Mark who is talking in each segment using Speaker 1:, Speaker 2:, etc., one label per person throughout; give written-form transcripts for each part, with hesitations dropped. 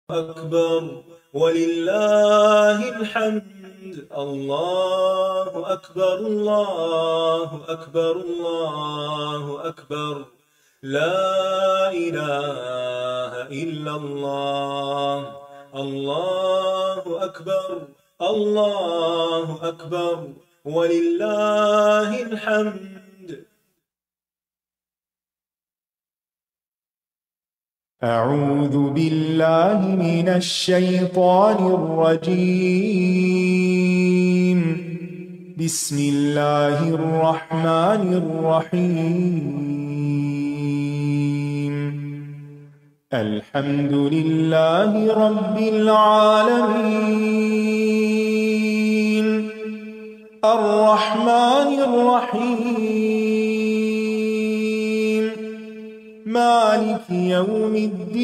Speaker 1: أكبر ولله الحمد. الله أكبر الله أكبر الله أكبر. لا إله إلا الله. الله أكبر الله أكبر ولله الحمد.
Speaker 2: أعوذ بالله من الشيطان الرجيم. بسم الله الرحمن الرحيم. الحمد لله رب العالمين الرحمن الرحيم مالك يوم الدين.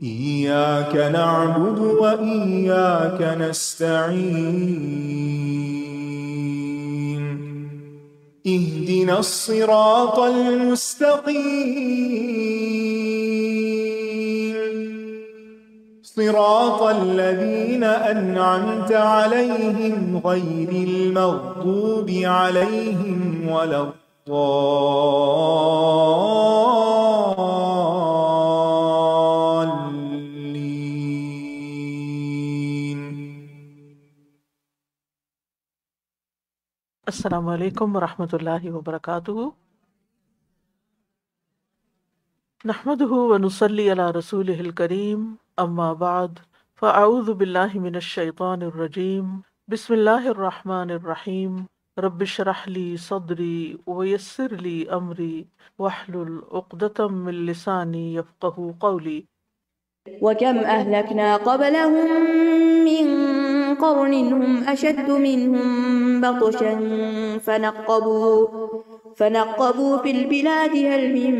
Speaker 2: إياك نعبد وإياك نستعين. اهدنا الصراط المستقيم صراط الذين أنعمت عليهم غير المغضوب عليهم ولا الضالين.
Speaker 3: السلام علیکم ورحمۃ اللہ وبرکاتہ. نحمده ونصلی علی رسولہ الکریم. اما بعد فاعوذ باللہ من الشیطان الرجیم. بسم اللہ الرحمن الرحیم. رب اشرح لی صدری ویسر لی امری واحلل عقدۃ من لسانی یفقہوا قولی.
Speaker 4: وكم أهلكنا قبلهم من قرن هم أشد منهم بطشا فنقبوا في البلاد هل من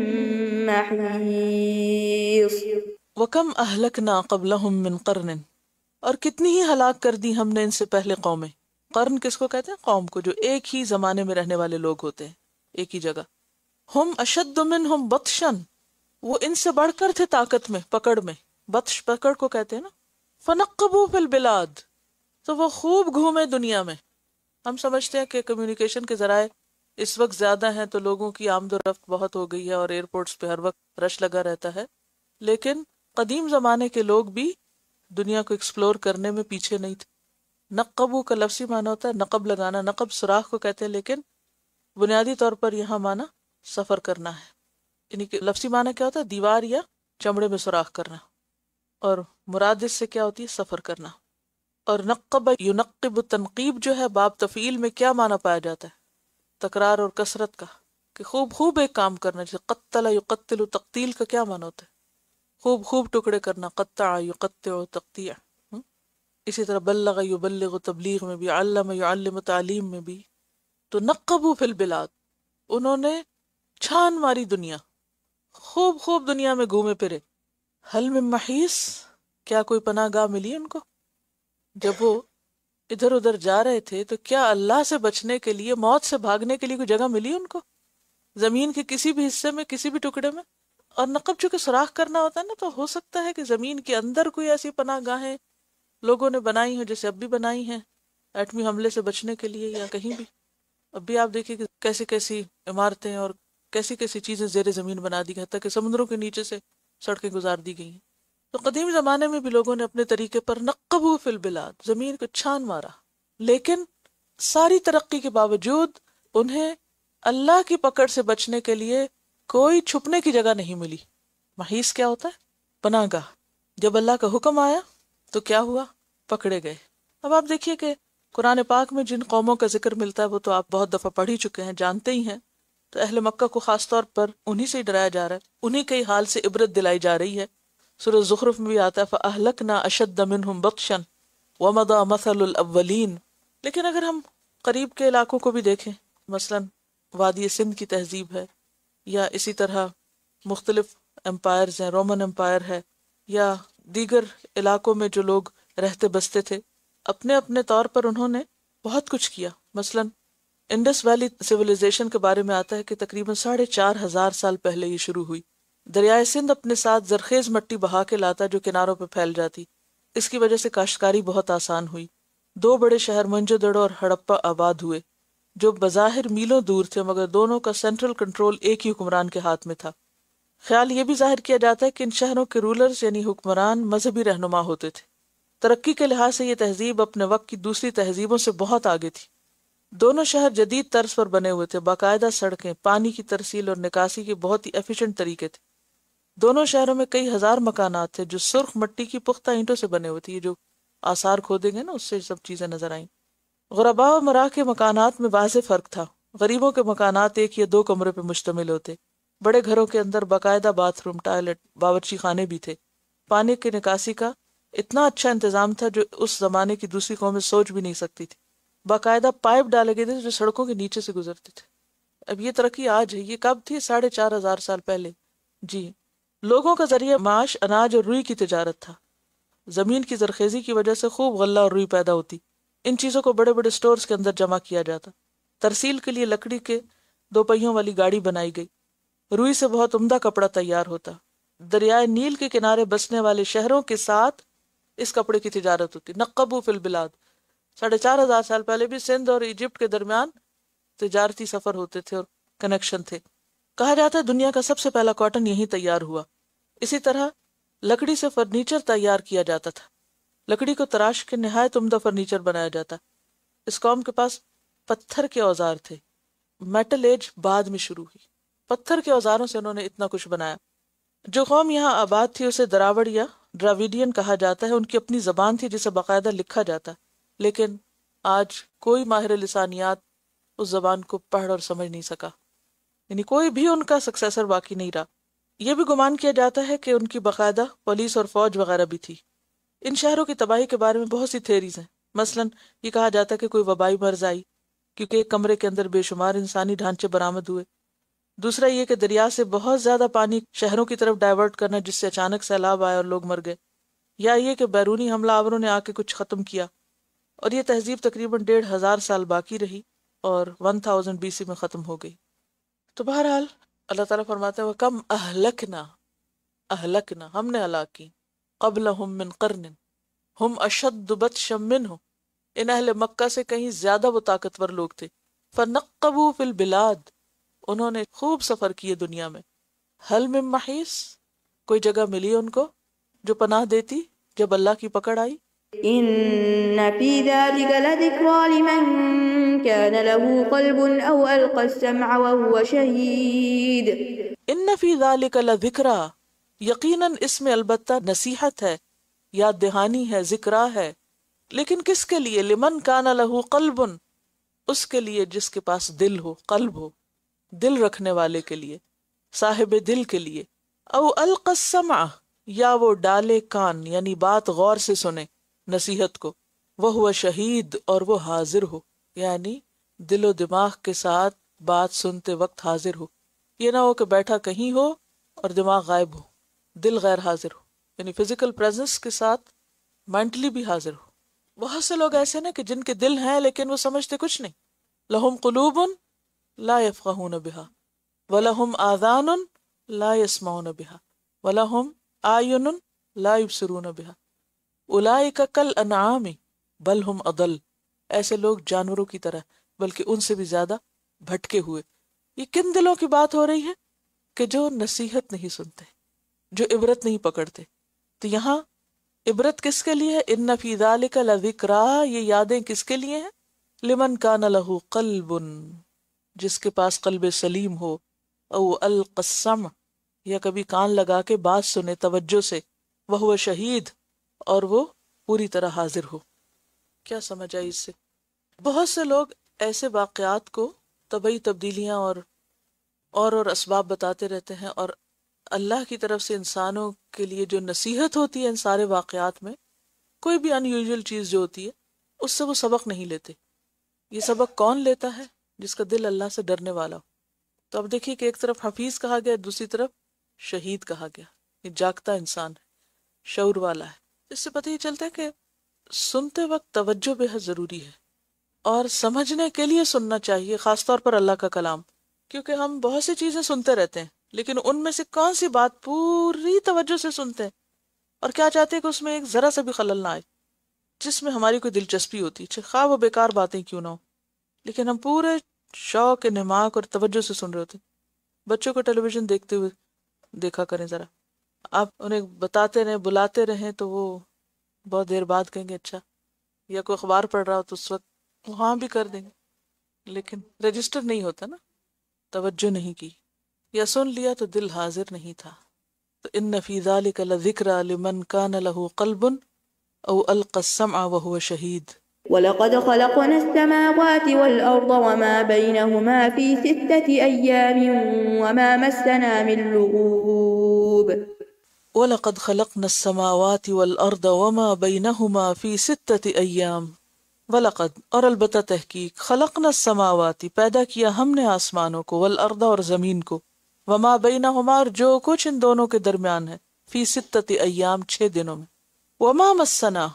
Speaker 4: محيص.
Speaker 3: وَكَمْ أَهْلَكْنَا قَبْلَهُمْ مِنْ قَرْنٍ، اور کتنی ہی ہلاک کر دی ہم نے ان سے پہلے قومیں. قرن کس کو کہتے ہیں؟ قوم کو جو ایک ہی زمانے میں رہنے والے لوگ ہوتے ہیں، ایک ہی جگہ. ہم اشد منہم بطشا، وہ ان سے بڑھ کر تھے طاقت میں، پکڑ میں. بطش پکڑ کو کہتے ہیں نا. فنقبوا فی البلاد، تو وہ خوب گھومے دنیا میں. ہم سمجھتے ہیں کہ کمیونیکیشن کے ذرائع اس وقت زیادہ ہیں تو لوگوں کی آمد و رفت بہت ہو گئی ہے اور ایئرپورٹس پہ ہر وقت رش لگا رہتا ہے، لیکن قدیم زمانے کے لوگ بھی دنیا کو ایکسپلور کرنے میں پیچھے نہیں تھے. نقبو کا لفظی معنی ہوتا ہے نقب لگانا. نقب سوراخ کو کہتے ہیں، لیکن بنیادی طور پر یہاں معنی سفر کرنا ہے. یعنی کہ لفظی معنی کیا ہوتا ہے؟ دیوار یا چمڑے میں سوراخ کرنا. اور مراد اس سے کیا ہوتی ہے؟ سفر کرنا. اور نقب ینقب، تنقیب جو ہے باب تفعیل میں کیا معنی پایا جاتا ہے؟ تکرار اور کثرت کا، کہ خوب خوب ایک کام کرنا. جیسے قتل یقتل، تقتیل کا کیا معنی ہوتا ہے؟ خوب خوب ٹکڑے کرنا. قطع یقطع تقطیع. اسی طرح بلغ یبلغ، تبلیغ میں بھی، علم یعلم، تعلیم میں بھی. تو نقبوا فی البلاد، انہوں نے چھان ماری دنیا، خوب خوب دنیا میں گھومے پھرے. حل من محیص، کیا کوئی پناہ گاہ ملی ان کو؟ جب وہ ادھر ادھر جا رہے تھے تو کیا اللہ سے بچنے کے لیے، موت سے بھاگنے کے لیے کوئی جگہ ملی ان کو زمین کے کسی بھی حصے میں، کسی بھی ٹکڑے میں؟ اور نقب چونکہ سوراخ کرنا ہوتا ہے نا، تو ہو سکتا ہے کہ زمین کے اندر کوئی ایسی پناہ گاہیں لوگوں نے بنائی ہیں، جیسے اب بھی بنائی ہیں ایٹمی حملے سے بچنے کے لیے، یا کہیں بھی. اب بھی آپ دیکھیں کہ کیسی کیسی عمارتیں اور کیسی کیسی چیزیں زیر زمین بنا دی گئی، حتیٰ کہ سمندروں کے نیچے سے سڑکیں گزار دی گئی ہیں. تو قدیم زمانے میں بھی لوگوں نے اپنے طریقے پر نقبوا فی البلاد، زمین کو چھان مارا. لیکن ساری ترقی کے باوجود انہیں اللہ کی پکڑ سے بچنے کے لیے کوئی چھپنے کی جگہ نہیں ملی. محیص کیا ہوتا ہے؟ پناہ گاہ. جب اللہ کا حکم آیا تو کیا ہوا؟ پکڑے گئے. اب آپ دیکھیے کہ قرآن پاک میں جن قوموں کا ذکر ملتا ہے وہ تو آپ بہت دفعہ پڑھ ہی چکے ہیں، جانتے ہی ہیں. تو اہل مکہ کو خاص طور پر انہی سے ڈرایا جا رہا ہے، انہی کے حال سے عبرت دلائی جا رہی ہے. سورہ زخرف میں بھی آتا ہے فَأَهْلَكْنَا أَشَدَّ مِنْهُمْ بَطْشًا وَمَضَى مَثَلُ الْأَوَّلِينَ. لیکن اگر ہم قریب کے علاقوں کو بھی دیکھیں، مثلا وادی سندھ کی تہذیب ہے، یا اسی طرح مختلف امپائرز ہیں، رومن امپائر ہے، یا دیگر علاقوں میں جو لوگ رہتے بستے تھے، اپنے اپنے طور پر انہوں نے بہت کچھ کیا. مثلا انڈس ویلی سیویلائزیشن کے بارے میں آتا ہے کہ تقریباً 4,500 سال پہلے یہ شروع ہوئی. دریائے سندھ اپنے ساتھ زرخیز مٹی بہا کے لاتا جو کناروں پہ پھیل جاتی، اس کی وجہ سے کاشتکاری بہت آسان ہوئی۔ 2 بڑے شہر منجو دڑو اور ہڑپا آباد ہوئے، جو بظاہر میلوں دور تھے، مگر دونوں کا سینٹرل کنٹرول ایک ہی حکمران کے ہاتھ میں تھا۔ خیال یہ بھی ظاہر کیا جاتا ہے کہ ان شہروں کے رولرز یعنی حکمران مذہبی رہنما ہوتے تھے۔ ترقی کے لحاظ سے یہ تہذیب اپنے وقت کی دوسری تہذیبوں سے بہت آگے تھی۔ دونوں شہر جدید طرز پر بنے ہوئے تھے، باقاعدہ سڑکیں، پانی کی ترسیل اور نکاسی کے بہت ہی ایفیشنٹ طریقے تھے۔ دونوں شہروں میں کئی ہزار مکانات تھے جو سرخ مٹی کی پختہ اینٹوں سے بنے ہوئے تھے۔ یہ جو آثار کھودیں گے نا اس سے سب چیزیں نظر آئیں۔ غرباء و مراح کے مکانات میں واضح فرق تھا۔ غریبوں کے مکانات 1 یا 2 کمرے پہ مشتمل ہوتے، بڑے گھروں کے اندر باقاعدہ باتھ روم، ٹوائلٹ، باورچی خانے بھی تھے۔ پانی کی نکاسی کا اتنا اچھا انتظام تھا جو اس زمانے کی دوسری قومیں سوچ بھی نہیں سکتی تھی۔ باقاعدہ پائپ ڈالے گئے تھے جو سڑکوں کے نیچے سے گزرتے تھے۔ اب یہ ترقی آج ہے، یہ کب تھی؟ 4500 سال پہلے۔ جی، لوگوں کا ذریعہ معاش اناج اور روئی کی تجارت تھا۔ زمین کی زرخیزی کی وجہ سے خوب غلہ اور روئی پیدا ہوتی۔ ان چیزوں کو بڑے بڑے سٹورز کے اندر جمع کیا جاتا۔ ترسیل کے لیے لکڑی کے 2 پہیوں والی گاڑی بنائی گئی۔ روئی سے بہت عمدہ کپڑا تیار ہوتا۔ دریائے نیل کے کنارے بسنے والے شہروں کے ساتھ اس کپڑے کی تجارت ہوتی۔ نقبوا فی البلاد، 4500 سال پہلے بھی سندھ اور ایجپٹ کے درمیان تجارتی سفر ہوتے تھے اور کنیکشن تھے۔ کہا جاتا ہے دنیا کا سب سے پہلا کاٹن یہیں تیار ہوا۔ اسی طرح لکڑی سے فرنیچر تیار کیا جاتا تھا۔ لکڑی کو تراش کے نہایت عمدہ فرنیچر بنایا جاتا۔ اس قوم کے پاس پتھر کے اوزار تھے۔ میٹل ایج بعد میں شروع ہوئی۔ پتھر کے اوزاروں سے انہوں نے اتنا کچھ بنایا۔ جو قوم یہاں آباد تھی اسے دراوڑ یا ڈراویڈین کہا جاتا ہے۔ ان کی اپنی زبان تھی جسے باقاعدہ لکھا جاتا، لیکن آج کوئی ماہر لسانیات اس زبان کو پڑھ اور سمجھ نہیں سکا، یعنی کوئی بھی ان کا سکسیسر باقی نہیں رہا۔ یہ بھی گمان کیا جاتا ہے کہ ان کی باقاعدہ پولیس اور فوج وغیرہ بھی تھی۔ ان شہروں کی تباہی کے بارے میں بہت سی تھیریز ہیں۔ مثلا یہ کہا جاتا ہے کہ کوئی وبائی مرض آئی کیونکہ ایک کمرے کے اندر بے شمار انسانی ڈھانچے برآمد ہوئے۔ دوسرا یہ کہ دریا سے بہت زیادہ پانی شہروں کی طرف ڈائیورٹ کرنا جس سے اچانک سیلاب آئے اور لوگ مر گئے، یا یہ کہ بیرونی حملہ آوروں نے آ کے کچھ ختم کیا، اور یہ تہذیب تقریباً 1500 سال باقی رہی اور 1000 BC میں ختم ہو گئی۔ تو بہرحال اللہ تعالیٰ فرماتے ہیں وَكَمْ أَهْلَكْنَا ہم نے ہلاک کی قَبْلَهُمْ مِنْ قَرْنٍ ہم أَشَدُّ بَطْشًا مِّنْهُ ان اہل مکہ سے کہیں زیادہ وہ طاقتور لوگ تھے۔ فَنَقَّبُوا فِي الْبِلَادِ انہوں نے خوب سفر کیے دنیا میں۔ حل من محیص کوئی جگہ ملی ان کو جو پناہ دیتی جب اللہ کی پکڑ آئی؟
Speaker 4: إن في ذلك لذكرى لمن كان له قلب أو ألقى السمع وهو شهيد
Speaker 3: ان فی ذلک لذکری یقیناً اس میں البتہ نصیحت ہے، یاد دہانی ہے، ذکرہ ہے، لیکن کس کے لیے؟ لمن کان لہ قلب اس کے لیے جس کے پاس دل ہو، قلب ہو، دل رکھنے والے کے لیے، صاحب دل کے لیے۔ او القى السمع یا وہ ڈالے کان یعنی بات غور سے سنے نصیحت کو، وہ شہید اور وہ حاضر ہو، یعنی دل و دماغ کے ساتھ بات سنتے وقت حاضر ہو۔ یہ نہ ہو کہ بیٹھا کہیں ہو اور دماغ غائب ہو، دل غیر حاضر ہو، یعنی فزیکل پریزنس کے ساتھ مینٹلی بھی حاضر ہو۔ بہت سے لوگ ایسے نا کہ جن کے دل ہیں لیکن وہ سمجھتے کچھ نہیں۔ لہم قلوب لا يفقهون بها ولہم آذان لا يسمعون بها ولہم اعین لا يبصرون بها اولئک کالانعام بل ہم اضل ایسے لوگ جانوروں کی طرح بلکہ ان سے بھی زیادہ بھٹکے ہوئے۔ یہ کن دلوں کی بات ہو رہی ہے کہ جو نصیحت نہیں سنتے، جو عبرت نہیں پکڑتے۔ تو یہاں عبرت کس کے لیے ہے؟ ان فی ذلک لذکریٰ یہ یادیں کس کے لیے ہیں؟ لمن کان لہ قلب جس کے پاس قلب سلیم ہو، او القى السمع یا کبھی کان لگا کے بات سنے توجہ سے، وہ شہید اور وہ پوری طرح حاضر ہو۔ کیا سمجھ آئی اس سے؟ بہت سے لوگ ایسے واقعات کو طبعی تبدیلیاں اور اسباب بتاتے رہتے ہیں، اور اللہ کی طرف سے انسانوں کے لیے جو نصیحت ہوتی ہے ان سارے واقعات میں، کوئی بھی ان یوزول چیز جو ہوتی ہے اس سے وہ سبق نہیں لیتے۔ یہ سبق کون لیتا ہے؟ جس کا دل اللہ سے ڈرنے والا ہو۔ تو اب دیکھیے کہ ایک طرف حفیظ کہا گیا، دوسری طرف شہید کہا گیا۔ یہ جاگتا انسان ہے، شعور والا ہے۔ اس سے پتہ یہ چلتا ہے کہ سنتے وقت توجہ بے حد ضروری ہے، اور سمجھنے کے لیے سننا چاہیے، خاص طور پر اللہ کا کلام، کیونکہ ہم بہت سی چیزیں سنتے رہتے ہیں لیکن ان میں سے کون سی بات پوری توجہ سے سنتے ہیں اور کیا چاہتے ہیں کہ اس میں ایک ذرا سا بھی خلل نہ آئے، جس میں ہماری کوئی دلچسپی ہوتی ہے، خواہ وہ بیکار باتیں کیوں نہ ہو، لیکن ہم پورے شوق نماک اور توجہ سے سن رہے ہوتے ہیں۔ بچوں کو ٹیلی ویژن دیکھتے ہوئے دیکھا کریں ذرا، آپ انہیں بتاتے رہیں، بلاتے رہیں تو وہ بہت دیر بعد کہیں گے اچھا، یا کوئی اخبار پڑھ رہا ہو تو اس وقت وہاں بھی کر دیں گے، لیکن رجسٹر نہیں ہوتا نا، توجہ نہیں کی یا سن لیا تو دل حاضر نہیں تھا۔ تو ان فی ذلک لذکری لمن کان لہ قلب او القى السمع وهو شہید۔
Speaker 4: وَلَقَدْ خَلَقْنَا السَّمَاوَاتِ وَالْأَرْضَ وَمَا بَيْنَهُمَا فِي 6 أَيَّامٍ وَمَا مَسَّنَا مِن لُغُوبٍ
Speaker 3: وَلَقَدْ خَلَقْنَا السَّمَاوَاتِ وَالْأَرْضَ وَمَا بَيْنَهُمَا فِي 6 أَيَّامٍ، وَلَقَدْ اور البتہ تحقیق، خلقنا السماوات پیدا کیا ہم نے آسمانوں کو، والارض اور زمین کو، وما بینہما اور جو کچھ ان دونوں کے درمیان ہے، فی 6 ایام 6 دنوں میں، وما مسنا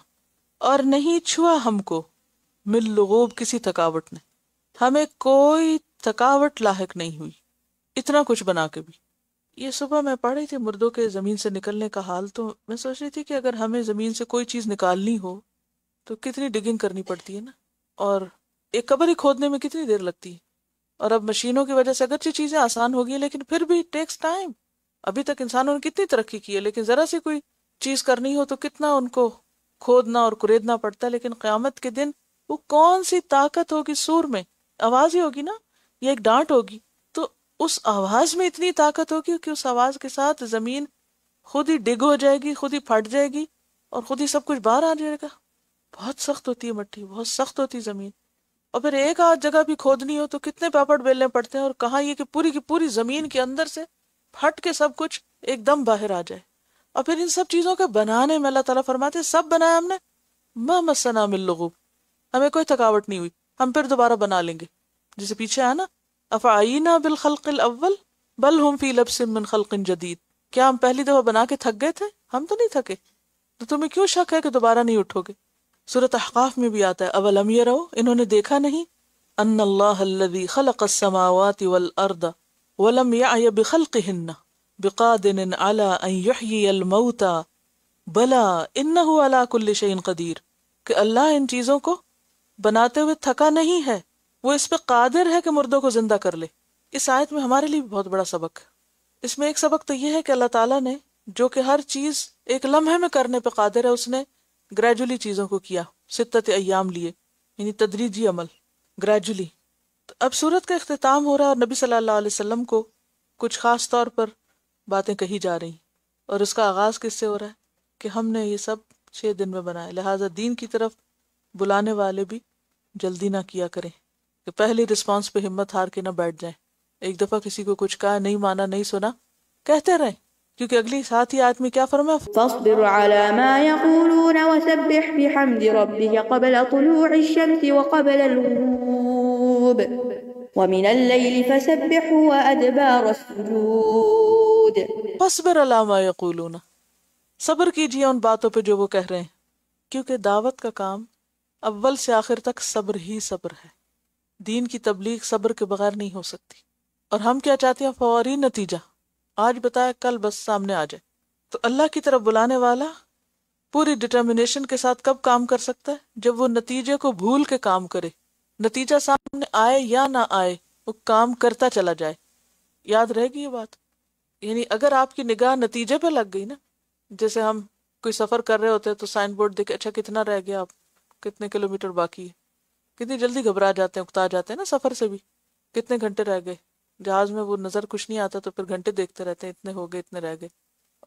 Speaker 3: اور نہیں چھوا ہم کو، من لغوب کسی تھکاوٹ نے، ہمیں کوئی تھکاوٹ لاحق نہیں ہوئی، اتنا کچھ بنا کے بھی۔ یہ صبح میں پڑھ رہی تھی مردوں کے زمین سے نکلنے کا حال، تو میں سوچ رہی تھی کہ اگر ہمیں زمین سے کوئی چیز نکالنی ہو تو کتنی ڈگنگ کرنی پڑتی ہے نا، اور ایک قبر ہی کھودنے میں کتنی دیر لگتی ہے، اور اب مشینوں کی وجہ سے اگرچہ چیزیں آسان ہو گئی لیکن پھر بھی ٹیکس ٹائم۔ ابھی تک انسانوں نے کتنی ترقی کی ہے، لیکن ذرا سی کوئی چیز کرنی ہو تو کتنا ان کو کھودنا اور کریدنا پڑتا ہے، لیکن قیامت کے دن وہ کون سی طاقت ہوگی سور میں، آواز ہی ہوگی نا، یہ ایک ڈانٹ ہوگی، تو اس آواز میں اتنی طاقت ہوگی کہ اس آواز کے ساتھ زمین خود ہی ڈگ ہو جائے گی، خود ہی پھٹ جائے گی اور خود ہی سب کچھ باہر آ جائے گا۔ بہت سخت ہوتی ہے مٹی، بہت سخت ہوتی ہے زمین، اور پھر ایک آدھ جگہ بھی کھودنی ہو تو کتنے پاپڑ بیلنے پڑتے ہیں، اور کہاں یہ کہ پوری کی پوری زمین کے اندر سے پھٹ کے سب کچھ ایک دم باہر آ جائے۔ اور پھر ان سب چیزوں کے بنانے میں اللہ تعالیٰ فرماتے ہیں سب بنایا ہم نے، ما مسنا من لغوب، ہمیں کوئی تھکاوٹ نہیں ہوئی، ہم پھر دوبارہ بنا لیں گے، جسے پیچھے ہے نا افعینا بالخلق الاول بل ہم فی لبس من خلق جدید، کیا ہم پہلی دفعہ بنا کے تھک گئے تھے؟ ہم تو نہیں تھکے، تو تمہیں کیوں شک ہے کہ دوبارہ نہیں اٹھو گے؟ سورۃ احقاف میں بھی آتا ہے اولم یروا، انہوں نے دیکھا نہیں، ان اللہ الذی خلق السماوات والارض ولم یعی بخلقہن بقادر علی ان یحیی الموتى بلا انہ علی کل شیء قدیر، کہ اللہ ان چیزوں کو بناتے ہوئے تھکا نہیں ہے، وہ اس پہ قادر ہے کہ مردوں کو زندہ کر لے۔ اس آیت میں ہمارے لیے بہت بڑا سبق ہے۔ اس میں ایک سبق تو یہ ہے کہ اللہ تعالیٰ نے جو کہ ہر چیز ایک لمحے میں کرنے پہ قادر ہے، اس نے گریجولی چیزوں کو کیا، 6 ایام لیے، یعنی تدریجی عمل، گریجولی۔ تو اب سورت کا اختتام ہو رہا ہے اور نبی صلی اللہ علیہ وسلم کو کچھ خاص طور پر باتیں کہی جا رہی، اور اس کا آغاز کس سے ہو رہا ہے کہ ہم نے یہ سب 6 دن میں بنایا، لہٰذا دین کی طرف بلانے والے بھی جلدی نہ کیا کریں کہ پہلی رسپانس پہ ہمت ہار کے نہ بیٹھ جائیں۔ ایک دفعہ کسی کو کچھ کہا، نہیں مانا، نہیں سنا، کہتے رہیں، کیونکہ اگلی ساتھ ہی آیت میں کیا فرمایا،
Speaker 4: فاصبر على ما يقولون وسبح بحمد ربك قبل طلوع الشمس وقبل الغروب ومن الليل فسبحه وأدبار السجود۔
Speaker 3: فاصبر علی ما یقولون، صبر کیجیے ان باتوں پہ جو وہ کہہ رہے ہیں، کیونکہ دعوت کا کام اول سے آخر تک صبر ہی صبر ہے، دین کی تبلیغ صبر کے بغیر نہیں ہو سکتی، اور ہم کیا چاہتے ہیں؟ فوری نتیجہ، آج بتایا کل بس سامنے آ جائے۔ تو اللہ کی طرف بلانے والا پوری ڈٹرمنیشن کے ساتھ کب کام کر سکتا ہے؟ جب وہ نتیجے کو بھول کے کام کرے، نتیجہ سامنے آئے یا نہ آئے، وہ کام کرتا چلا جائے۔ یاد رہے گی یہ بات؟ یعنی اگر آپ کی نگاہ نتیجے پہ لگ گئی نا، جیسے ہم کوئی سفر کر رہے ہوتے ہیں تو سائن بورڈ دیکھے، اچھا کتنا رہ گیا، آپ کتنے کلومیٹر باقی ہے، کتنی جلدی گھبرا جاتے ہیں، اکتا جاتے ہیں نا سفر سے بھی، کتنے گھنٹے رہ گئے، جہاز میں وہ نظر کچھ نہیں آتا تو پھر گھنٹے دیکھتے رہتے ہیں، اتنے ہو گئے، اتنے رہ گئے،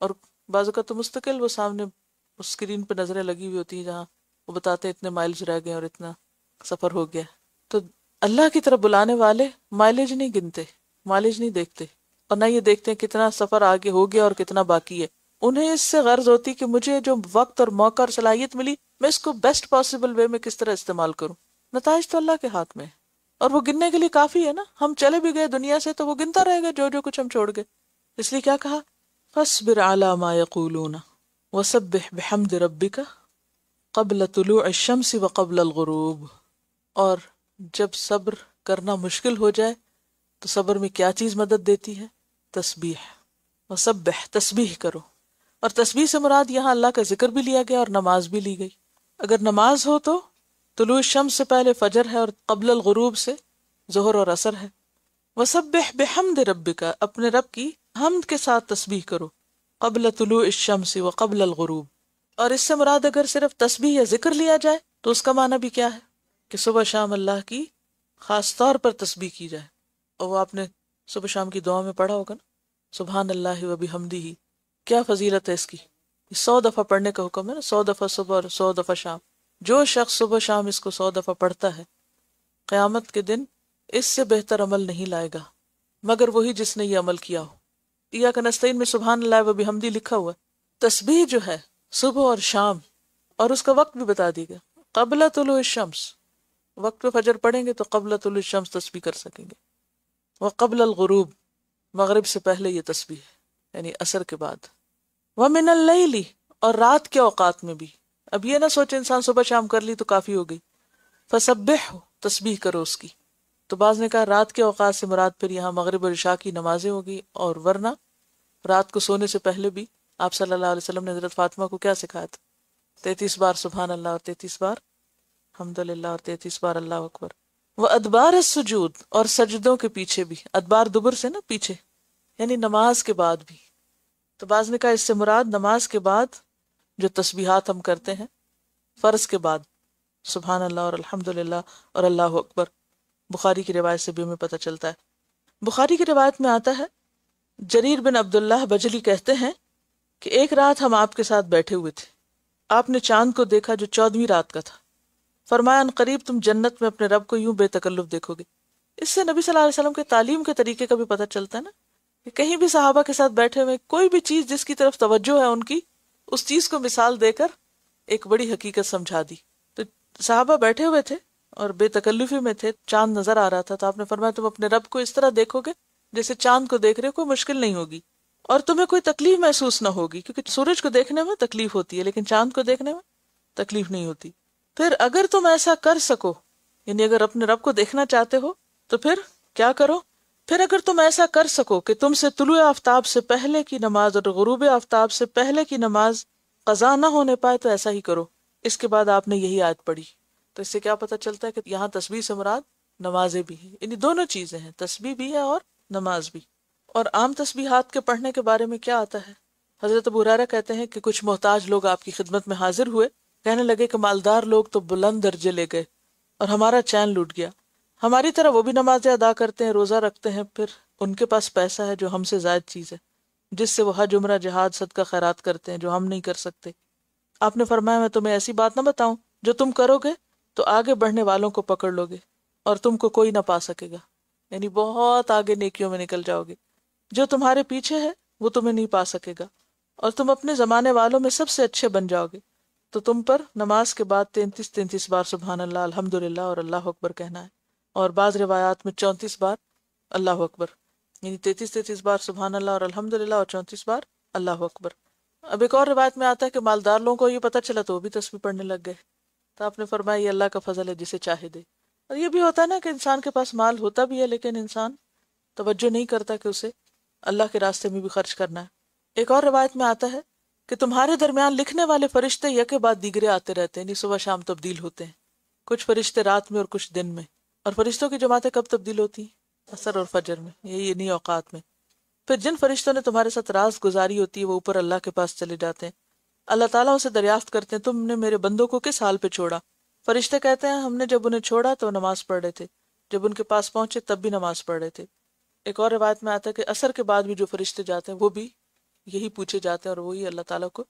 Speaker 3: اور بعض اوقات تو مستقل وہ سامنے اس اسکرین پہ نظریں لگی ہوئی ہوتی ہیں جہاں وہ بتاتے ہیں اتنے مائلز رہ گئے اور اتنا سفر ہو گیا۔ تو اللہ کی طرف بلانے والے مائلج نہیں گنتے، مائلج نہیں دیکھتے، اور نہ یہ دیکھتے ہیں کتنا سفر آگے ہو گیا اور کتنا باقی ہے۔ انہیں اس سے غرض ہوتی کہ مجھے جو وقت اور موقع اور صلاحیت ملی، میں اس کو بیسٹ پاسبل وے میں کس طرح استعمال کروں۔ نتائج تو اللہ کے ہاتھ میں ہے، اور وہ گننے کے لیے کافی ہے نا، ہم چلے بھی گئے دنیا سے تو وہ گنتا رہے گا جو جو کچھ ہم چھوڑ گئے۔ اس لیے کیا کہا، فاصبر علی ما یقولون وسبح بحمد ربک قبل طلوع الشمس وقبل الغروب، اور جب صبر کرنا مشکل ہو جائے تو صبر میں کیا چیز مدد دیتی ہے؟ تسبیح، وسبح تسبیح کرو. اور تسبیح سے مراد یہاں اللہ کا ذکر بھی لیا گیا اور نماز بھی لی گئی. اگر نماز ہو تو طلوع الشمس سے پہلے فجر ہے اور قبل الغروب سے ظہر اور عصر ہے. وسبح بحمد ربک، اپنے رب کی حمد کے ساتھ تسبیح کرو، قبل طلوع الشمس وقبل الغروب. اور اس سے مراد اگر صرف تسبیح یا ذکر لیا جائے تو اس کا معنی بھی کیا ہے کہ صبح شام اللہ کی خاص طور پر تسبیح کی جائے. اور وہ آپ نے صبح شام کی دعا میں پڑھا ہوگا نا، سبحان اللہ و بحمدہ. کیا فضیلت ہے اس کی، 100 دفعہ پڑھنے کا حکم ہے نا، 100 دفعہ صبح اور 100 دفعہ شام. جو شخص صبح شام اس کو 100 دفعہ پڑھتا ہے قیامت کے دن اس سے بہتر عمل نہیں لائے گا مگر وہی جس نے یہ عمل کیا ہو. ایاک نستعین میں سبحان اللہ و بحمدہ لکھا ہوا ہے. تسبیح جو ہے صبح اور شام، اور اس کا وقت بھی بتا دی گیا، قبل طلوع الشمس، وقت پہ فجر پڑھیں گے تو قبل طلوع الشمس تسبیح کر سکیں گے. وقبل الغروب، مغرب سے پہلے یہ تسبیح ہے یعنی عصر کے بعد. ومن اللیل، اور رات کے اوقات میں بھی. اب یہ نہ سوچے انسان صبح شام کر لی تو کافی ہو گئی. فسبح، تسبیح کرو اس کی. تو بعض نے کہا رات کے اوقات سے مراد پھر یہاں مغرب اور عشاء کی نمازیں ہوگی، اور ورنہ رات کو سونے سے پہلے بھی آپ صلی اللہ علیہ وسلم نے حضرت فاطمہ کو کیا سکھایا تھا؟ 33 بار سبحان اللہ اور 33 بار الحمدللہ اور 33 بار اللہ اکبر. وادبار السجود، اور سجدوں کے پیچھے بھی. ادبار دبر سے نا پیچھے، یعنی نماز کے بعد بھی. تو بعض نے کہا اس سے مراد نماز کے بعد جو تسبیحات ہم کرتے ہیں فرض کے بعد، سبحان اللہ اور الحمدللہ اور اللہ اکبر. بخاری کی روایت سے بھی ہمیں پتہ چلتا ہے. بخاری کی روایت میں آتا ہے، جریر بن عبداللہ بجلی کہتے ہیں کہ ایک رات ہم آپ کے ساتھ بیٹھے ہوئے تھے، آپ نے چاند کو دیکھا جو 14ویں رات کا تھا. فرمایا ان قریب تم جنت میں اپنے رب کو یوں بے تکلف دیکھو گے. اس سے نبی صلی اللہ علیہ وسلم کے تعلیم کے طریقے کا بھی پتہ چلتا ہے نا، کہ کہیں بھی صحابہ کے ساتھ بیٹھے ہوئے کوئی بھی چیز جس کی طرف توجہ ہے ان کی، اس چیز کو مثال دے کر ایک بڑی حقیقت سمجھا دی. تو صحابہ بیٹھے ہوئے تھے اور بے تکلفی میں تھے، چاند نظر آ رہا تھا، تو آپ نے فرمایا تم اپنے رب کو اس طرح دیکھو گے جیسے چاند کو دیکھ رہے ہو، کوئی مشکل نہیں ہوگی اور تمہیں کوئی تکلیف محسوس نہ ہوگی، کیونکہ سورج کو دیکھنے میں تکلیف ہوتی ہے لیکن چاند کو دیکھنے میں تکلیف نہیں ہوتی. پھر اگر تم ایسا کر سکو، یعنی اگر اپنے رب کو دیکھنا چاہتے ہو تو پھر کیا کرو؟ پھر اگر تم ایسا کر سکو کہ تم سے طلوع آفتاب سے پہلے کی نماز اور غروب آفتاب سے پہلے کی نماز قضا نہ ہونے پائے تو ایسا ہی کرو. اس کے بعد آپ نے یہی آیت پڑھی. تو اس سے کیا پتہ چلتا ہے کہ یہاں تسبیح سے مراد نمازیں بھی ہیں، یعنی دونوں چیزیں ہیں، تسبیح بھی ہے اور نماز بھی. اور عام تسبیحات کے پڑھنے کے بارے میں کیا آتا ہے؟ حضرت ابو ہریرہ کہتے ہیں کہ کچھ محتاج لوگ آپ کی خدمت میں حاضر ہوئے، کہنے لگے کہ مالدار لوگ تو بلند درجے لے گئے اور ہمارا چین لوٹ گیا. ہماری طرح وہ بھی نمازیں ادا کرتے ہیں، روزہ رکھتے ہیں، پھر ان کے پاس پیسہ ہے جو ہم سے زائد چیز ہے، جس سے وہ حج عمرہ جہاد صدقہ خیرات کرتے ہیں جو ہم نہیں کر سکتے. آپ نے فرمایا میں تمہیں ایسی بات نہ بتاؤں جو تم کرو گے تو آگے بڑھنے والوں کو پکڑ لو گے اور تم کو کوئی نہ پا سکے گا، یعنی بہت آگے نیکیوں میں نکل جاؤ گے. جو تمہارے پیچھے ہے وہ تمہیں نہیں پا سکے گا اور تم اپنے زمانے والوں میں سب سے اچھے بن جاؤ گے. تو تم پر نماز کے بعد 33 بار سبحان اللہ الحمدللہ اور اللہ اکبر کہنا ہے، اور بعض روایات میں 34 بار اللہ اکبر، یعنی 33 بار سبحان اللہ اور الحمدللہ اور 34 بار اللہ اکبر. اب ایک اور روایت میں آتا ہے کہ مالدار لوگوں کو یہ پتہ چلا تو وہ بھی تسبیح پڑھنے لگ گئے. تو آپ نے فرمایا یہ اللہ کا فضل ہے جسے چاہے دے. اور یہ بھی ہوتا ہے نا کہ انسان کے پاس مال ہوتا بھی ہے لیکن انسان توجہ نہیں کرتا کہ اسے اللہ کے راستے میں بھی خرچ کرنا ہے. ایک اور روایت میں آتا ہے کہ تمہارے درمیان لکھنے والے فرشتے یکے بعد دیگرے آتے رہتے ہیں، یعنی صبح شام تبدیل ہوتے ہیں، کچھ فرشتے رات میں اور کچھ دن میں. اور فرشتوں کی جماعتیں کب تبدیل ہوتی ہیں؟ عصر اور فجر میں، یہی انہی اوقات میں. پھر جن فرشتوں نے تمہارے ساتھ راز گزاری ہوتی ہے وہ اوپر اللہ کے پاس چلے جاتے ہیں. اللہ تعالیٰ اسے دریافت کرتے ہیں تم نے میرے بندوں کو کس حال پہ چھوڑا؟ فرشتے کہتے ہیں ہم نے جب انہیں چھوڑا تو نماز پڑھ رہے تھے، جب ان کے پاس پہنچے تب بھی نماز پڑھ رہے تھے. ایک اور روایت میں آتا ہے کہ عصر کے بعد بھی جو فرشتے جاتے ہیں وہ بھی یہی پوچھے جاتے ہیں اور وہی اللہ تعالیٰ کو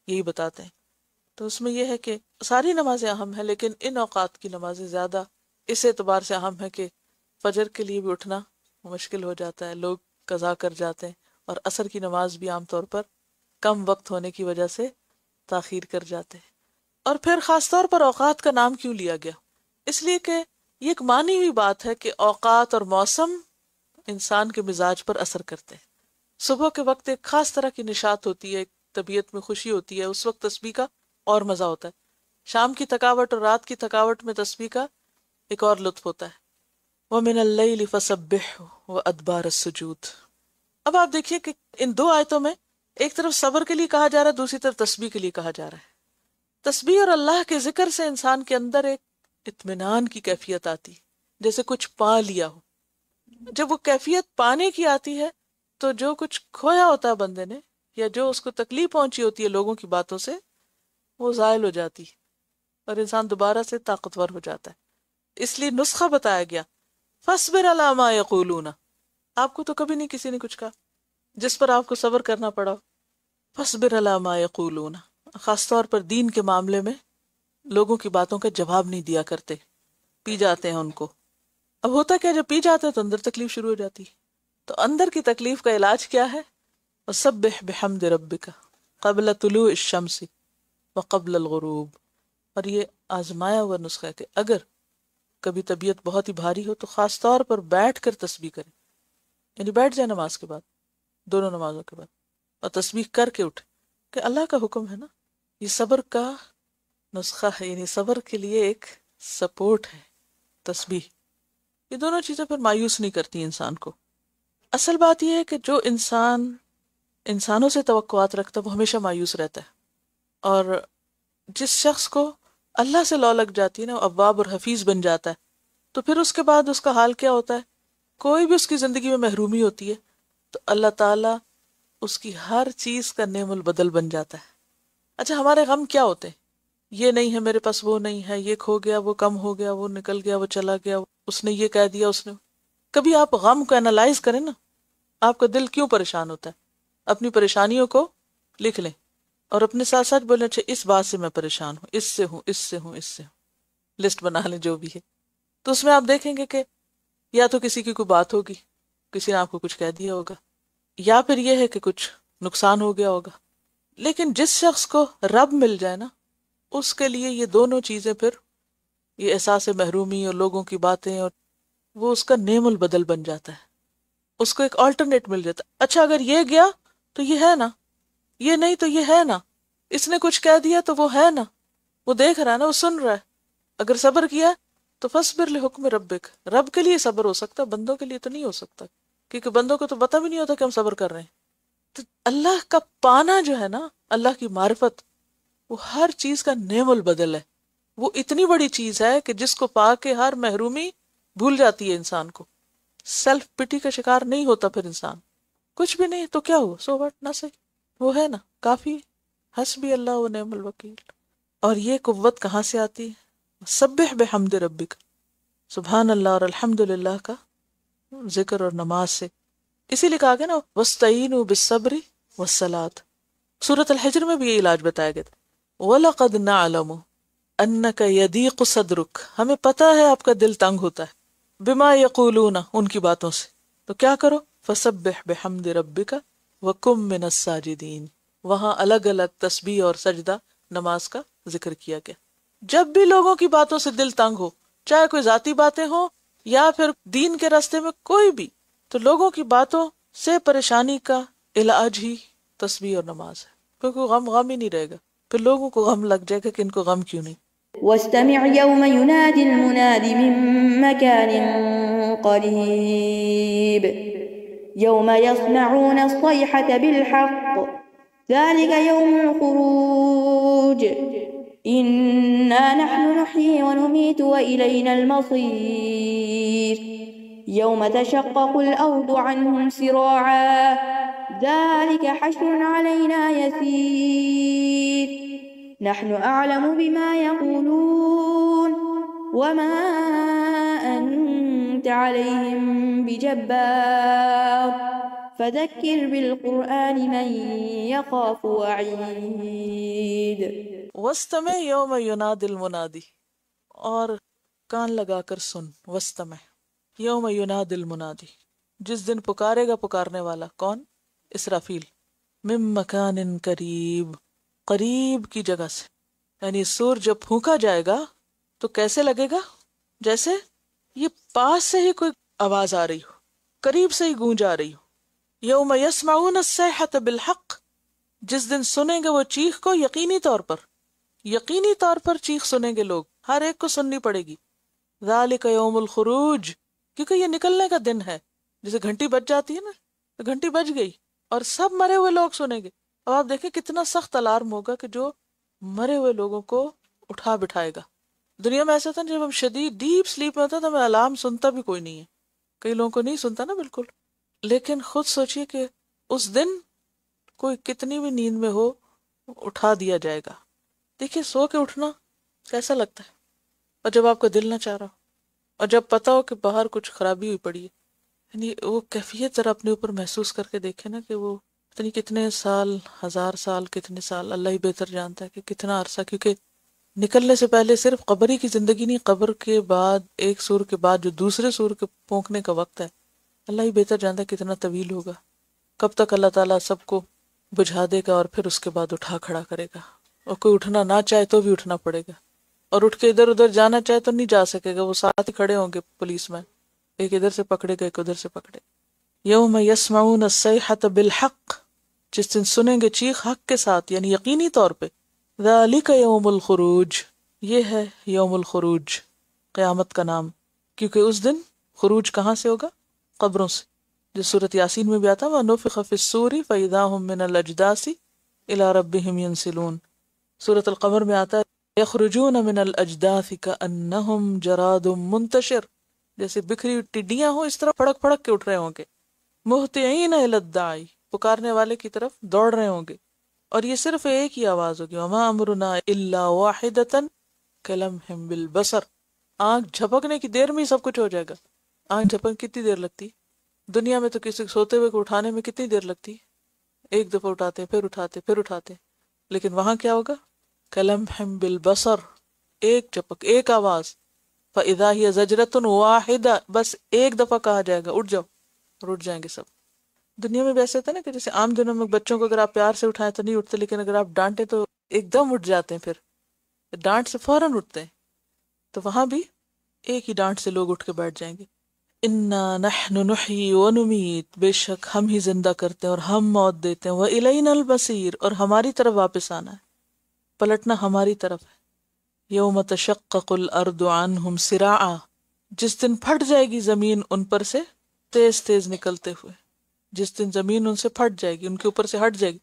Speaker 3: یہی بتاتے ہیں. تو اس میں یہ ہے کہ ساری نمازیں اہم ہیں لیکن ان اوقات کی نمازیں زیادہ اس اعتبار سے اہم ہے کہ فجر کے لیے بھی اٹھنا مشکل ہو جاتا ہے، لوگ قضا کر جاتے ہیں، اور عصر کی نماز بھی عام طور پر کم وقت ہونے کی وجہ سے تاخیر کر جاتے ہیں. اور پھر خاص طور پر اوقات کا نام کیوں لیا گیا؟ اس لیے کہ یہ ایک مانی ہوئی بات ہے کہ اوقات اور موسم انسان کے مزاج پر اثر کرتے ہیں. صبح کے وقت ایک خاص طرح کی نشاط ہوتی ہے، ایک طبیعت میں خوشی ہوتی ہے، اس وقت تسبیح کا اور مزہ ہوتا ہے. شام کی تھکاوٹ اور رات کی تھکاوٹ میں تسبیح کا ایک اور لطف ہوتا ہے. وَمِنَ اللَّيْلِ فَسَبِّحْهُ وَأَدْبَارَ السُّجُودِ. اب آپ دیکھیے کہ ان دو آیتوں میں ایک طرف صبر کے لیے کہا جا رہا ہے، دوسری طرف تسبیح کے لیے کہا جا رہا ہے۔ تسبیح اور اللہ کے ذکر سے انسان کے اندر ایک اطمینان کی کیفیت آتی ہے، جیسے کچھ پا لیا ہو۔ جب وہ کیفیت پانے کی آتی ہے تو جو کچھ کھویا ہوتا ہے بندے نے، یا جو اس کو تکلیف پہنچی ہوتی ہے لوگوں کی باتوں سے، وہ زائل ہو جاتی ہے اور انسان دوبارہ سے طاقتور ہو جاتا ہے۔ اس لیے نسخہ بتایا گیا، فَاصْبِرْ عَلَىٰ مَا يَقُولُونَ۔ آپ کو تو کبھی نہیں کسی نے کچھ کہا جس پر آپ کو صبر کرنا پڑا۔ فَاصْبِرْ عَلَىٰ مَا يَقُولُونَ، خاص طور پر دین کے معاملے میں لوگوں کی باتوں کا جواب نہیں دیا کرتے، پی جاتے ہیں ان کو۔ اب ہوتا کیا، جب پی جاتے ہیں تو اندر تکلیف شروع ہو جاتی ہے۔ تو اندر کی تکلیف کا علاج کیا ہے؟ وَسَبِّحْ بِحَمْدِ رَبِّكَ قَبْلَ طُلُوعِ الشَّمْسِ وَقَبْلَ الْغُرُوبِ۔ اور یہ آزمایا ہوا نسخہ ہے کہ اگر کبھی طبیعت بہت ہی بھاری ہو تو خاص طور پر بیٹھ کر تسبیح کریں، یعنی بیٹھ جائے نماز کے بعد، دونوں نمازوں کے بعد، اور تسبیح کر کے اٹھے، کہ اللہ کا حکم ہے نا۔ یہ صبر کا نسخہ ہے، یعنی صبر کے لیے ایک سپورٹ ہے تسبیح۔ یہ دونوں چیزیں پھر مایوس نہیں کرتی انسان کو۔ اصل بات یہ ہے کہ جو انسان انسانوں سے توقعات رکھتا ہے وہ ہمیشہ مایوس رہتا ہے، اور جس شخص کو اللہ سے لو لگ جاتی ہے نا، اواب اور حفیظ بن جاتا ہے، تو پھر اس کے بعد اس کا حال کیا ہوتا ہے؟ کوئی بھی اس کی زندگی میں محرومی ہوتی ہے تو اللہ تعالیٰ اس کی ہر چیز کا نعم البدل بن جاتا ہے۔ اچھا، ہمارے غم کیا ہوتے ہیں؟ یہ نہیں ہے میرے پاس، وہ نہیں ہے، یہ کھو گیا، وہ کم ہو گیا، وہ نکل گیا، وہ چلا گیا، اس نے یہ کہہ دیا، اس نے۔ کبھی آپ غم کو انالائز کریں نا، آپ کا دل کیوں پریشان ہوتا ہے؟ اپنی پریشانیوں کو لکھ لیں اور اپنے ساتھ ساتھ بولیں، اچھا اس بات سے میں پریشان ہوں، اس سے ہوں، اس سے ہوں، اس سے ہوں، لسٹ بنا لیں جو بھی ہے۔ تو اس میں آپ دیکھیں گے کہ یا تو کسی کی کوئی بات ہوگی، کسی نے آپ کو کچھ کہہ دیا ہوگا، یا پھر یہ ہے کہ کچھ نقصان ہو گیا ہوگا۔ لیکن جس شخص کو رب مل جائے نا، اس کے لیے یہ دونوں چیزیں، پھر یہ احساس محرومی اور لوگوں کی باتیں، اور وہ اس کا نعم البدل بن جاتا ہے، اس کو ایک آلٹرنیٹ مل جاتا ہے۔ اچھا اگر یہ گیا تو یہ ہے نا، یہ نہیں تو یہ ہے نا، اس نے کچھ کہہ دیا تو وہ ہے نا، وہ دیکھ رہا ہے نا، وہ سن رہا ہے۔ اگر صبر کیا تو فَاصْبِرْ لِحُکْمِ رَبِّكَ، رب کے لیے صبر ہو سکتا ہے، بندوں کے لیے تو نہیں ہو سکتا، کیونکہ بندوں کو تو پتہ بھی نہیں ہوتا کہ ہم صبر کر رہے ہیں۔ تو اللہ کا پانا جو ہے نا، اللہ کی معرفت، وہ ہر چیز کا نعم البدل ہے۔ وہ اتنی بڑی چیز ہے کہ جس کو پا کے ہر محرومی بھول جاتی ہے انسان کو، سیلف پٹی کا شکار نہیں ہوتا پھر انسان۔ کچھ بھی نہیں تو کیا ہوا، سو وٹ، نہ صحیح، وہ ہے نا کافی، حسبی اللہ و نعم الوکیل۔ اور یہ قوت کہاں سے آتی ہے؟ سبح بحمد ربک، سبحان اللہ اور الحمدللہ کا ذکر اور نماز سے۔ اسی لیے کہا گیا نا وَاسْتَعِینُوا بِالصَّبْرِ وَالصَّلَاةِ، سورۃ الحجر میں بھی یہ علاج بتایا گیا تھا۔ وَلَقَدْ نَعْلَمُ أَنَّكَ يَضِيقُ صَدْرُكَ، ہمیں پتہ ہے آپ کا دل تنگ ہوتا ہے، بِمَا يَقُولُونَ، ان کی باتوں سے۔ تو کیا کرو؟ فَسَبِّحْ بِحَمْدِ رَبِّكَ وَكُن مِّنَ السَّاجِدِينَ، وہاں الگ الگ تسبیح اور سجدہ نماز کا ذکر کیا گیا۔ جب بھی لوگوں کی باتوں سے دل تنگ ہو، چاہے کوئی ذاتی باتیں ہوں یا پھر دین کے راستے میں کوئی بھی، تو لوگوں کی باتوں سے پریشانی کا علاج ہی تسبیح اور نماز ہے، کیونکہ غم غم ہی نہیں رہے گا، پھر لوگوں کو غم لگ جائے گا کہ ان کو غم کیوں نہیں۔
Speaker 4: واستمع يوم ينادي المناد من مكان قريب يوم يسمعون الصيحة بالحق ذلك يوم الخروج إنا نحن نحيي ونميت وإلينا المصير يوم تشقق الأرض عنهم سراعا ذلك حشر علينا يسير نحن أعلم بما يقولون وما أنت عليهم بجبار فذكر بالقرآن من يخاف وعيد۔
Speaker 3: وَاسْتَمِعْ يَوْمَ يُنَادِ الْمُنَادِ، اور کان لگا کر سن، وَاسْتَمِعْ يَوْمَ يُنَادِ الْمُنَادِ، جس دن پکارے گا پکارنے والا، کون؟ اسرافیل، مِن مَكَانٍ قریب، قریب کی جگہ سے، یعنی سور جب پھونکا جائے گا تو کیسے لگے گا؟ جیسے یہ پاس سے ہی کوئی آواز آ رہی ہو، قریب سے ہی گونج آ رہی ہو۔ یوم یسمعون الصیحۃ بالحق، جس دن سنیں گے وہ چیخ کو یقینی طور پر چیخ سنیں گے لوگ، ہر ایک کو سننی پڑے گی۔ ذالک یوم الخروج، کیونکہ یہ نکلنے کا دن ہے، جیسے گھنٹی بج جاتی ہے نا گھنٹی بج گئی اور سب مرے ہوئے لوگ سنیں گے. اب آپ دیکھیں کتنا سخت الارم ہوگا کہ جو مرے ہوئے لوگوں کو اٹھا بٹھائے گا. دنیا میں ایسا تھا جب ہم شدید ڈیپ سلیپ میں ہوتا تو ہمیں الارم سنتا بھی کوئی نہیں ہے. کئی لوگوں کو نہیں سنتا نا بالکل. لیکن خود سوچئے کہ اس دن کوئی کتنی بھی نیند میں ہو اٹھا دیا جائے گا. دیکھیے سو کے اٹھنا کیسا لگتا ہے، اور جب آپ کا دل نہ چاہ رہا ہو اور جب پتا ہو کہ باہر کچھ خرابی ہوئی پڑی ہے. یعنی وہ کیفیت ذرا اپنے اوپر محسوس کر کے دیکھیں نا کہ وہ اتنی کتنے سال، 1000 سال، کتنے سال، اللہ ہی بہتر جانتا ہے کہ کتنا عرصہ. کیونکہ نکلنے سے پہلے صرف قبر ہی کی زندگی نہیں، قبر کے بعد ایک سور کے بعد جو دوسرے سور کے پھونکنے کا وقت ہے، اللہ ہی بہتر جانتا ہے کتنا طویل ہوگا. کب تک اللہ تعالیٰ سب کو بجھا دے گا اور پھر اس کے بعد اٹھا کھڑا کرے گا. اور کوئی اٹھنا نہ چاہے تو بھی اٹھنا پڑے گا، اور اٹھ کے ادھر ادھر جانا چاہے تو نہیں جا سکے گا. وہ ساتھ ہی کھڑے ہوں گے پولیس مین، ایک ادھر سے پکڑے گا ایک ادھر سے پکڑے. یوم یسمعون الصیحۃ بالحق، جس دن سنیں گے چیخ حق کے ساتھ، یعنی یقینی طور پہ. ذالک یوم الخروج، یہ ہے یوم الخروج، قیامت کا نام. کیونکہ اس دن خروج کہاں سے ہوگا؟ قبروں سے. جو سورۃ یاسین میں بھی آتا ہے وَنُفِخَ فِی الصُّورِ فَإِذَا هُم مِّنَ الْأَجْدَاثِ إِلَىٰ رَبِّهِمْ يَنْسِلُونَ. سورۃ القمر میں آتا ہے یخرجون من الاجداث کأنہم جراد منتشر، جیسے بکھری ہوئی ٹڈیاں ہوں اس طرح پھڑک پھڑک کے اٹھ رہے ہوں گے. مہطعین الی الداعی، پکارنے والے کی طرف دوڑ رہے ہوں گے. اور یہ صرف ایک ہی آواز ہوگی، وما امرنا الا واحدۃ کلمح بالبصر. آنکھ جھپکنے کی دیر میں ہی سب کچھ ہو جائے گا. آنکھ جھپک کتنی دیر لگتی؟ دنیا میں تو کسی سوتے ہوئے کو اٹھانے میں کتنی دیر لگتی؟ ایک دفعہ اٹھاتے پھر اٹھاتے پھر اٹھاتے. لیکن وہاں کیا ہوگا؟ کلمح بالبصر، ایک جھپک، ایک آواز. فاذا ہی زجرۃ واحدہ، بس ایک دفعہ کہا جائے گا اٹھ جاؤ، اور اٹھ جائیں گے سب. دنیا میں ویسے ہوتا ہے نا کہ جیسے عام دنوں میں بچوں کو اگر آپ پیار سے اٹھائیں تو نہیں اٹھتے، لیکن اگر آپ ڈانٹیں تو ایک دم اٹھ جاتے ہیں، پھر ڈانٹ سے فوراً اٹھتے ہیں. تو وہاں بھی ایک ہی ڈانٹ سے لوگ اٹھ کے بیٹھ جائیں گے. انا نحن نحیی ونمیت، بے شک ہم ہی زندہ کرتے ہیں اور ہم موت دیتے ہیں. والینا البصیر، اور ہماری طرف واپس آنا ہے، پلٹنا ہماری طرف ہے. یوم تشقق الارض عنہم سراعا، جس دن پھٹ جائے گی زمین ان پر سے تیز تیز نکلتے ہوئے. جس دن زمین ان سے پھٹ جائے گی، ان کے اوپر سے ہٹ جائے گی،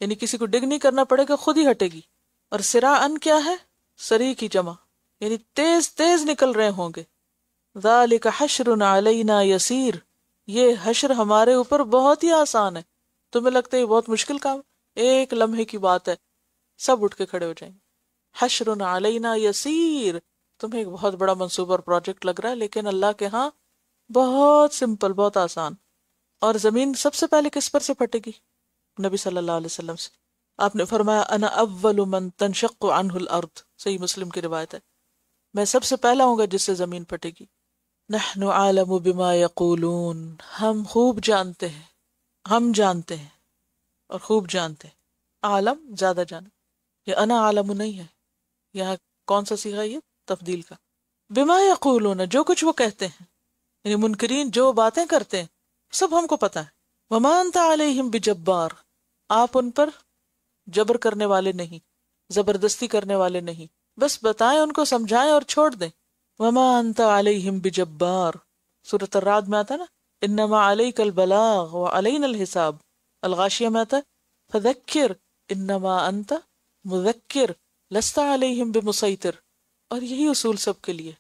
Speaker 3: یعنی کسی کو ڈگ نہیں کرنا پڑے گا، خود ہی ہٹے گی. اور سراعن کیا ہے؟ سری کی جمع، یعنی تیز تیز نکل رہے ہوں گے. ذالک حشر علینا یسیر، یہ حشر ہمارے اوپر بہت ہی آسان ہے. تمہیں لگتا ہے یہ بہت مشکل کام؟ ایک لمحے کی بات ہے، سب اٹھ کے کھڑے ہو جائیں گے. حشر علینا یسیر، تمہیں ایک بہت بڑا منصوبہ اور پروجیکٹ لگ رہا ہے، لیکن اللہ کے ہاں بہت سمپل، بہت آسان. اور زمین سب سے پہلے کس پر سے پھٹے گی؟ نبی صلی اللہ علیہ وسلم سے. آپ نے فرمایا انا اول من تنشق عنہ الارض، صحیح مسلم کی روایت ہے، میں سب سے پہلا ہوں گا جس سے زمین پھٹے گی. نحن عالم بما یقولون، ہم خوب جانتے ہیں، ہم جانتے ہیں اور خوب جانتے ہیں. عالم زیادہ جانا، یہ انا عالم نہیں ہے، یہاں کون سا صیغہ؟ یہ تفضیل کا. بما یقولون، جو کچھ وہ کہتے ہیں، یعنی منکرین جو باتیں کرتے ہیں سب ہم کو پتا ہے. وما انت علیہم بجبار، آپ ان پر جبر کرنے والے نہیں، زبردستی کرنے والے نہیں، بس بتائیں ان کو، سمجھائیں اور چھوڑ دیں. وما انت علیہم بجبار، سورۃ الرعد میں آتا نا انما علیک البلاغ وعلینا الحساب. الغاشیہ میں آتا ہے فذکر انما انت مذکر لست علیہم بمسیطر. اور یہی اصول سب کے لیے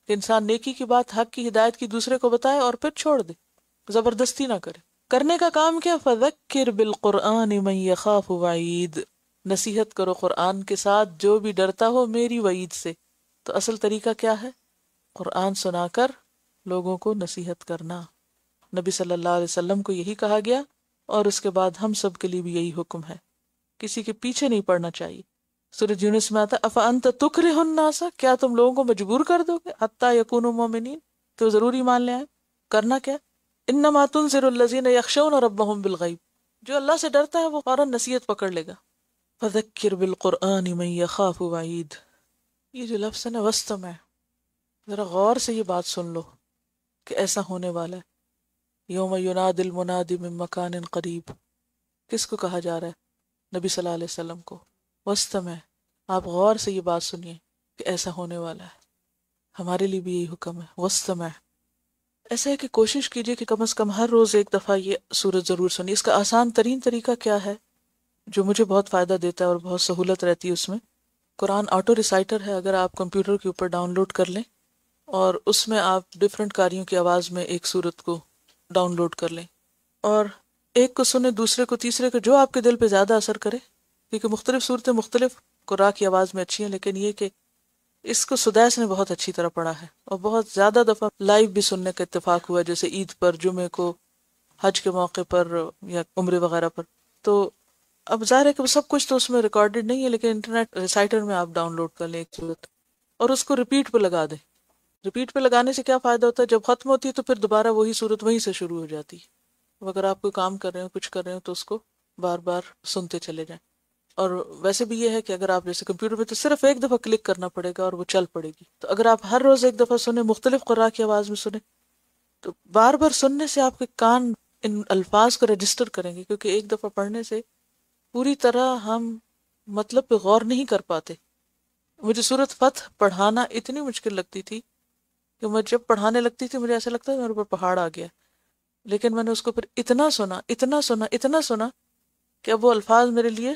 Speaker 3: کہ انسان نیکی کی بات، حق کی ہدایت کی دوسرے کو بتائے اور پھر چھوڑ دے، زبردستی نہ کرے. کرنے کا کام کیا؟ فذکر بالقرآن من یخاف وعید، نصیحت کرو قرآن کے ساتھ جو بھی ڈرتا ہو میری وعید سے. تو اصل طریقہ کیا ہے؟ قرآن سنا کر لوگوں کو نصیحت کرنا. نبی صلی اللہ علیہ وسلم کو یہی کہا گیا، اور اس کے بعد ہم سب کے لیے بھی یہی حکم ہے، کسی کے پیچھے نہیں پڑنا چاہیے. سورۃ یونس میں آتا افانت تکرہ الناس، کیا تم لوگوں کو مجبور کر دو گے حتی یکونوا مؤمنین، تو ضروری مان لے آئے. کرنا کیا؟ انما تنذر الذین یخشون ربهم بالغیب، جو اللہ سے ڈرتا ہے وہ فوراً نصیحت پکڑ لے گا. فذکر بالقرآن من یخاف وعید، یہ جو لفظ ہے نا واستمع، ذرا غور سے یہ بات سن لو کہ ایسا ہونے والا ہے. یوم ینادی المنادی من مکان قریب، کس کو کہا جا رہا ہے؟ نبی صلی اللہ علیہ وسلم کو. واستمع، آپ غور سے یہ بات سنیے کہ ایسا ہونے والا ہے. ہمارے لیے بھی یہی حکم ہے، واستمع. ایسا ہے کہ کوشش کیجئے کہ کم از کم ہر روز ایک دفعہ یہ سورت ضرور سنیے. اس کا آسان ترین طریقہ کیا ہے جو مجھے بہت فائدہ دیتا ہے اور بہت سہولت رہتی ہے اس میں؟ قرآن آٹو ریسائٹر ہے، اگر آپ کمپیوٹر کے اوپر ڈاؤن لوڈ کر لیں اور اس میں آپ ڈفرینٹ قاریوں کی آواز میں ایک سورت کو ڈاؤن لوڈ کر لیں اور ایک کو سنیں، دوسرے کو، تیسرے کو، جو آپ کے دل پہ زیادہ اثر کرے، کیونکہ مختلف صورتیں مختلف قرآن کی آواز میں اچھی ہیں. لیکن یہ کہ اس کو سدیس نے بہت اچھی طرح پڑھا ہے اور بہت زیادہ دفعہ لائیو بھی سننے کا اتفاق ہوا، جیسے عید پر، جمعے کو، حج کے موقع پر یا عمرے وغیرہ پر. تو اب ظاہر ہے کہ وہ سب کچھ تو اس میں ریکارڈڈ نہیں ہے، لیکن انٹرنیٹ ریسائٹر میں آپ ڈاؤن لوڈ کر لیں ایک صورت اور اس کو ریپیٹ پہ لگا دیں. ریپیٹ پہ لگانے سے کیا فائدہ ہوتا ہے؟ جب ختم ہوتی ہے تو پھر دوبارہ وہی صورت وہیں سے شروع ہو جاتی ہے. اگر آپ کوئی کام کر رہے ہو، کچھ کر رہے ہو، تو اس کو بار بار سنتے چلے جائیں. اور ویسے بھی یہ ہے کہ اگر آپ جیسے کمپیوٹر پہ تو صرف ایک دفعہ کلک کرنا پڑے گا اور وہ چل پڑے گی. تو اگر آپ ہر روز ایک دفعہ سنیں، مختلف قراء کی آواز میں سنیں، تو بار بار سننے سے آپ کے کان ان الفاظ کو رجسٹر کریں گے، کیونکہ ایک دفعہ پڑھنے سے پوری طرح ہم مطلب پہ غور نہیں کر پاتے. مجھے سورۃ فتح پڑھانا اتنی مشکل لگتی تھی کہ میں جب پڑھانے لگتی تھی مجھے ایسا لگتا ہے میرے اوپر پہاڑ آ گیا. لیکن میں نے اس کو پھر اتنا سنا کہ اب وہ الفاظ میرے لیے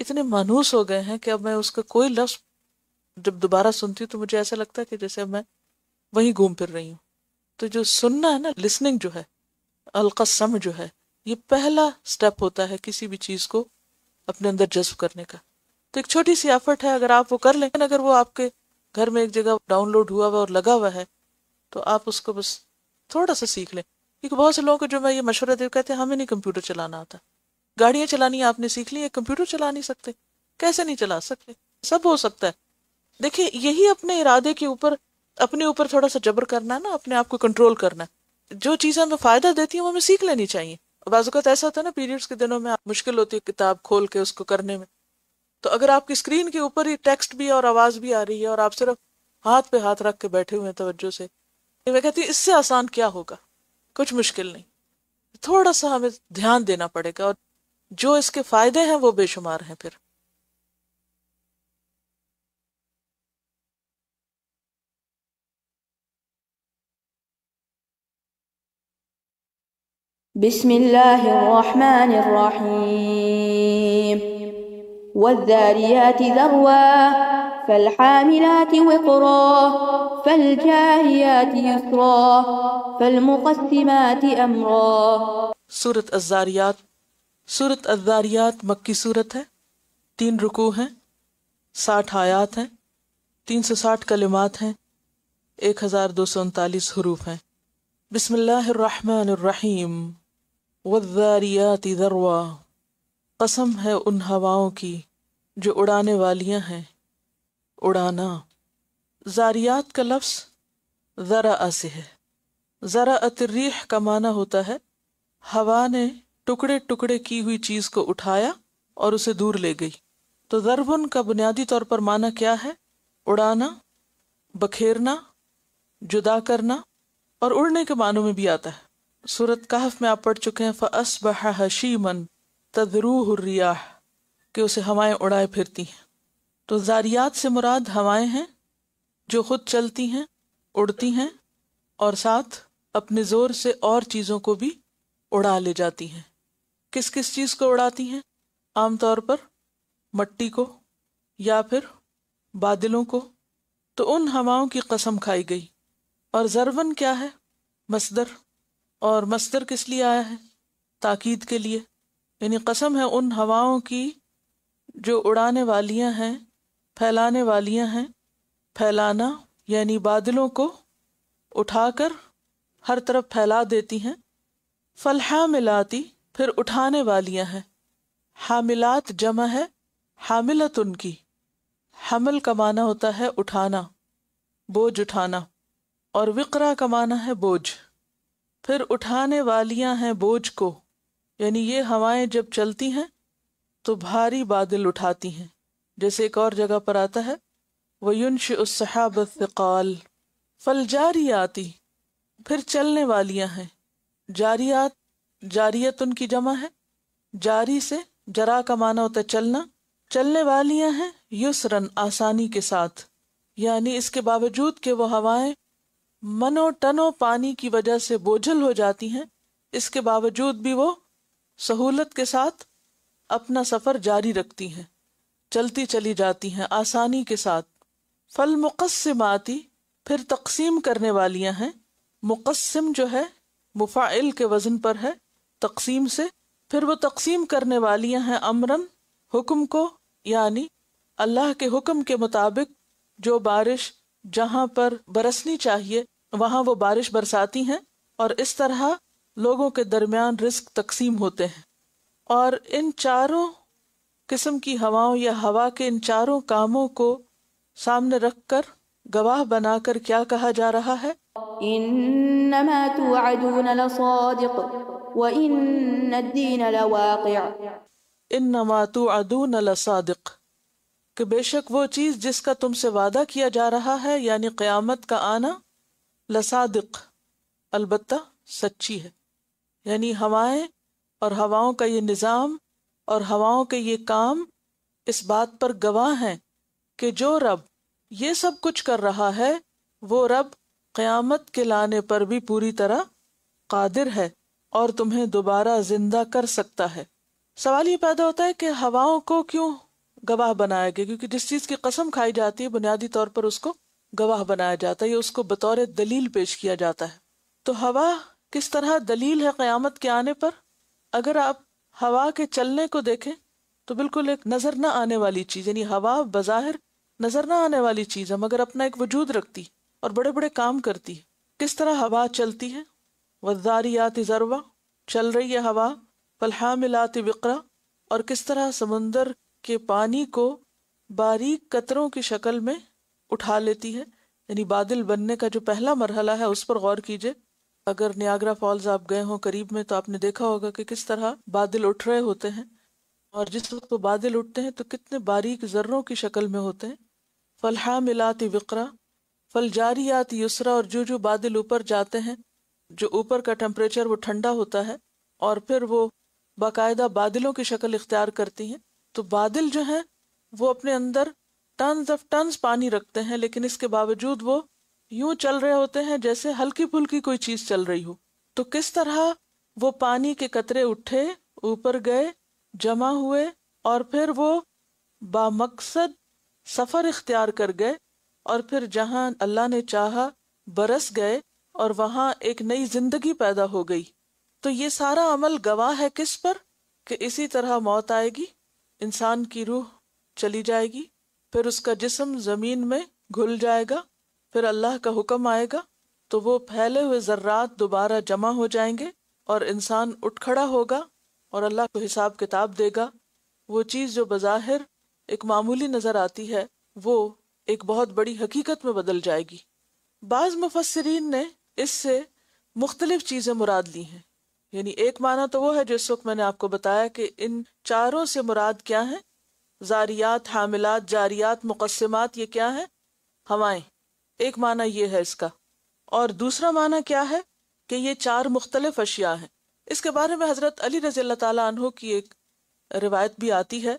Speaker 3: اتنے مانوس ہو گئے ہیں کہ اب میں اس کا کوئی لفظ جب دوبارہ سنتی ہوں تو مجھے ایسا لگتا ہے کہ جیسے اب میں وہیں گھوم پھر رہی ہوں. تو جو سننا ہے نا، لسننگ جو ہے، القى السمع جو ہے، یہ پہلا سٹیپ ہوتا ہے کسی بھی چیز کو اپنے اندر جذب کرنے کا. تو ایک چھوٹی سی ایفرٹ ہے، اگر آپ وہ کر لیں، اگر وہ آپ کے گھر میں ایک جگہ ڈاؤن لوڈ ہوا ہوا اور لگا ہوا ہے تو آپ اس کو بس تھوڑا سا سیکھ لیں. کیونکہ بہت سے لوگوں کو جو میں یہ مشورہ دے کہتے ہیں ہمیں نہیں کمپیوٹر چلانا آتا. گاڑیاں چلانی آپ نے سیکھ لی، کمپیوٹر چلا نہیں سکتے؟ کیسے نہیں چلا سکتے؟ سب ہو سکتا ہے. دیکھیں، یہی اپنے ارادے کے اوپر، اپنے اوپر تھوڑا سا جبر کرنا ہے نا، اپنے آپ کو کنٹرول کرنا ہے. جو چیزیں ہمیں فائدہ دیتی ہیں وہ ہمیں سیکھ لینی چاہیے. بعض اوقات ایسا ہوتا ہے نا، پیریڈز کے دنوں میں مشکل ہوتی ہے کتاب کھول کے اس کو کرنے میں. تو اگر آپ کی اسکرین کے اوپر ہی ٹیکسٹ بھی اور آواز بھی آ رہی ہے اور آپ صرف ہاتھ پہ ہاتھ رکھ کے بیٹھے ہوئے ہیں توجہ سے، میں کہتی ہوں اس سے آسان کیا ہوگا؟ کچھ مشکل نہیں. تھوڑا سا ہمیں دھیان دینا پڑے گا اور جو اس کے فائدے ہیں وہ بے شمار ہیں. پھر
Speaker 4: بسم اللہ الرحمن الرحیم والذاریات ذروا فالحاملات وقرا فالجاریات یسرا فالمقسمات امرا.
Speaker 3: سورۃ الذاریات. سورۃ الذاریات مکی سورت ہے، 3 رکوع ہیں، 60 آیات ہیں، 360 کلمات ہیں، 1239 حروف ہیں. بسم اللہ الرحمن الرحیم. والذاریات ذروا، قسم ہے ان ہواؤں کی جو اڑانے والیاں ہیں، اڑانا. ذاریات کا لفظ ذرأ سے ہے. ذرأت الریح کا معنی ہوتا ہے ہوا نے ٹکڑے ٹکڑے کی ہوئی چیز کو اٹھایا اور اسے دور لے گئی. تو ضربن کا بنیادی طور پر معنی کیا ہے؟ اڑانا، بکھیرنا، جدا کرنا، اور اڑنے کے معنوں میں بھی آتا ہے. سورۃ کہف میں آپ پڑھ چکے ہیں فَأَصْبَحَ حَشِيمًا تَذْرُوهُ الرِّيَاحُ کہ اسے ہوائیں اڑائے پھرتی ہیں. تو ذاریات سے مراد ہوائیں ہیں جو خود چلتی ہیں، اڑتی ہیں اور ساتھ اپنے زور سے اور چیزوں کو بھی اڑا لے جاتی ہیں. کس کس چیز کو اڑاتی ہیں؟ عام طور پر مٹی کو یا پھر بادلوں کو. تو ان ہواؤں کی قسم کھائی گئی. اور ضربن کیا ہے؟ مصدر. اور مصدر کس لیے آیا ہے؟ تاکید کے لیے. یعنی قسم ہے ان ہواؤں کی جو اڑانے والیاں ہیں، پھیلانے والیاں ہیں. پھیلانا یعنی بادلوں کو اٹھا کر ہر طرف پھیلا دیتی ہیں. فالحاملاتی پھر اٹھانے والیاں ہیں. حاملات جمع ہے حاملت ان کی. حمل کا معنی ہوتا ہے اٹھانا، بوجھ اٹھانا، اور وقرا کا معنی ہے بوجھ. پھر اٹھانے والیاں ہیں بوجھ کو، یعنی یہ ہوائیں جب چلتی ہیں تو بھاری بادل اٹھاتی ہیں. جیسے ایک اور جگہ پر آتا ہے وَيُنشِئُ السَّحَابَ الثِّقَالَ. فَالْجَارِيَاتِ پھر چلنے والیاں ہیں. جاریات، جاریت ان کی جمع ہے. جاری سے جرا کا معنی ہوتا ہے چلنا. چلنے والیاں ہیں یسرن آسانی کے ساتھ، یعنی اس کے باوجود کہ وہ ہوائیں منو ٹنو پانی کی وجہ سے بوجھل ہو جاتی ہیں، اس کے باوجود بھی وہ سہولت کے ساتھ اپنا سفر جاری رکھتی ہیں، چلتی چلی جاتی ہیں آسانی کے ساتھ۔ فالمقسماتی، پھر تقسیم کرنے والیاں ہیں، مقسم جو ہے مفاعل کے وزن پر ہے تقسیم سے، پھر وہ تقسیم کرنے والیاں ہیں امرن، حکم کو، یعنی اللہ کے حکم کے مطابق جو بارش جہاں پر برسنی چاہیے وہاں وہ بارش برساتی ہیں، اور اس طرح لوگوں کے درمیان رزق تقسیم ہوتے ہیں۔ اور ان چاروں قسم کی ہواؤں یا ہوا کے ان چاروں کاموں کو سامنے رکھ کر گواہ بنا کر کیا کہا جا رہا ہے؟
Speaker 4: انما توعدون لصادق وان الدین لواقع۔
Speaker 3: انما توعدون لصادق، کہ بے شک وہ چیز جس کا تم سے وعدہ کیا جا رہا ہے یعنی قیامت کا آنا، لصادق، البتہ سچی ہے۔ یعنی ہوائیں اور ہواؤں کا یہ نظام اور ہواؤں کے یہ کام اس بات پر گواہ ہیں کہ جو رب یہ سب کچھ کر رہا ہے وہ رب قیامت کے لانے پر بھی پوری طرح قادر ہے اور تمہیں دوبارہ زندہ کر سکتا ہے۔ سوال یہ پیدا ہوتا ہے کہ ہواؤں کو کیوں گواہ بنایا گیا؟ کیونکہ جس چیز کی قسم کھائی جاتی ہے بنیادی طور پر اس کو گواہ بنایا جاتا ہے یا اس کو بطور دلیل پیش کیا جاتا ہے۔ تو ہوا کس طرح دلیل ہے قیامت کے آنے پر؟ اگر آپ ہوا کے چلنے کو دیکھیں تو بالکل ایک نظر نہ آنے والی چیز، یعنی ہوا بظاہر نظر نہ آنے والی چیز ہے مگر اپنا ایک وجود رکھتی اور بڑے بڑے کام کرتی ہے۔ کس طرح ہوا چلتی ہے؟ والذاریات ذروا، چل رہی ہے ہوا، فالحاملات وقرا، اور کس طرح سمندر کے پانی کو باریک قطروں کی شکل میں اٹھا لیتی ہے۔ یعنی بادل بننے کا جو پہلا مرحلہ ہے اس پر غور کیجئے۔ اگر نیاگرا فالز آپ گئے ہوں قریب میں تو آپ نے دیکھا ہوگا کہ کس طرح بادل اٹھ رہے ہوتے ہیں، اور جس وقت وہ بادل اٹھتے ہیں تو کتنے باریک ذروں کی شکل میں ہوتے ہیں۔ فالحاملات وقرا، فالجاریات یسرا، اور جو بادل اوپر جاتے ہیں، جو اوپر کا ٹمپریچر وہ ٹھنڈا ہوتا ہے اور پھر وہ باقاعدہ بادلوں کی شکل اختیار کرتی ہیں۔ تو بادل جو ہیں وہ اپنے اندر ٹنز آف ٹنز پانی رکھتے ہیں، لیکن اس کے باوجود وہ یوں چل رہے ہوتے ہیں جیسے ہلکی پھلکی کوئی چیز چل رہی ہو۔ تو کس طرح وہ پانی کے قطرے اٹھے، اوپر گئے، جمع ہوئے، اور پھر وہ بامقصد سفر اختیار کر گئے، اور پھر جہاں اللہ نے چاہا برس گئے اور وہاں ایک نئی زندگی پیدا ہو گئی۔ تو یہ سارا عمل گواہ ہے کس پر؟ کہ اسی طرح موت آئے گی، انسان کی روح چلی جائے گی، پھر اس کا جسم زمین میں گھل جائے گا، پھر اللہ کا حکم آئے گا تو وہ پھیلے ہوئے ذرات دوبارہ جمع ہو جائیں گے اور انسان اٹھ کھڑا ہوگا اور اللہ کو حساب کتاب دے گا۔ وہ چیز جو بظاہر ایک معمولی نظر آتی ہے وہ ایک بہت بڑی حقیقت میں بدل جائے گی۔ بعض مفسرین نے اس سے مختلف چیزیں مراد لی ہیں، یعنی ایک معنی تو وہ ہے جو اس وقت میں نے آپ کو بتایا کہ ان چاروں سے مراد کیا ہے، زاریات، حاملات، جاریات، مقسمات، یہ کیا ہے؟ ہوائیں۔ ایک معنی یہ ہے اس کا، اور دوسرا معنی کیا ہے کہ یہ چار مختلف اشیاء ہیں۔ اس کے بارے میں حضرت علی رضی اللہ تعالیٰ عنہ کی ایک روایت بھی آتی ہے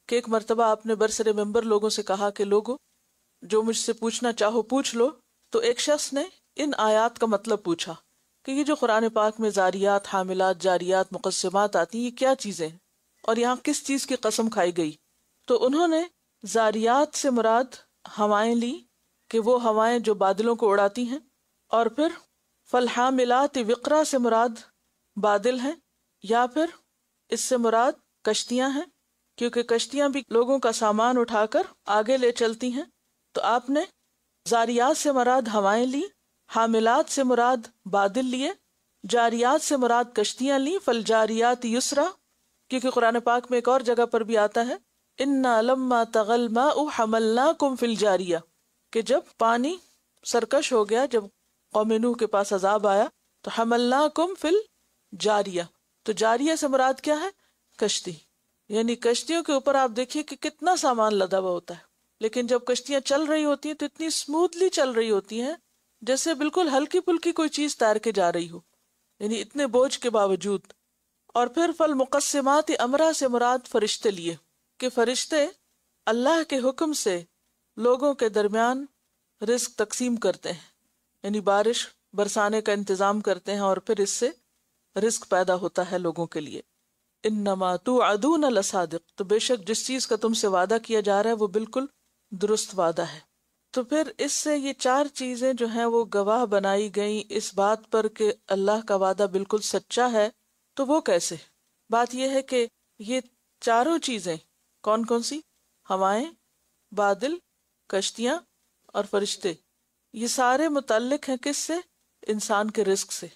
Speaker 3: کہ ایک مرتبہ آپ نے برسر ممبر لوگوں سے کہا کہ لوگوں جو مجھ سے پوچھنا چاہو پوچھ لو۔ تو ایک شخص نے ان آیات کا مطلب پوچھا کہ یہ جو قرآن پاک میں زاریات، حاملات، جاریات، مقسمات آتی ہیں یہ کیا چیزیں ہیں اور یہاں کس چیز کی قسم کھائی گئی؟ تو انہوں نے زاریات سے مراد ہوائیں لی کہ وہ ہوائیں جو بادلوں کو اڑاتی ہیں، اور پھر فالحاملات وقرا سے مراد بادل ہیں، یا پھر اس سے مراد کشتیاں ہیں کیونکہ کشتیاں بھی لوگوں کا سامان اٹھا کر آگے لے چلتی ہیں۔ تو آپ نے زاریات سے مراد ہوائیں لی، حاملات سے مراد بادل لیے، جاریات سے مراد کشتیاں لی، فالجاریات یسرا، کیونکہ قرآن پاک میں ایک اور جگہ پر بھی آتا ہے اِنَّا لَمَّا طَغَى الْمَاءُ حَمَلْنَاكُمْ فِي الْجَارِيَةِ، کہ جب پانی سرکش ہو گیا، جب قوم نوح کے پاس عذاب آیا تو حَمَلْنَاكُمْ فِي الْجَارِيَةِ، تو جاریہ سے مراد کیا ہے؟ کشتی۔ یعنی کشتیوں کے اوپر آپ دیکھیے کہ کتنا سامان لدا ہوا ہوتا ہے، لیکن جب کشتیاں چل رہی ہوتی ہیں تو اتنی اسموتھلی چل رہی ہوتی ہیں جیسے بالکل ہلکی پھلکی کوئی چیز تیر کے جا رہی ہو، یعنی اتنے بوجھ کے باوجود۔ اور پھر فالمقسمات امرا سے مراد فرشتے لیے کہ فرشتے اللہ کے حکم سے لوگوں کے درمیان رزق تقسیم کرتے ہیں۔ یعنی بارش برسانے کا انتظام کرتے ہیں اور پھر اس سے رزق پیدا ہوتا ہے لوگوں کے لیے. انما توعدون لصادق، تو بے شک جس چیز کا تم سے وعدہ کیا جا رہا ہے وہ بالکل درست وعدہ ہے. تو پھر اس سے یہ 4 چیزیں جو ہیں وہ گواہ بنائی گئیں اس بات پر کہ اللہ کا وعدہ بالکل سچا ہے. تو وہ کیسے؟ بات یہ ہے کہ یہ چاروں چیزیں کون کون سی؟ ہوائیں، بادل، کشتیاں اور فرشتے، یہ سارے متعلق ہیں کس سے؟ انسان کے رزق سے.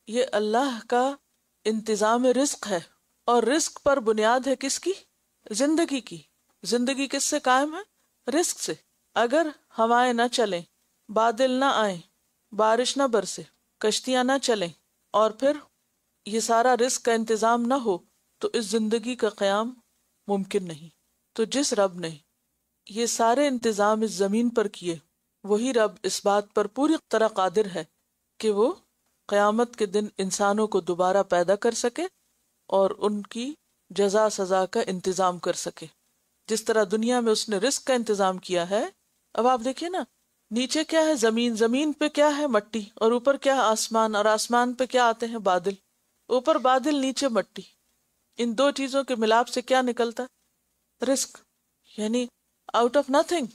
Speaker 3: یہ اللہ کا انتظام رزق ہے، اور رزق پر بنیاد ہے کس کی؟ زندگی کی. زندگی کس سے قائم ہے؟ رزق سے. اگر ہوائیں نہ چلیں، بادل نہ آئیں، بارش نہ برسے، کشتیاں نہ چلیں، اور پھر یہ سارا رزق کا انتظام نہ ہو تو اس زندگی کا قیام ممکن نہیں. تو جس رب نے یہ سارے انتظام اس زمین پر کیے، وہی رب اس بات پر پوری طرح قادر ہے کہ وہ قیامت کے دن انسانوں کو دوبارہ پیدا کر سکے اور ان کی جزا سزا کا انتظام کر سکے. جس طرح دنیا میں اس نے رزق کا انتظام کیا ہے، اب آپ دیکھیں نا، نیچے کیا ہے؟ زمین، زمین پہ کیا ہے؟ مٹی، اور اوپر کیا ہے؟ آسمان، اور آسمان پہ کیا آتے ہیں؟ بادل. اوپر بادل، نیچے مٹی. ان 2 چیزوں کے ملاپ سے کیا نکلتا ہے؟ رزق. یعنی آؤٹ آف نتھنگ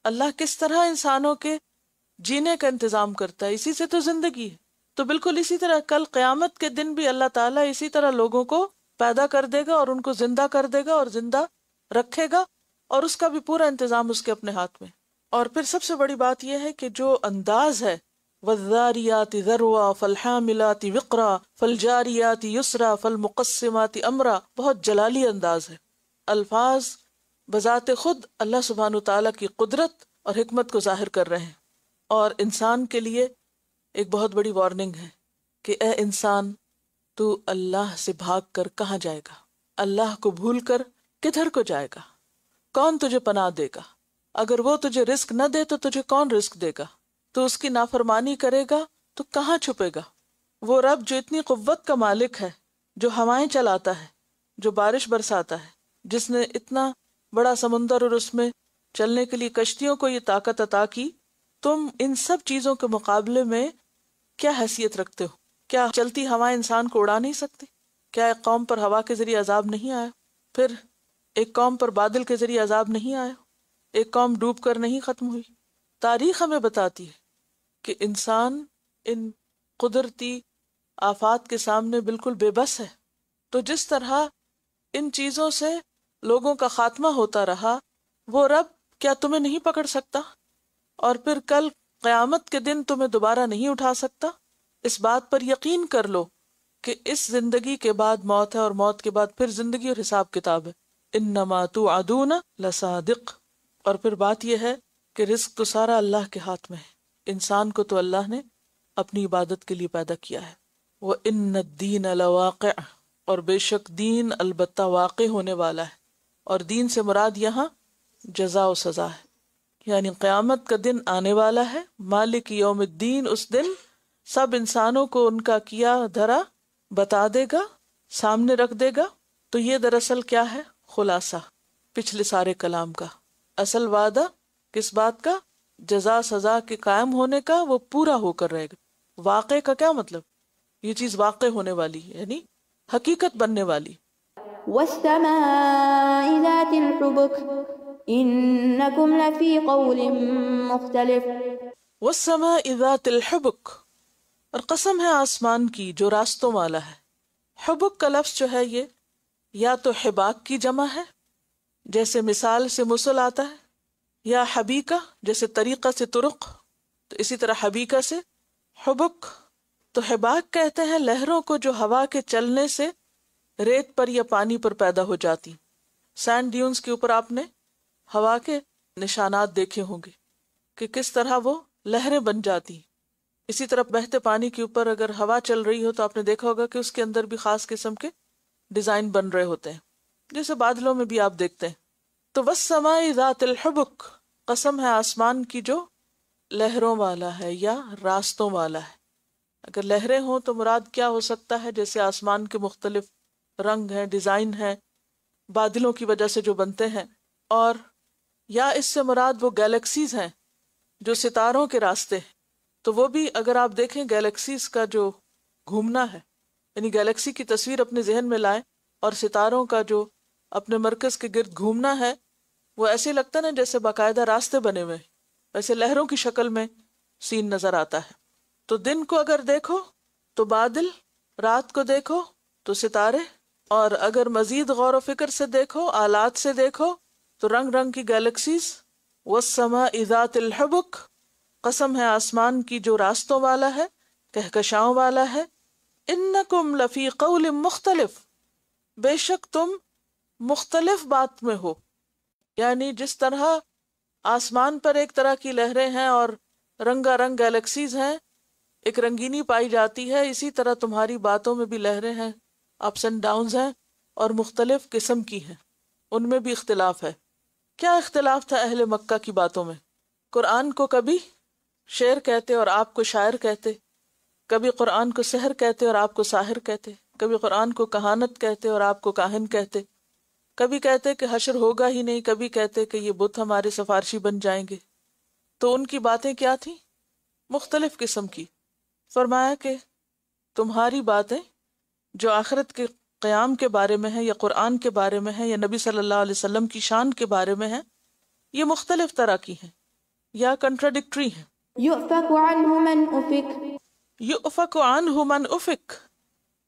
Speaker 3: اللہ کس طرح انسانوں کے جینے کا انتظام کرتا ہے، اسی سے تو زندگی ہے. تو بالکل اسی طرح کل قیامت کے دن بھی اللہ تعالیٰ اسی طرح لوگوں کو پیدا کر دے گا اور ان کو زندہ کر دے گا اور زندہ رکھے گا، اور اس کا بھی پورا انتظام اس کے اپنے ہاتھ میں. اور پھر سب سے بڑی بات یہ ہے کہ جو انداز ہے، وَالذَّارِيَاتِ ذَرْوًا فَالْحَامِلَاتِ وِقْرًا فَالْجَارِيَاتِ يُسْرًا فَالْمُقَسِّمَاتِ أَمْرًا، بہت جلالی انداز ہے. الفاظ بذات خود اللہ سبحانہ وتعالیٰ کی قدرت اور حکمت کو ظاہر کر رہے ہیں، اور انسان کے لیے ایک بہت بڑی وارننگ ہے کہ اے انسان، تو اللہ سے بھاگ کر کہاں جائے گا؟ اللہ کو بھول کر کدھر کو جائے گا؟ کون تجھے پناہ دے گا؟ اگر وہ تجھے رزق نہ دے تو تجھے کون رزق دے گا؟ تو اس کی نافرمانی کرے گا تو کہاں چھپے گا؟ وہ رب جو اتنی قوت کا مالک ہے، جو ہوائیں چلاتا ہے، جو بارش برساتا ہے، جس نے اتنا بڑا سمندر اور اس میں چلنے کے لیے کشتیوں کو یہ طاقت عطا کی، تم ان سب چیزوں کے مقابلے میں کیا حیثیت رکھتے ہو؟ کیا چلتی ہوائیں انسان کو اڑا نہیں سکتی؟ کیا ایک قوم پر ہوا کے ذریعے عذاب نہیں آیا؟ پھر ایک قوم پر بادل کے ذریعے عذاب نہیں آیا؟ ایک قوم ڈوب کر نہیں ختم ہوئی؟ تاریخ ہمیں بتاتی ہے کہ انسان ان قدرتی آفات کے سامنے بالکل بے بس ہے. تو جس طرح ان چیزوں سے لوگوں کا خاتمہ ہوتا رہا، وہ رب کیا تمہیں نہیں پکڑ سکتا اور پھر کل قیامت کے دن تمہیں دوبارہ نہیں اٹھا سکتا؟ اس بات پر یقین کر لو کہ اس زندگی کے بعد موت ہے اور موت کے بعد پھر زندگی اور حساب کتاب ہے. انما توعدون لصادق. اور پھر بات یہ ہے کہ رزق تو سارا اللہ کے ہاتھ میں ہے. انسان کو تو اللہ نے اپنی عبادت کے لیے پیدا کیا ہے. وَإِنَّ الدِّينَ لَوَاقِعٌ، اور بے شک دین البتہ واقع ہونے والا ہے. اور دین سے مراد یہاں جزا و سزا ہے، یعنی قیامت کا دن آنے والا ہے. مالک یوم الدین، اس دن سب انسانوں کو ان کا کیا دھرا بتا دے گا، سامنے رکھ دے گا. تو یہ دراصل کیا ہے؟ خلاصہ پچھلے سارے کلام کا. اصل وعدہ کس بات کا؟ جزا سزا کے قائم ہونے کا، وہ پورا ہو کر رہے گا. واقع کا کیا مطلب؟ یہ چیز واقع ہونے والی ہے، یعنی حقیقت بننے والی.
Speaker 4: وَالسَّمَاءِ ذَاتِ الْحُبُكِ إِنَّكُمْ لَفِي قَوْلٍ مُخْتَلِفٍ.
Speaker 3: وَالسَّمَاءِ ذَاتِ الْحُبُكِ، اور قسم ہے آسمان کی جو راستوں والا ہے. حبک کا لفظ جو ہے یہ یا تو حباک کی جمع ہے جیسے مثال سے مسل آتا ہے، یا حبیکہ جیسے طریقہ سے طرق، تو اسی طرح حبیکہ سے حبک. تو حباک کہتے ہیں لہروں کو جو ہوا کے چلنے سے ریت پر یا پانی پر پیدا ہو جاتی. سینڈ ڈیونز کے اوپر آپ نے ہوا کے نشانات دیکھے ہوں گے کہ کس طرح وہ لہریں بن جاتی. اسی طرح بہتے پانی کے اوپر اگر ہوا چل رہی ہو تو آپ نے دیکھا ہوگا کہ اس کے اندر بھی خاص قسم کے ڈیزائن بن رہے ہوتے ہیں، جیسے بادلوں میں بھی آپ دیکھتے ہیں. تو وَالسَّمَاءِ ذَاتِ الْحُبُكِ، قسم ہے آسمان کی جو لہروں والا ہے یا راستوں والا ہے. اگر لہریں ہوں تو مراد کیا ہو سکتا ہے؟ جیسے آسمان کے مختلف رنگ ہیں، ڈیزائن ہیں، بادلوں کی وجہ سے جو بنتے ہیں. اور یا اس سے مراد وہ گیلیکسیز ہیں جو ستاروں کے راستے ہیں. تو وہ بھی اگر آپ دیکھیں گیلیکسیز کا جو گھومنا ہے، یعنی گیلیکسی کی تصویر اپنے ذہن میں لائیں اور ستاروں کا جو اپنے مرکز کے گرد گھومنا ہے، وہ ایسے لگتا ہے نا جیسے باقاعدہ راستے بنے ہوئے، ویسے لہروں کی شکل میں سین نظر آتا ہے۔ تو دن کو اگر دیکھو تو بادل، رات کو دیکھو تو ستارے، اور اگر مزید غور و فکر سے دیکھو، آلات سے دیکھو تو رنگ رنگ کی گیلیکسیز۔ وَالسَّمَاءِ ذَاتِ الْحُبُكِ، قسم ہے آسمان کی جو راستوں والا ہے، کہکشاؤں والا ہے۔ اِنَّكُمْ لَفِي قَوْلٍ مُخْتَلِف، بے شک تم مختلف بات میں ہو، یعنی جس طرح آسمان پر ایک طرح کی لہریں ہیں اور رنگا رنگ گیلیکسیز ہیں، ایک رنگینی پائی جاتی ہے، اسی طرح تمہاری باتوں میں بھی لہریں ہیں، اپس اینڈ ڈاؤنز ہیں، اور مختلف قسم کی ہیں، ان میں بھی اختلاف ہے۔ کیا اختلاف تھا اہل مکہ کی باتوں میں؟ قرآن کو کبھی شعر کہتے اور آپ کو شاعر کہتے، کبھی قرآن کو سحر کہتے اور آپ کو ساحر کہتے، کبھی قرآن کو کہانت کہتے اور آپ کو کاہن کہتے، کبھی کہتے کہ حشر ہوگا ہی نہیں، کبھی کہتے کہ یہ بت ہمارے سفارشی بن جائیں گے۔ تو ان کی باتیں کیا تھیں؟ مختلف قسم کی۔ فرمایا کہ تمہاری باتیں جو آخرت کے قیام کے بارے میں ہیں، یا قرآن کے بارے میں ہیں، یا نبی صلی اللہ علیہ وسلم کی شان کے بارے میں ہیں، یہ مختلف طرح کی ہیں یا کنٹراڈکٹری ہیں۔
Speaker 4: يؤفك عنه من أفك،
Speaker 3: یؤفک عنہ من افک،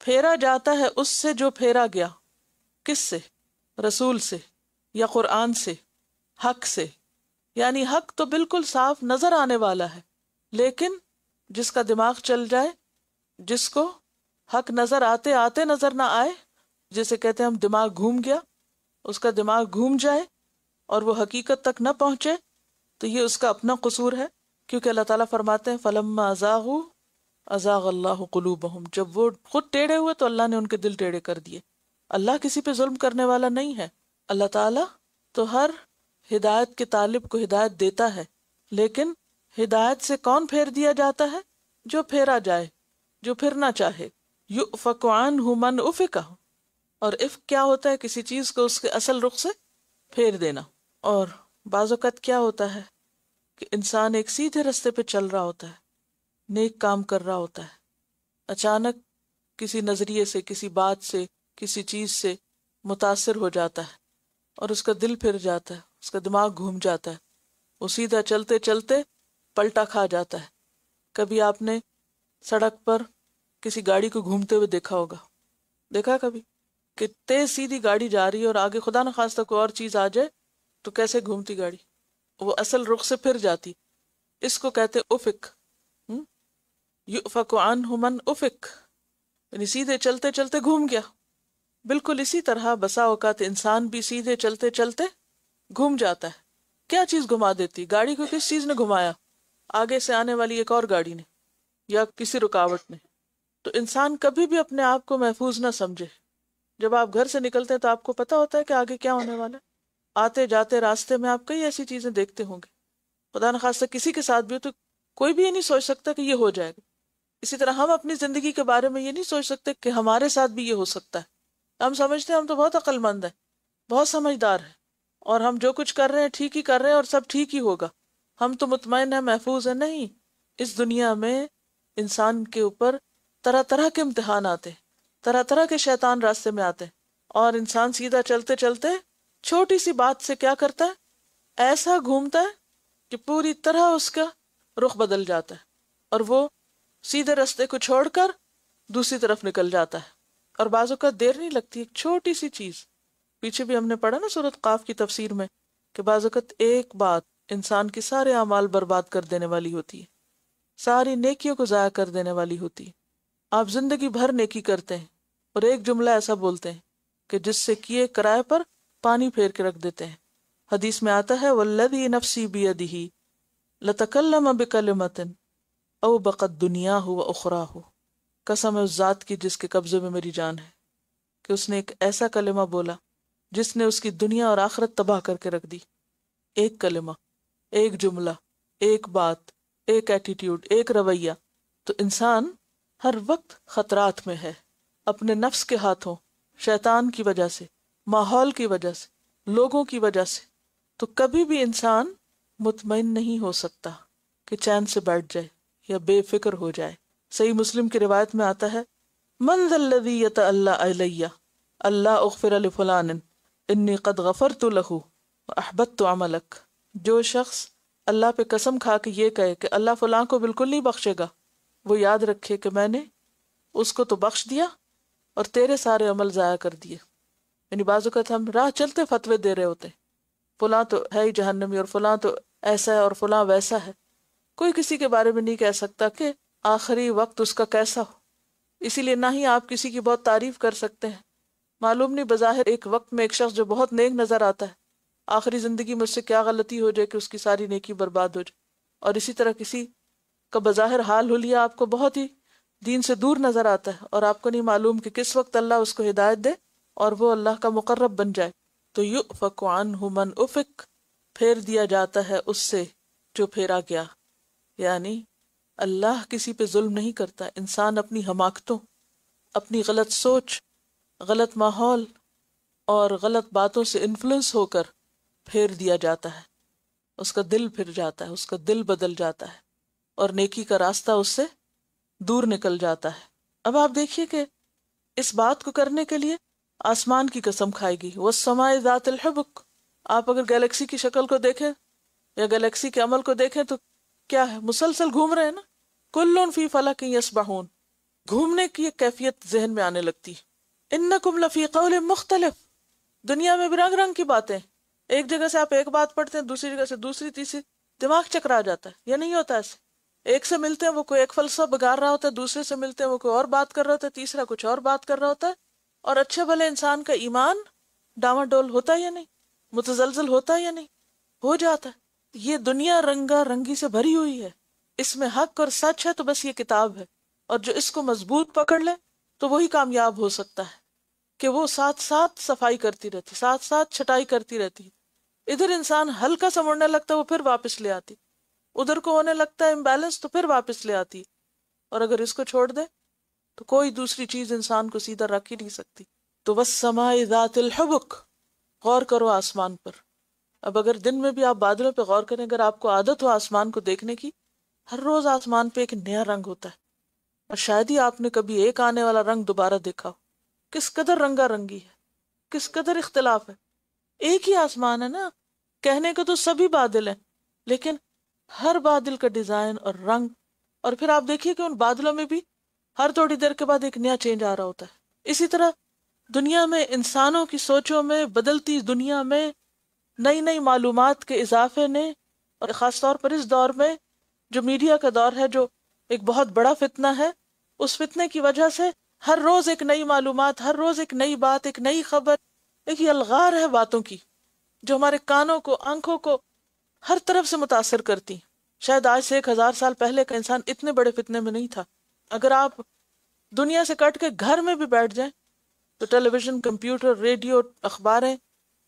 Speaker 3: پھیرا جاتا ہے اس سے جو پھیرا گیا۔ کس سے؟ رسول سے یا قرآن سے، حق سے۔ یعنی حق تو بالکل صاف نظر آنے والا ہے، لیکن جس کا دماغ چل جائے، جس کو حق نظر آتے آتے نظر نہ آئے، جسے کہتے ہیں ہم دماغ گھوم گیا، اس کا دماغ گھوم جائے اور وہ حقیقت تک نہ پہنچے، تو یہ اس کا اپنا قصور ہے، کیونکہ اللہ تعالیٰ فرماتے ہیں فَلَمَّا أَزَاغُوا أَزَاغَ اللَّهُ قُلُوبَهُمْ، جب وہ خود ٹیڑھے ہوئے تو اللہ نے ان کے دل ٹیڑھے کر دیے۔ اللہ کسی پہ ظلم کرنے والا نہیں ہے، اللہ تعالیٰ تو ہر ہدایت کے طالب کو ہدایت دیتا ہے، لیکن ہدایت سے کون پھیر دیا جاتا ہے؟ جو پھیرا جائے، جو پھرنا چاہے۔ یؤفک عنہ من افک، اور افک کیا ہوتا ہے؟ کسی چیز کو اس کے اصل رخ سے پھیر دینا۔ اور بعض اوقات کیا ہوتا ہے کہ انسان ایک سیدھے رستے پہ چل رہا ہوتا ہے، نیک کام کر رہا ہوتا ہے، اچانک کسی نظریے سے، کسی بات سے، کسی چیز سے متاثر ہو جاتا ہے اور اس کا دل پھر جاتا ہے، اس کا دماغ گھوم جاتا ہے، وہ سیدھا چلتے چلتے پلٹا کھا جاتا ہے۔ کبھی آپ نے سڑک پر کسی گاڑی کو گھومتے ہوئے دیکھا ہوگا، دیکھا کبھی کہ تیز سیدھی گاڑی جا رہی ہے اور آگے خدا نخواستہ کوئی اور چیز آ جائے تو کیسے گھومتی گاڑی، وہ اصل رخ سے پھر جاتی۔ اس کو کہتے افق۔ یؤفک عنہ من افق، یعنی سیدھے چلتے چلتے گھوم گیا۔ بالکل اسی طرح بسا اوقات انسان بھی سیدھے چلتے چلتے گھوم جاتا ہے۔ کیا چیز گھما دیتی؟ گاڑی کو کس چیز نے گھمایا؟ آگے سے آنے والی ایک اور گاڑی نے یا کسی رکاوٹ نے۔ تو انسان کبھی بھی اپنے آپ کو محفوظ نہ سمجھے۔ جب آپ گھر سے نکلتے ہیں تو آپ کو پتا ہوتا ہے کہ آگے کیا ہونے والا ہے۔ آتے جاتے راستے میں آپ کئی ایسی چیزیں دیکھتے ہوں گے، خدا نخواستہ کسی کے ساتھ بھی ہو تو کوئی بھی یہ نہیں سوچ سکتا کہ یہ ہو جائے گا۔ اسی طرح ہم اپنی زندگی کے بارے میں یہ نہیں سوچ سکتے کہ ہمارے ساتھ بھی یہ ہو سکتا ہے۔ ہم سمجھتے ہیں ہم تو بہت عقل مند ہیں، بہت سمجھدار ہیں، اور ہم جو کچھ کر رہے ہیں ٹھیک ہی کر رہے ہیں اور سب ٹھیک ہی ہوگا، ہم تو مطمئن ہیں، محفوظ ہیں۔ نہیں، اس دنیا میں انسان کے اوپر طرح طرح کے امتحان آتے ہیں، طرح طرح کے شیطان راستے میں آتے ہیں، اور انسان سیدھا چلتے چلتے چھوٹی سی بات سے کیا کرتا ہے؟ ایسا گھومتا ہے کہ پوری طرح اس کا رخ بدل جاتا ہے اور وہ سیدھے راستے کو چھوڑ کر دوسری طرف نکل جاتا ہے۔ اور بعض اوقات دیر نہیں لگتی، ایک چھوٹی سی چیز، پیچھے بھی ہم نے پڑھا نا سورۃ قاف کی تفسیر میں کہ بعض اوقات ایک بات انسان کے سارے اعمال برباد کر دینے والی ہوتی ہے، ساری نیکیوں کو ضائع کر دینے والی ہوتی ہے۔ آپ زندگی بھر نیکی کرتے ہیں اور ایک جملہ ایسا بولتے ہیں کہ جس سے کیے کرائے پر پانی پھیر کے رکھ دیتے ہیں۔ حدیث میں آتا ہے والذی نفسی بیدہ لتکلم بکلمۃ او بقت دنیاہ و اخراہ، قسم ہے اس ذات کی جس کے قبضے میں میری جان ہے، کہ اس نے ایک ایسا کلمہ بولا جس نے اس کی دنیا اور آخرت تباہ کر کے رکھ دی۔ ایک کلمہ، ایک جملہ، ایک بات، ایک ایٹیٹیوڈ، ایک رویہ۔ تو انسان ہر وقت خطرات میں ہے، اپنے نفس کے ہاتھوں، شیطان کی وجہ سے، ماحول کی وجہ سے، لوگوں کی وجہ سے۔ تو کبھی بھی انسان مطمئن نہیں ہو سکتا کہ چین سے بیٹھ جائے، یا بے فکر ہو جائے. صحیح مسلم کی روایت میں آتا ہے من ذا الذی یتألی علی اللہ اغفر لفلان انی قد غفرت لہ واحبطت عملک. جو شخص اللہ پہ قسم کھا کے یہ کہے کہ اللہ فلاں کو بالکل نہیں بخشے گا، وہ یاد رکھے کہ میں نے اس کو تو بخش دیا اور تیرے سارے عمل ضائع کر دیے. یعنی بعض اوقات ہم راہ چلتے فتوے دے رہے ہوتے ہیں، فلاں تو ہے ہی جہنمی اور فلاں تو ایسا ہے اور فلاں ویسا ہے. کوئی کسی کے بارے میں نہیں کہہ سکتا کہ آخری وقت اس کا کیسا ہو، اسی لیے نہ ہی آپ کسی کی بہت تعریف کر سکتے ہیں. معلوم نہیں بظاہر ایک وقت میں ایک شخص جو بہت نیک نظر آتا ہے، آخری زندگی میں اس سے کیا غلطی ہو جائے کہ اس کی ساری نیکی برباد ہو جائے. اور اسی طرح کسی کا بظاہر حال حلیہ آپ کو بہت ہی دین سے دور نظر آتا ہے اور آپ کو نہیں معلوم کہ کس وقت اللہ اس کو ہدایت دے اور وہ اللہ کا مقرب بن جائے. تو یؤفک عنہ من افک، پھیر دیا جاتا ہے اس سے جو پھیرا گیا. یعنی اللہ کسی پہ ظلم نہیں کرتا، انسان اپنی حماقتوں، اپنی غلط سوچ، غلط ماحول اور غلط باتوں سے انفلوئنس ہو کر پھیر دیا جاتا ہے. اس کا دل پھر جاتا ہے، اس کا دل بدل جاتا ہے اور نیکی کا راستہ اس سے دور نکل جاتا ہے. اب آپ دیکھیے کہ اس بات کو کرنے کے لیے آسمان کی قسم کھائے گی، والسماء ذات الحبک. آپ اگر گیلیکسی کی شکل کو دیکھیں یا گیلیکسی کے عمل کو دیکھیں تو کیا ہے، مسلسل گھوم رہے ہیں نا. کل فی فلک یسبحون، گھومنے کی ایک کیفیت ذہن میں آنے لگتی. انکم لفی قول مختلف، دنیا میں بھی رنگ رنگ کی باتیں، ایک جگہ سے آپ ایک بات پڑھتے ہیں، دوسری جگہ سے دوسری، تیسری، دماغ چکرا جاتا ہے. یا نہیں ہوتا ایسے؟ ایک سے ملتے ہیں وہ کوئی ایک فلسفہ بگاڑ رہا ہوتا ہے، دوسرے سے ملتے ہیں وہ کوئی اور بات کر رہا ہوتا ہے، تیسرا کچھ اور بات کر رہا ہوتا ہے. اور اچھے بھلے انسان کا ایمان ڈاواڈول ہوتا ہے یا نہیں، متزلزل ہوتا ہے یا نہیں، ہو جاتا ہے. یہ دنیا رنگا رنگی سے بھری ہوئی ہے، اس میں حق اور سچ ہے تو بس یہ کتاب ہے، اور جو اس کو مضبوط پکڑ لے تو وہی کامیاب ہو سکتا ہے کہ وہ ساتھ ساتھ صفائی کرتی رہتی، ساتھ ساتھ چھٹائی کرتی رہتی. ادھر انسان ہلکا سا مڑنے لگتا ہے وہ پھر واپس لے آتی، ادھر کو ہونے لگتا ہے امبیلنس تو پھر واپس لے آتی. اور اگر اس کو چھوڑ دے تو کوئی دوسری چیز انسان کو سیدھا رکھ ہی نہیں سکتی. تو والسماء ذات الحبک، غور کرو آسمان پر. اب اگر دن میں بھی آپ بادلوں پہ غور کریں، اگر آپ کو عادت ہو آسمان کو دیکھنے کی، ہر روز آسمان پہ ایک نیا رنگ ہوتا ہے، اور شاید ہی آپ نے کبھی ایک آنے والا رنگ دوبارہ دیکھا ہو. کس قدر رنگا رنگی ہے، کس قدر اختلاف ہے. ایک ہی آسمان ہے نا، کہنے کو تو سبھی بادل ہیں، لیکن ہر بادل کا ڈیزائن اور رنگ. اور پھر آپ دیکھیے کہ ان بادلوں میں بھی ہر تھوڑی دیر کے بعد ایک نیا چینج آ رہا ہوتا ہے. اسی طرح دنیا میں انسانوں کی سوچوں میں، بدلتی دنیا میں نئی نئی معلومات کے اضافے نے، اور خاص طور پر اس دور میں جو میڈیا کا دور ہے، جو ایک بہت بڑا فتنہ ہے، اس فتنے کی وجہ سے ہر روز ایک نئی معلومات، ہر روز ایک نئی بات، ایک نئی خبر، ایک یہ الغار ہے باتوں کی جو ہمارے کانوں کو، آنکھوں کو ہر طرف سے متاثر کرتی. شاید آج سے 1000 سال پہلے کا انسان اتنے بڑے فتنے میں نہیں تھا. اگر آپ دنیا سے کٹ کے گھر میں بھی بیٹھ جائیں تو ٹیلی ویژن، کمپیوٹر، ریڈیو، اخباریں،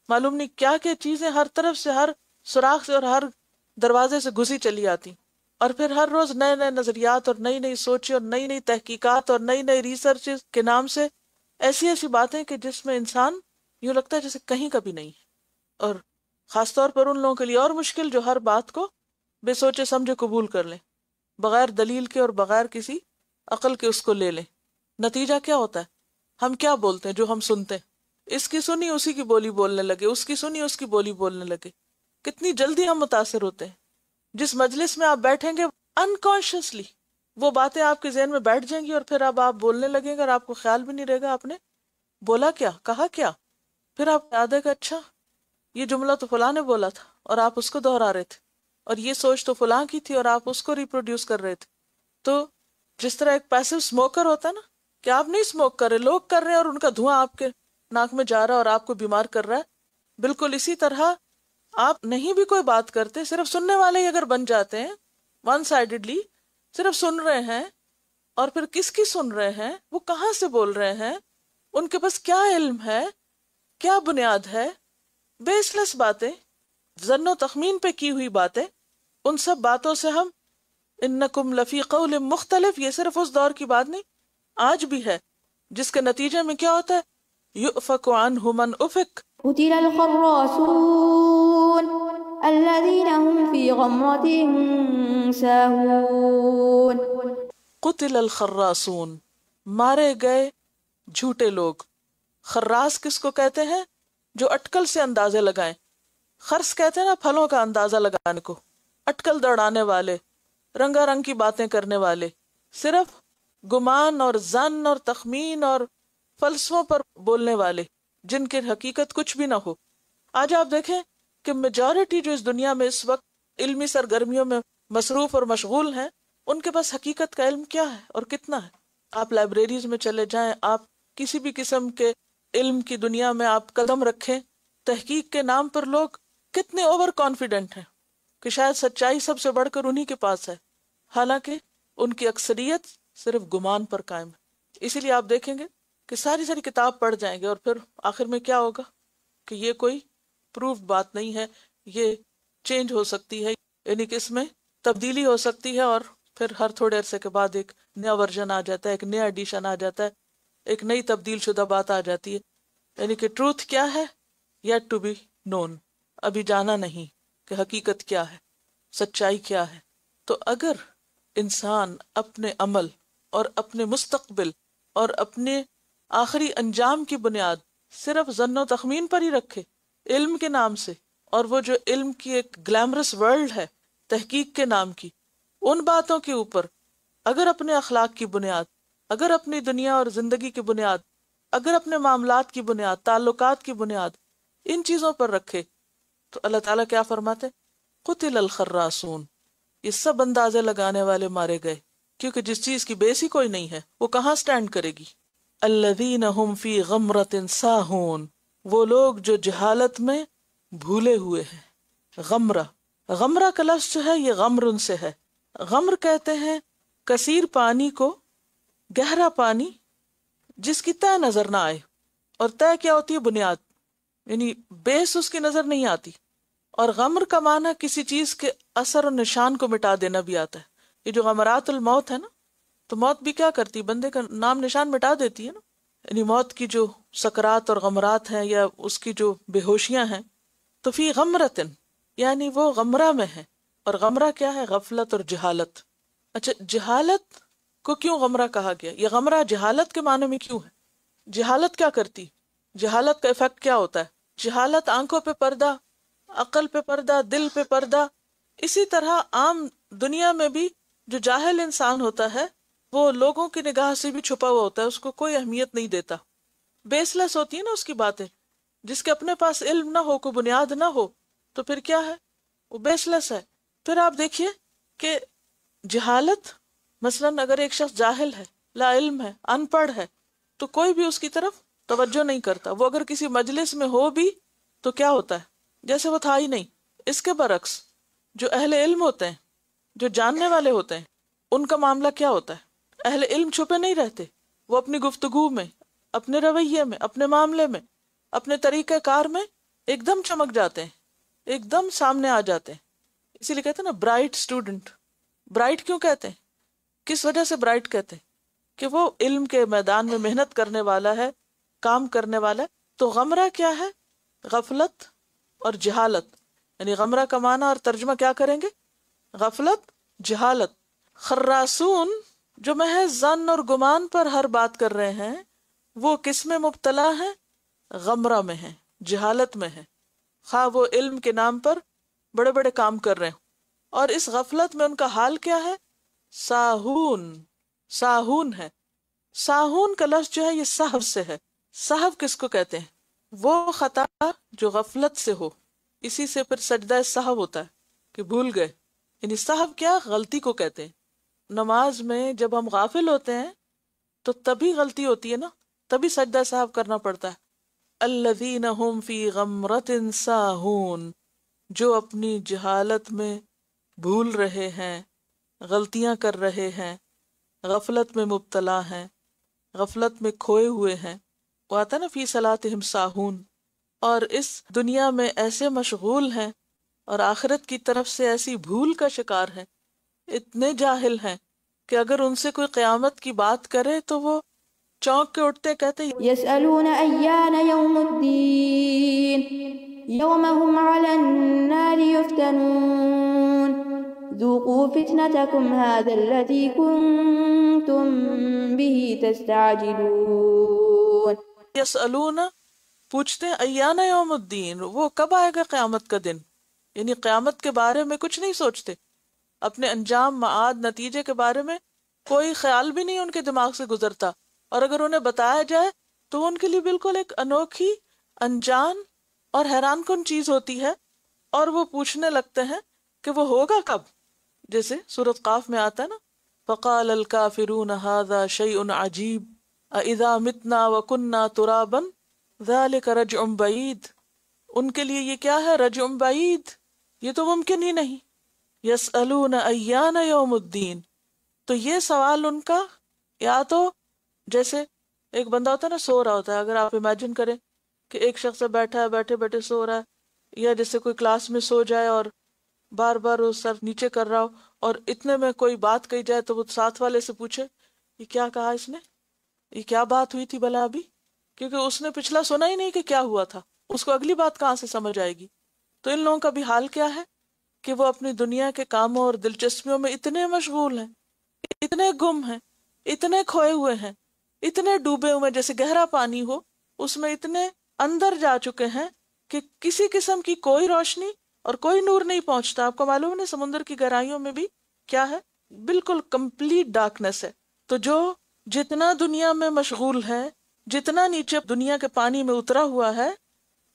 Speaker 3: معلوم نہیں کیا کیا چیزیں ہر طرف سے، ہر سوراخ سے اور ہر دروازے سے گھسی چلی آتی. اور پھر ہر روز نئے نئے نظریات اور نئی نئی سوچیں اور نئی نئی تحقیقات اور نئی نئی ریسرچ کے نام سے ایسی ایسی باتیں کہ جس میں انسان یوں لگتا ہے جیسے کہیں کبھی نہیں. اور خاص طور پر ان لوگوں کے لیے اور مشکل جو ہر بات کو بے سوچے سمجھے قبول کر لیں، بغیر دلیل کے اور بغیر کسی عقل کے اس کو لے لیں. نتیجہ کیا ہوتا ہے؟ ہم کیا بولتے ہیں جو ہم سنتے ہیں؟ اس کی سنی اسی کی بولی بولنے لگے، اس کی سنی اس کی بولی بولنے لگے. کتنی جلدی ہم متاثر ہوتے ہیں. جس مجلس میں آپ بیٹھیں گے انکانشیسلی وہ باتیں آپ کے ذہن میں بیٹھ جائیں گی، اور پھر اب آپ بولنے لگیں گے اور آپ کو خیال بھی نہیں رہے گا آپ نے بولا کیا، کہا کیا. پھر آپ یاد ہے کہ اچھا یہ جملہ تو فلاں نے بولا تھا اور آپ اس کو دہرا رہے تھے، اور یہ سوچ تو فلاں کی تھی اور آپ اس کو ریپروڈیوس کر رہے تھے. تو جس طرح ایک پیسو اسموکر ہوتا ہے نا، کہ آپ نہیں اسموک کر رہے، لوگ کر رہے ہیں اور ان کا دھواں آپ کے ناک میں جا رہا ہے اور آپ کو بیمار کر رہا ہے، بالکل اسی طرح آپ نہیں بھی کوئی بات کرتے، صرف سننے والے ہی اگر بن جاتے ہیں، ون سائیڈڈلی صرف سن رہے ہیں، اور پھر کس کی سن رہے ہیں، وہ کہاں سے بول رہے ہیں، ان کے پاس کیا علم ہے، کیا بنیاد ہے، بیس لیس باتیں، ظن و تخمین پہ کی ہوئی باتیں، ان سب باتوں سے ہم انکم لفی قول مختلف، یہ صرف اس دور کی بات نہیں، آج بھی ہے، جس کے نتیجے میں کیا ہوتا ہے، یؤفک عنہ من افک.
Speaker 4: قتل الخراصون الذين هم في غمرة ساهون
Speaker 3: قتل الخراسون، مارے گئے جھوٹے لوگ۔ خراس کس کو کہتے ہیں؟ جو اٹکل سے اندازے لگائیں۔ خرس کہتے ہیں نا پھلوں کا اندازہ لگانے کو، اٹکل دوڑانے والے، رنگا رنگ کی باتیں کرنے والے، صرف گمان اور ظن اور تخمین اور فلسفوں پر بولنے والے، جن کی حقیقت کچھ بھی نہ ہو۔ آج آپ دیکھیں کہ میجورٹی جو اس دنیا میں اس وقت علمی سرگرمیوں میں مصروف اور مشغول ہیں، ان کے پاس حقیقت کا علم کیا ہے اور کتنا ہے؟ آپ لائبریریز میں چلے جائیں، آپ کسی بھی قسم کے علم کی دنیا میں آپ قدم رکھیں، تحقیق کے نام پر لوگ کتنے اوور کانفیڈنٹ ہیں کہ شاید سچائی سب سے بڑھ کر انہی کے پاس ہے، حالانکہ ان کی اکثریت صرف گمان پر قائم ہے۔ اسی لیے آپ دیکھیں گے کہ ساری کتاب پڑھ جائیں گے اور پھر آخر میں کیا ہوگا کہ یہ کوئی پروف بات نہیں ہے، یہ چینج ہو سکتی ہے، یعنی کہ اس میں تبدیلی ہو سکتی ہے، اور پھر ہر تھوڑے عرصے کے بعد ایک نیا ورژن آ جاتا ہے، ایک نیا ایڈیشن آ جاتا ہے، ایک نئی تبدیل شدہ بات آ جاتی ہے۔ یعنی کہ ٹروتھ کیا ہے؟ یٹ ٹو بی نون، ابھی جانا نہیں کہ حقیقت کیا ہے، سچائی کیا ہے۔ تو اگر انسان اپنے عمل اور اپنے مستقبل اور اپنے آخری انجام کی بنیاد صرف ظن و تخمین پر ہی رکھے علم کے نام سے، اور وہ جو علم کی ایک گلیمرس ورلڈ ہے تحقیق کے نام کی، ان باتوں کے اوپر اگر اپنے اخلاق کی بنیاد، اگر اپنی دنیا اور زندگی کی بنیاد، اگر اپنے معاملات کی بنیاد، تعلقات کی بنیاد ان چیزوں پر رکھے، تو اللہ تعالیٰ کیا فرماتے؟ قتل الخراسون، یہ سب اندازے لگانے والے مارے گئے، کیونکہ جس چیز کی بیس ہی کوئی نہیں ہے وہ کہاں سٹینڈ کرے گی۔ الذین هم فی غمرۃ ساہون، وہ لوگ جو جہالت میں بھولے ہوئے ہیں۔ غمرہ کا لفظ جو ہے یہ غمر سے ہے۔ غمر کہتے ہیں کثیر پانی کو، گہرا پانی جس کی طے نظر نہ آئے، اور طے کیا ہوتی ہے؟ بنیاد، یعنی بیس اس کی نظر نہیں آتی۔ اور غمر کا معنی کسی چیز کے اثر اور نشان کو مٹا دینا بھی آتا ہے۔ یہ جو غمرات الموت ہے نا، تو موت بھی کیا کرتی؟ بندے کا نام نشان مٹا دیتی ہے نا۔ یعنی موت کی جو سکرات اور غمرات ہیں یا اس کی جو بے ہوشیاں ہیں، تو فی غمرتن یعنی وہ غمرہ میں ہے۔ اور غمرہ کیا ہے؟ غفلت اور جہالت۔ اچھا، جہالت کو کیوں غمرہ کہا گیا؟ یہ غمرہ جہالت کے معنی میں کیوں ہے؟ جہالت کیا کرتی؟ جہالت کا ایفیکٹ کیا ہوتا ہے؟ جہالت آنکھوں پہ پردہ، عقل پہ پردہ، دل پہ پردہ۔ اسی طرح عام دنیا میں بھی جو جاہل انسان ہوتا ہے وہ لوگوں کی نگاہ سے بھی چھپا ہوا ہوتا ہے، اس کو کوئی اہمیت نہیں دیتا، بیس لیس ہوتی ہے نا اس کی باتیں۔ جس کے اپنے پاس علم نہ ہو، کوئی بنیاد نہ ہو، تو پھر کیا ہے؟ وہ بیس لیس ہے۔ پھر آپ دیکھیے کہ جہالت، مثلاً اگر ایک شخص جاہل ہے، لا علم ہے، ان پڑھ ہے، تو کوئی بھی اس کی طرف توجہ نہیں کرتا۔ وہ اگر کسی مجلس میں ہو بھی تو کیا ہوتا ہے؟ جیسے وہ تھا ہی نہیں۔ اس کے برعکس جو اہل علم ہوتے ہیں، جو جاننے والے ہوتے ہیں، ان کا معاملہ کیا ہوتا ہے؟ اہل علم چھپے نہیں رہتے، وہ اپنی گفتگو میں، اپنے رویے میں، اپنے معاملے میں، اپنے طریقہ کار میں ایک دم چمک جاتے ہیں، ایک دم سامنے آ جاتے ہیں۔ اسی لیے کہتے ہیں نا برائٹ اسٹوڈنٹ۔ برائٹ کیوں کہتے ہیں؟ کس وجہ سے برائٹ کہتے ہیں؟ کہ وہ علم کے میدان میں محنت کرنے والا ہے، کام کرنے والا ہے۔ تو غمرہ کیا ہے؟ غفلت اور جہالت، یعنی غمرہ کا معنی اور ترجمہ کیا کریں گے؟ غفلت، جہالت۔ خراسون جو محض ظن اور گمان پر ہر بات کر رہے ہیں، وہ کس میں مبتلا ہیں؟ غمرہ میں ہیں، جہالت میں ہیں، خواہ وہ علم کے نام پر بڑے بڑے کام کر رہے ہیں۔ اور اس غفلت میں ان کا حال کیا ہے؟ ساہون، ساہون ہے۔ ساہون کا لفظ جو ہے یہ سہو سے ہے۔ سہو کس کو کہتے ہیں؟ وہ خطا جو غفلت سے ہو، اسی سے پھر سجدہ سہو ہوتا ہے کہ بھول گئے، یعنی سہو کیا؟ غلطی کو کہتے ہیں۔ نماز میں جب ہم غافل ہوتے ہیں تو تبھی غلطی ہوتی ہے نا، تبھی سجدہ سہو کرنا پڑتا ہے۔ الذین هم فی غمرۃ ساہون، جو اپنی جہالت میں بھول رہے ہیں، غلطیاں کر رہے ہیں، غفلت میں مبتلا ہیں، غفلت میں کھوئے ہوئے ہیں۔ وہ آتا نا فی صلاتہم ساہون، اور اس دنیا میں ایسے مشغول ہیں اور آخرت کی طرف سے ایسی بھول کا شکار ہیں، اتنے جاہل ہیں کہ اگر ان سے کوئی قیامت کی بات کرے تو وہ چونک کے اٹھتے، کہتے
Speaker 4: يسألون أيان يوم الدين يوم هم على النار يفتنون ذوقوا فتنتكم هذا الذي كنتم به تستعجلون.
Speaker 3: یسألون پوچھتے ہیں ایان یوم الدین، وہ کب آئے گا قیامت کا دن، یعنی قیامت کے بارے میں کچھ نہیں سوچتے، اپنے انجام معاد نتیجے کے بارے میں کوئی خیال بھی نہیں ان کے دماغ سے گزرتا، اور اگر انہیں بتایا جائے تو ان کے لیے بالکل ایک انوکھی، انجان اور حیران کن چیز ہوتی ہے، اور وہ پوچھنے لگتے ہیں کہ وہ ہوگا کب، جیسے سورۃ قاف میں آتا ہے نا فقال الکافرون ھذا شیء عجیب اذا متنا وکنا ترابا ذلک رجع بعید، ان کے لیے یہ کیا ہے، رجع بعید، یہ تو ممکن ہی نہیں. یسألون ایان یوم الدین، تو یہ سوال ان کا، یا تو جیسے ایک بندہ ہوتا ہے نا سو رہا ہوتا ہے، اگر آپ امیجن کریں کہ ایک شخص بیٹھا ہے، بیٹھے بیٹھے سو رہا ہے، یا جیسے کوئی کلاس میں سو جائے اور بار بار وہ سر نیچے کر رہا ہو، اور اتنے میں کوئی بات کہی جائے تو وہ ساتھ والے سے پوچھے یہ کیا کہا اس نے، یہ کیا بات ہوئی تھی بھلا ابھی، کیونکہ اس نے پچھلا سنا ہی نہیں کہ کیا ہوا تھا، اس کو اگلی بات کہاں سے سمجھ آئے گی. تو ان لوگوں کا بھی حال کیا ہے کہ وہ اپنی دنیا کے کاموں اور دلچسپیوں میں اتنے مشغول ہیں، اتنے گم ہیں، اتنے کھوئے ہوئے ہیں، اتنے ڈوبے ہوئے، جیسے گہرا پانی ہو اس میں اتنے اندر جا چکے ہیں کہ کسی قسم کی کوئی روشنی اور کوئی نور نہیں پہنچتا. آپ کو معلوم ہے سمندر کی گہرائیوں میں بھی کیا ہے، بالکل کمپلیٹ ڈارکنیس ہے. تو جو جتنا دنیا میں مشغول ہے، جتنا نیچے دنیا کے پانی میں اترا ہوا ہے،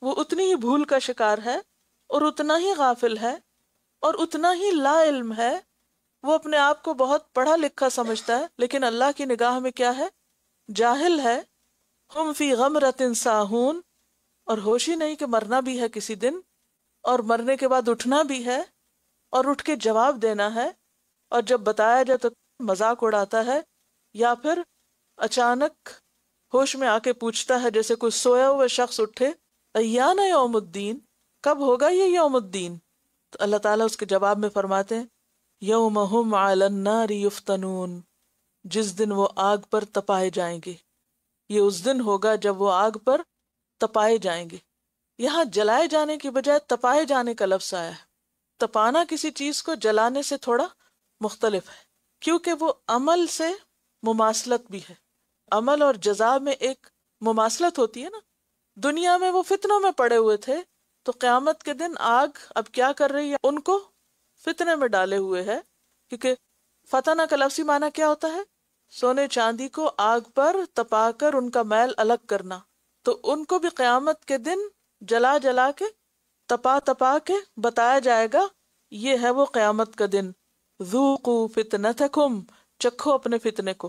Speaker 3: وہ اتنی ہی بھول کا شکار ہے، اور اتنا ہی غافل ہے، اور اتنا ہی لا علم ہے. وہ اپنے آپ کو بہت پڑھا لکھا سمجھتا ہے، لیکن اللہ کی نگاہ میں کیا ہے، جاہل ہے. ہم فی غمرۃ ساہون، اور ہوش ہی نہیں کہ مرنا بھی ہے کسی دن، اور مرنے کے بعد اٹھنا بھی ہے، اور اٹھ کے جواب دینا ہے، اور جب بتایا جائے تو مذاق اڑاتا ہے، یا پھر اچانک ہوش میں آ کے پوچھتا ہے جیسے کوئی سویا ہوا شخص اٹھے ایان یوم الدین، کب ہوگا یہ یوم الدین. تو اللہ تعالیٰ اس کے جواب میں فرماتے ہیں یوم ہم علی النار یفتنون، جس دن وہ آگ پر تپائے جائیں گے. یہ اس دن ہوگا جب وہ آگ پر تپائے جائیں گے. یہاں جلائے جانے کی بجائے تپائے جانے کا لفظ آیا ہے. تپانا کسی چیز کو جلانے سے تھوڑا مختلف ہے، کیونکہ وہ عمل سے مماثلت بھی ہے. عمل اور جزا میں ایک مماثلت ہوتی ہے نا. دنیا میں وہ فتنوں میں پڑے ہوئے تھے، تو قیامت کے دن آگ اب کیا کر رہی ہے، ان کو فتنے میں ڈالے ہوئے ہے. کیونکہ فتنہ کا لفظی معنی کیا ہوتا ہے، سونے چاندی کو آگ پر تپا کر ان کا میل الگ کرنا. تو ان کو بھی قیامت کے دن جلا جلا کے، تپا تپا کے بتایا جائے گا یہ ہے وہ قیامت کا دن. ذوقوا فتنتکم، چکھو اپنے فتنے کو.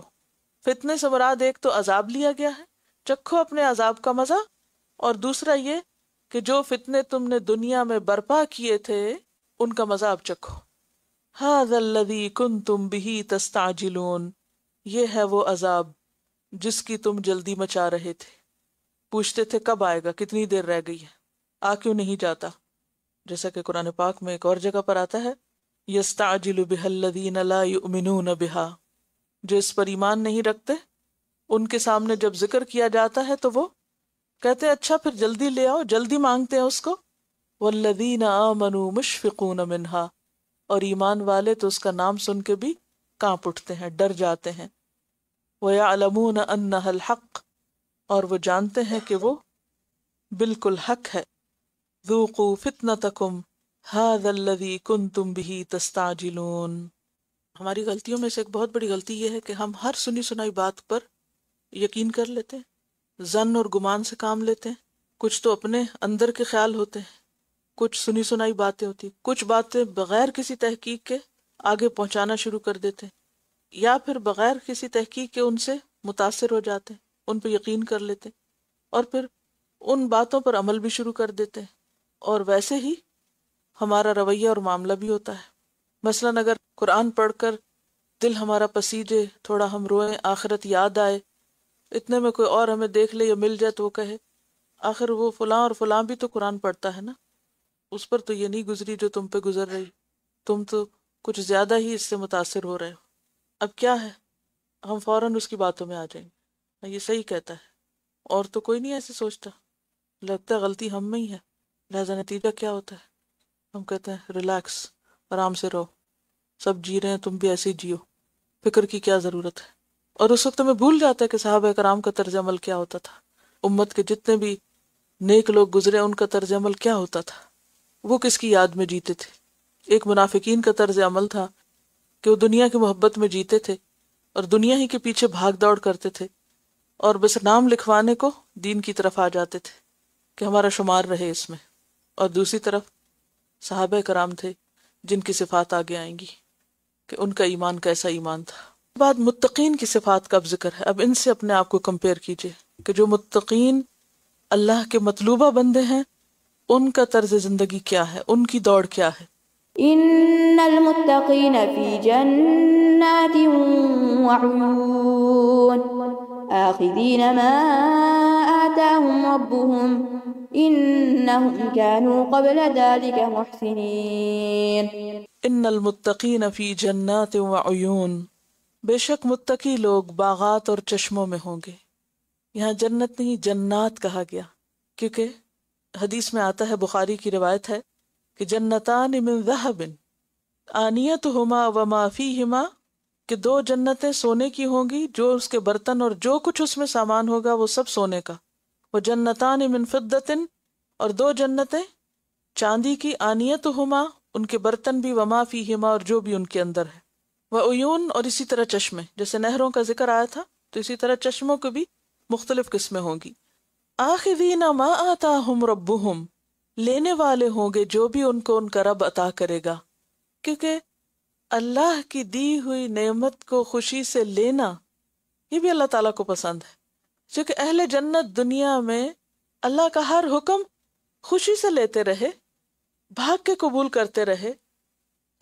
Speaker 3: فتنے سے مراد ایک تو عذاب لیا گیا ہے، چکھو اپنے عذاب کا مزہ، اور دوسرا یہ کہ جو فتنے تم نے دنیا میں برپا کیے تھے ان کا مزہ اب چکھو. ھذا الذی کنتم بہ تستعجلون، یہ ہے وہ عذاب جس کی تم جلدی مچا رہے تھے. پوچھتے تھے کب آئے گا، کتنی دیر رہ گئی ہے، آ کیوں نہیں جاتا. جیسا کہ قرآن پاک میں ایک اور جگہ پر آتا ہے یستعجل بها الذین لا یؤمنون بها، جو اس پر ایمان نہیں رکھتے ان کے سامنے جب ذکر کیا جاتا ہے تو وہ کہتے ہیں اچھا پھر جلدی لے آؤ، جلدی مانگتے ہیں اس کو. والذین آمنوا مشفقون منها، اور ایمان والے تو اس کا نام سن کے بھی کانپ اٹھتے ہیں، ڈر جاتے ہیں. وَيَعْلَمُونَ أَنَّهَا الْحَقُّ، اور وہ جانتے ہیں کہ وہ بالکل حق ہے. ذُوقُوا فِتْنَتَكُمْ هَذَا الَّذِي كُنْتُمْ بِهِ تَسْتَعْجِلُونَ. ہماری غلطیوں میں سے ایک بہت بڑی غلطی یہ ہے کہ ہم ہر سنی سنائی بات پر یقین کر لیتے ہیں، ظن اور گمان سے کام لیتے ہیں. کچھ تو اپنے اندر کے خیال ہوتے ہیں، کچھ سنی سنائی باتیں ہوتی ہیں، کچھ باتیں بغیر کسی تحقیق کے آگے پہنچانا شروع کر دیتے ہیں، یا پھر بغیر کسی تحقیق کے ان سے متاثر ہو جاتے ہیں، ان پہ یقین کر لیتے ہیں، اور پھر ان باتوں پر عمل بھی شروع کر دیتے ہیں. اور ویسے ہی ہمارا رویہ اور معاملہ بھی ہوتا ہے. مثلاً اگر قرآن پڑھ کر دل ہمارا پسیجے، تھوڑا ہم روئیں، آخرت یاد آئے، اتنے میں کوئی اور ہمیں دیکھ لے یا مل جائے تو وہ کہے آخر وہ فلاں اور فلاں بھی تو قرآن پڑھتا ہے نا، اس پر تو یہ نہیں گزری جو تم پہ گزر رہی، تم تو کچھ زیادہ ہی اس سے متاثر ہو رہے ہو. اب کیا ہے، ہم فوراً اس کی باتوں میں آ جائیں گے، یہ صحیح کہتا ہے، اور تو کوئی نہیں ایسے سوچتا، لگتا ہے غلطی ہم میں ہی ہے. لہذا نتیجہ کیا ہوتا ہے، ہم کہتے ہیں ریلیکس، آرام سے رہو، سب جی رہے ہیں تم بھی ایسے ہی جیو، فکر کی کیا ضرورت ہے. اور اس وقت میں بھول جاتا ہے کہ صحابہ کرام کا طرز عمل کیا ہوتا تھا، امت کے جتنے بھی نیک لوگ گزرے ان کا طرز عمل کیا ہوتا تھا، وہ کس کی یاد میں جیتے تھے. ایک منافقین کا طرز عمل تھا کہ وہ دنیا کی محبت میں جیتے تھے اور دنیا ہی کے پیچھے بھاگ دوڑ کرتے تھے اور بس نام لکھوانے کو دین کی طرف آ جاتے تھے کہ ہمارا شمار رہے اس میں. اور دوسری طرف صحابہ کرام تھے جن کی صفات آگے آئیں گی کہ ان کا ایمان کیسا ایمان تھا. بعد متقین کی صفات کا اب ذکر ہے. اب ان سے اپنے آپ کو کمپیئر کیجئے کہ جو متقین اللہ کے مطلوبہ بندے ہیں ان کا طرز زندگی کیا ہے، ان کی دوڑ کیا ہے.
Speaker 4: ان المتقین فی جنات وعیون آخذین ما آتاهم ربهم انہم كانوا قبل ذلك محسنین.
Speaker 3: ان المتقین فی جنات وعیون، بے شک متقی لوگ باغات اور چشموں میں ہوں گے. یہاں جنت نہیں جنات کہا گیا کیونکہ حدیث میں آتا ہے، بخاری کی روایت ہے کہ جنتان من ذہب آنیتہما وما فیہما، کہ دو جنتیں سونے کی ہوں گی، جو اس کے برتن اور جو کچھ اس میں سامان ہوگا وہ سب سونے کا. وہ جنتان من فضۃ، اور دو جنتیں چاندی کی، آنیتہما ان کے برتن بھی، وما فیہما اور جو بھی ان کے اندر ہے. وعیون اور اسی طرح چشمے، جیسے نہروں کا ذکر آیا تھا تو اسی طرح چشموں کو بھی مختلف قسمیں ہوں گی. آخذین ما آتاہم ربہم، لینے والے ہوں گے جو بھی ان کو ان کا رب عطا کرے گا. کیونکہ اللہ کی دی ہوئی نعمت کو خوشی سے لینا یہ بھی اللہ تعالیٰ کو پسند ہے. کیونکہ اہل جنت دنیا میں اللہ کا ہر حکم خوشی سے لیتے رہے، بھاگ کے قبول کرتے رہے،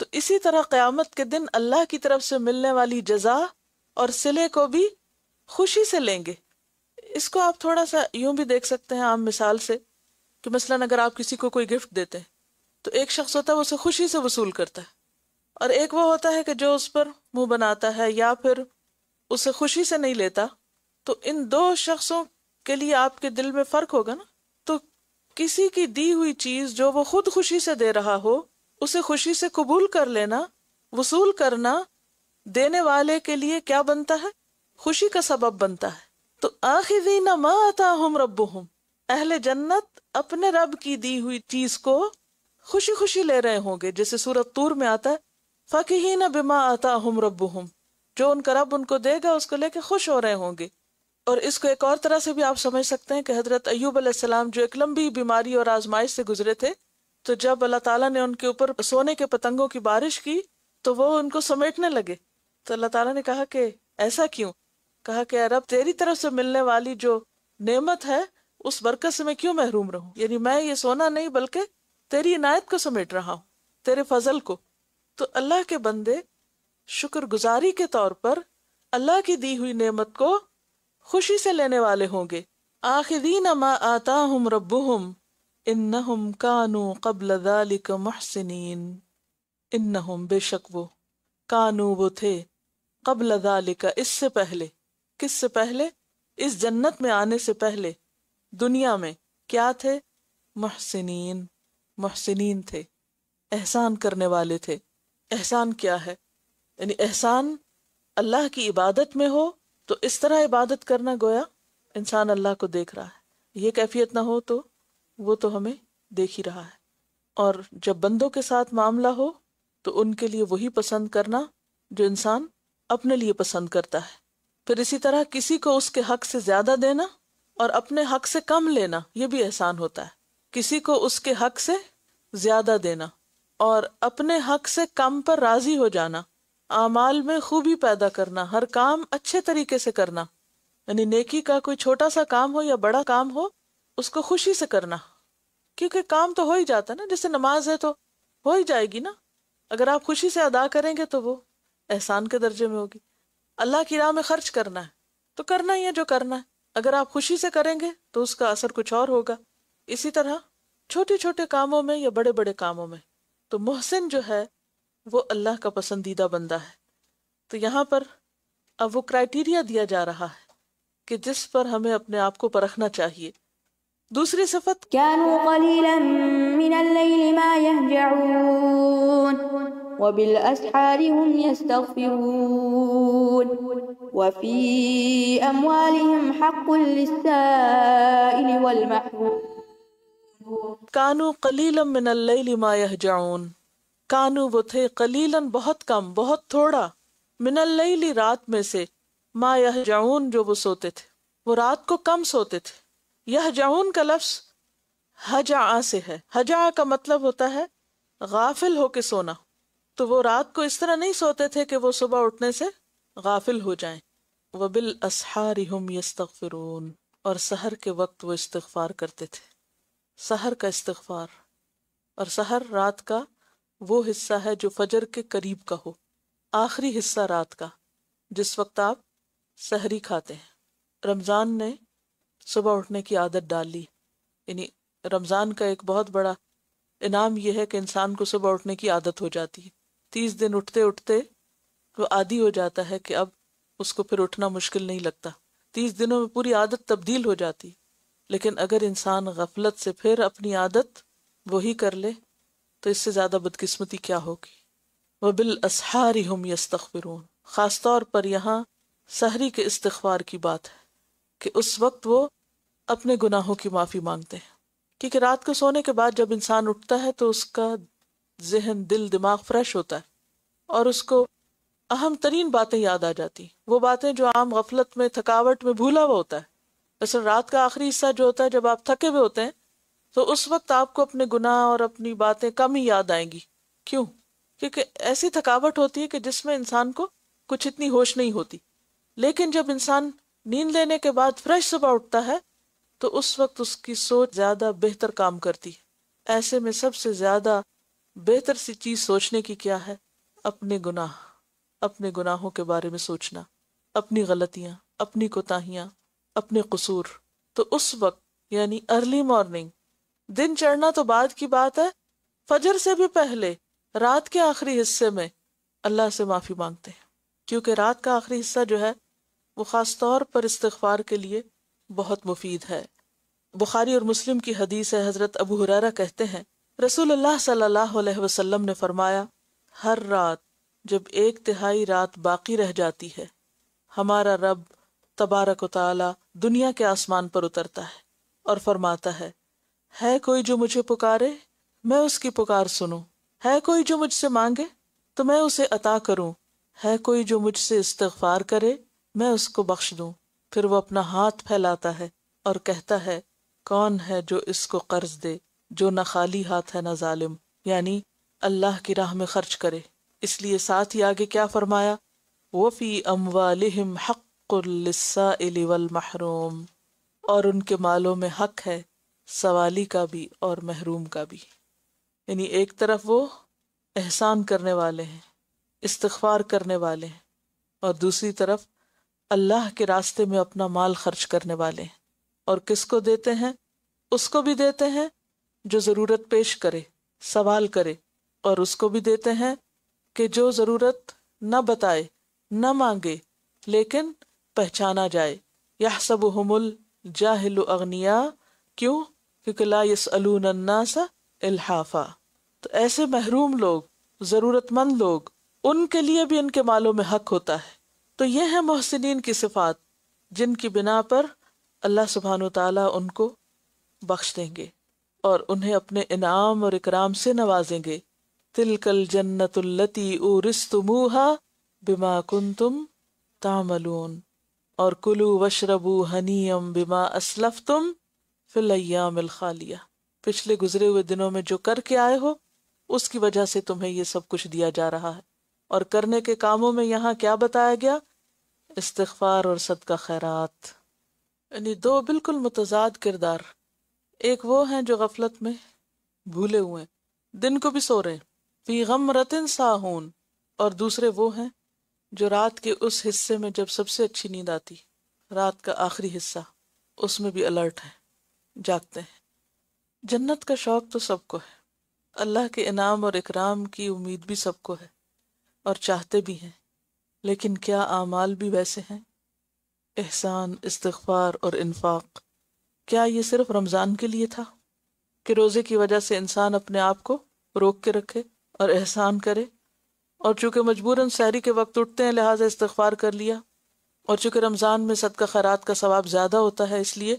Speaker 3: تو اسی طرح قیامت کے دن اللہ کی طرف سے ملنے والی جزا اور صلے کو بھی خوشی سے لیں گے. اس کو آپ تھوڑا سا یوں بھی دیکھ سکتے ہیں عام مثال سے کہ مثلاً اگر آپ کسی کو کوئی گفٹ دیتے ہیں تو ایک شخص ہوتا ہے وہ اسے خوشی سے وصول کرتا ہے، اور ایک وہ ہوتا ہے کہ جو اس پر منہ بناتا ہے یا پھر اسے خوشی سے نہیں لیتا. تو ان دو شخصوں کے لیے آپ کے دل میں فرق ہوگا نا. تو کسی کی دی ہوئی چیز جو وہ خود خوشی سے دے رہا ہو اسے خوشی سے قبول کر لینا، وصول کرنا دینے والے کے لیے کیا بنتا ہے؟ خوشی کا سبب بنتا ہے. تو آخذین ما آتاہم ربہم، اہل جنت اپنے رب کی دی ہوئی چیز کو خوشی خوشی لے رہے ہوں گے. جیسے سورۃ طور میں آتا ہے فاکہین بما آتاہم ربہم، جو ان کا رب ان کو دے گا اس کو لے کے خوش ہو رہے ہوں گے. اور اس کو ایک اور طرح سے بھی آپ سمجھ سکتے ہیں کہ حضرت ایوب علیہ السلام جو ایک لمبی بیماری اور آزمائش سے گزرے تھے، تو جب اللہ تعالیٰ نے ان کے اوپر سونے کے پتنگوں کی بارش کی تو وہ ان کو سمیٹنے لگے. تو اللہ تعالیٰ نے کہا کہ ایسا کیوں؟ کہا کہ اے رب، تیری طرف سے ملنے والی جو نعمت ہے اس برکت سے میں کیوں محروم رہوں؟ یعنی میں یہ سونا نہیں بلکہ تیری عنایت کو سمیٹ رہا ہوں، تیرے فضل کو. تو اللہ کے بندے شکر گزاری کے طور پر اللہ کی دی ہوئی نعمت کو خوشی سے لینے والے ہوں گے. آخذین ما آتاہم ربہم انہم کانوا قبل ذلک محسنین، انہم بے شک وہ، کانوا وہ تھے، قبل ذلک اس سے پہلے. کس سے پہلے؟ اس جنت میں آنے سے پہلے دنیا میں کیا تھے؟ محسنین، محسنین تھے، احسان کرنے والے تھے. احسان کیا ہے؟ یعنی احسان اللہ کی عبادت میں ہو تو اس طرح عبادت کرنا گویا انسان اللہ کو دیکھ رہا ہے. یہ کیفیت نہ ہو تو وہ تو ہمیں دیکھ ہی رہا ہے. اور جب بندوں کے ساتھ معاملہ ہو تو ان کے لیے وہی پسند کرنا جو انسان اپنے لیے پسند کرتا ہے. پھر اسی طرح کسی کو اس کے حق سے زیادہ دینا اور اپنے حق سے کم لینا، یہ بھی احسان ہوتا ہے. کسی کو اس کے حق سے زیادہ دینا اور اپنے حق سے کم پر راضی ہو جانا، اعمال میں خوبی پیدا کرنا، ہر کام اچھے طریقے سے کرنا. یعنی نیکی کا کوئی چھوٹا سا کام ہو یا بڑا کام ہو اس کو خوشی سے کرنا، کیونکہ کام تو ہو ہی جاتا ہے نا. جیسے نماز ہے تو ہو ہی جائے گی نا، اگر آپ خوشی سے ادا کریں گے تو وہ احسان کے درجے میں ہوگی. اللہ کی راہ میں خرچ کرنا ہے تو کرنا ہی ہے جو کرنا ہے، اگر آپ خوشی سے کریں گے تو اس کا اثر کچھ اور ہوگا. اسی طرح چھوٹے چھوٹے کاموں میں یا بڑے بڑے کاموں میں. تو محسن جو ہے وہ اللہ کا پسندیدہ بندہ ہے. تو یہاں پر اب وہ کرائیٹیریا دیا جا رہا ہے کہ جس پر ہمیں اپنے آپ کو پرکھنا چاہیے. دوسری صفت
Speaker 4: كانوا قليلا من الليل ما يهجعون وبالأسحار هم يستغفرون وفي أموالهم حق للسائل والمحروم
Speaker 3: کانو قلیلا من اللیل ما یہجعون، کانو وہ تھے قلیلاً بہت کم، بہت تھوڑا، من اللیل رات میں سے، ما یہجعون جو وہ سوتے تھے، وہ رات کو کم سوتے تھے۔ یہجعون کا لفظ ہجع سے ہے، ہجع کا مطلب ہوتا ہے غافل ہو کے سونا، تو وہ رات کو اس طرح نہیں سوتے تھے کہ وہ صبح اٹھنے سے غافل ہو جائیں۔ وبالاسحار هم یستغفرون، اور سحر کے وقت وہ استغفار کرتے تھے، سحر کا استغفار۔ اور سحر رات کا وہ حصہ ہے جو فجر کے قریب کا ہو، آخری حصہ رات کا، جس وقت آپ سحری کھاتے ہیں۔ رمضان نے صبح اٹھنے کی عادت ڈال لی، یعنی رمضان کا ایک بہت بڑا انعام یہ ہے کہ انسان کو صبح اٹھنے کی عادت ہو جاتی ہے۔ 30 دن اٹھتے اٹھتے وہ عادی ہو جاتا ہے کہ اب اس کو پھر اٹھنا مشکل نہیں لگتا، 30 دنوں میں پوری عادت تبدیل ہو جاتی۔ لیکن اگر انسان غفلت سے پھر اپنی عادت وہی کر لے تو اس سے زیادہ بدقسمتی کیا ہوگی۔ وبالاسحار هم یستغفرون، خاص طور پر یہاں سحری کے استغفار کی بات ہے کہ اس وقت وہ اپنے گناہوں کی معافی مانگتے ہیں، کیونکہ رات کو سونے کے بعد جب انسان اٹھتا ہے تو اس کا ذہن، دل، دماغ فریش ہوتا ہے اور اس کو اہم ترین باتیں یاد آ جاتی، وہ باتیں جو عام غفلت میں، تھکاوٹ میں بھولا ہوا ہوتا ہے۔ اصل رات کا آخری حصہ جو ہوتا ہے جب آپ تھکے ہوئے ہوتے ہیں تو اس وقت آپ کو اپنے گناہ اور اپنی باتیں کم ہی یاد آئیں گی۔ کیوں؟ کیونکہ ایسی تھکاوٹ ہوتی ہے کہ جس میں انسان کو کچھ اتنی ہوش نہیں ہوتی۔ لیکن جب انسان نیند لینے کے بعد فریش صبح اٹھتا ہے تو اس وقت اس کی سوچ زیادہ بہتر کام کرتی ہے۔ ایسے میں سب سے زیادہ بہتر سی چیز سوچنے کی کیا ہے؟ اپنے گناہ، اپنے گناہوں کے بارے میں سوچنا، اپنی غلطیاں، اپنی کوتاہیاں، اپنے قصور۔ تو اس وقت یعنی ارلی مارننگ، دن چڑھنا تو بعد کی بات ہے، فجر سے بھی پہلے رات کے آخری حصے میں اللہ سے معافی مانگتے ہیں، کیونکہ رات کا آخری حصہ جو ہے وہ خاص طور پر استغفار کے لیے بہت مفید ہے۔ بخاری اور مسلم کی حدیث ہے، حضرت ابو ہریرہ کہتے ہیں رسول اللہ صلی اللہ علیہ وسلم نے فرمایا، ہر رات جب 1/3 رات باقی رہ جاتی ہے، ہمارا رب تبارک و تعالی دنیا کے آسمان پر اترتا ہے اور فرماتا ہے کوئی جو مجھے پکارے میں اس کی پکار سنوں، ہے کوئی جو مجھ سے مانگے تو میں اسے عطا کروں، ہے کوئی جو مجھ سے استغفار کرے میں اس کو بخش دوں۔ پھر وہ اپنا ہاتھ پھیلاتا ہے اور کہتا ہے کون ہے جو اس کو قرض دے، جو نہ خالی ہاتھ ہے نہ ظالم، یعنی اللہ کی راہ میں خرچ کرے۔ اس لیے ساتھ ہی آگے کیا فرمایا، وَفِي أَمْوَالِهِمْ حَقٌّ لِلسَّائِلِ وَالْمَحْرُومِ، اور ان کے مالوں میں حق ہے سوالی کا بھی اور محروم کا بھی۔ یعنی ایک طرف وہ احسان کرنے والے ہیں، استغفار کرنے والے ہیں، اور دوسری طرف اللہ کے راستے میں اپنا مال خرچ کرنے والے ہیں۔ اور کس کو دیتے ہیں؟ اس کو بھی دیتے ہیں جو ضرورت پیش کرے، سوال کرے، اور اس کو بھی دیتے ہیں کہ جو ضرورت نہ بتائے، نہ مانگے، لیکن پہچانا جائے۔ یحسبهم الجاہل اغنیاء، کیوں؟ کیونکہ لا یسألون الناس الحافا۔ تو ایسے محروم لوگ، ضرورت مند لوگ، ان کے لیے بھی ان کے مالوں میں حق ہوتا ہے۔ تو یہ ہے محسنین کی صفات جن کی بنا پر اللہ سبحانہ وتعالیٰ ان کو بخش دیں گے اور انہیں اپنے انعام اور اکرام سے نوازیں گے۔ تلک الجنۃ التی اورثتموها بما کنتم تعملون، اور کلوا واشربوا ہنیئا بما اسلفتم فی الایام الخالیہ، پچھلے گزرے ہوئے دنوں میں جو کر کے آئے ہو اس کی وجہ سے تمہیں یہ سب کچھ دیا جا رہا ہے۔ اور کرنے کے کاموں میں یہاں کیا بتایا گیا؟ استغفار اور صدقہ خیرات، یعنی دو بالکل متضاد کردار۔ ایک وہ ہیں جو غفلت میں بھولے ہوئے ہیں، دن کو بھی سو رہے ہیں، فی غمرۃ ساہون، اور دوسرے وہ ہیں جو رات کے اس حصے میں جب سب سے اچھی نیند آتی، رات کا آخری حصہ، اس میں بھی الرٹ ہیں، جاگتے ہیں۔ جنت کا شوق تو سب کو ہے، اللہ کے انعام اور اکرام کی امید بھی سب کو ہے اور چاہتے بھی ہیں، لیکن کیا اعمال بھی ویسے ہیں؟ احسان، استغفار اور انفاق، کیا یہ صرف رمضان کے لیے تھا کہ روزے کی وجہ سے انسان اپنے آپ کو روک کے رکھے اور احسان کرے؟ اور چونکہ مجبوراً سحری کے وقت اٹھتے ہیں لہٰذا استغفار کر لیا، اور چونکہ رمضان میں صدقہ خیرات کا ثواب زیادہ ہوتا ہے اس لیے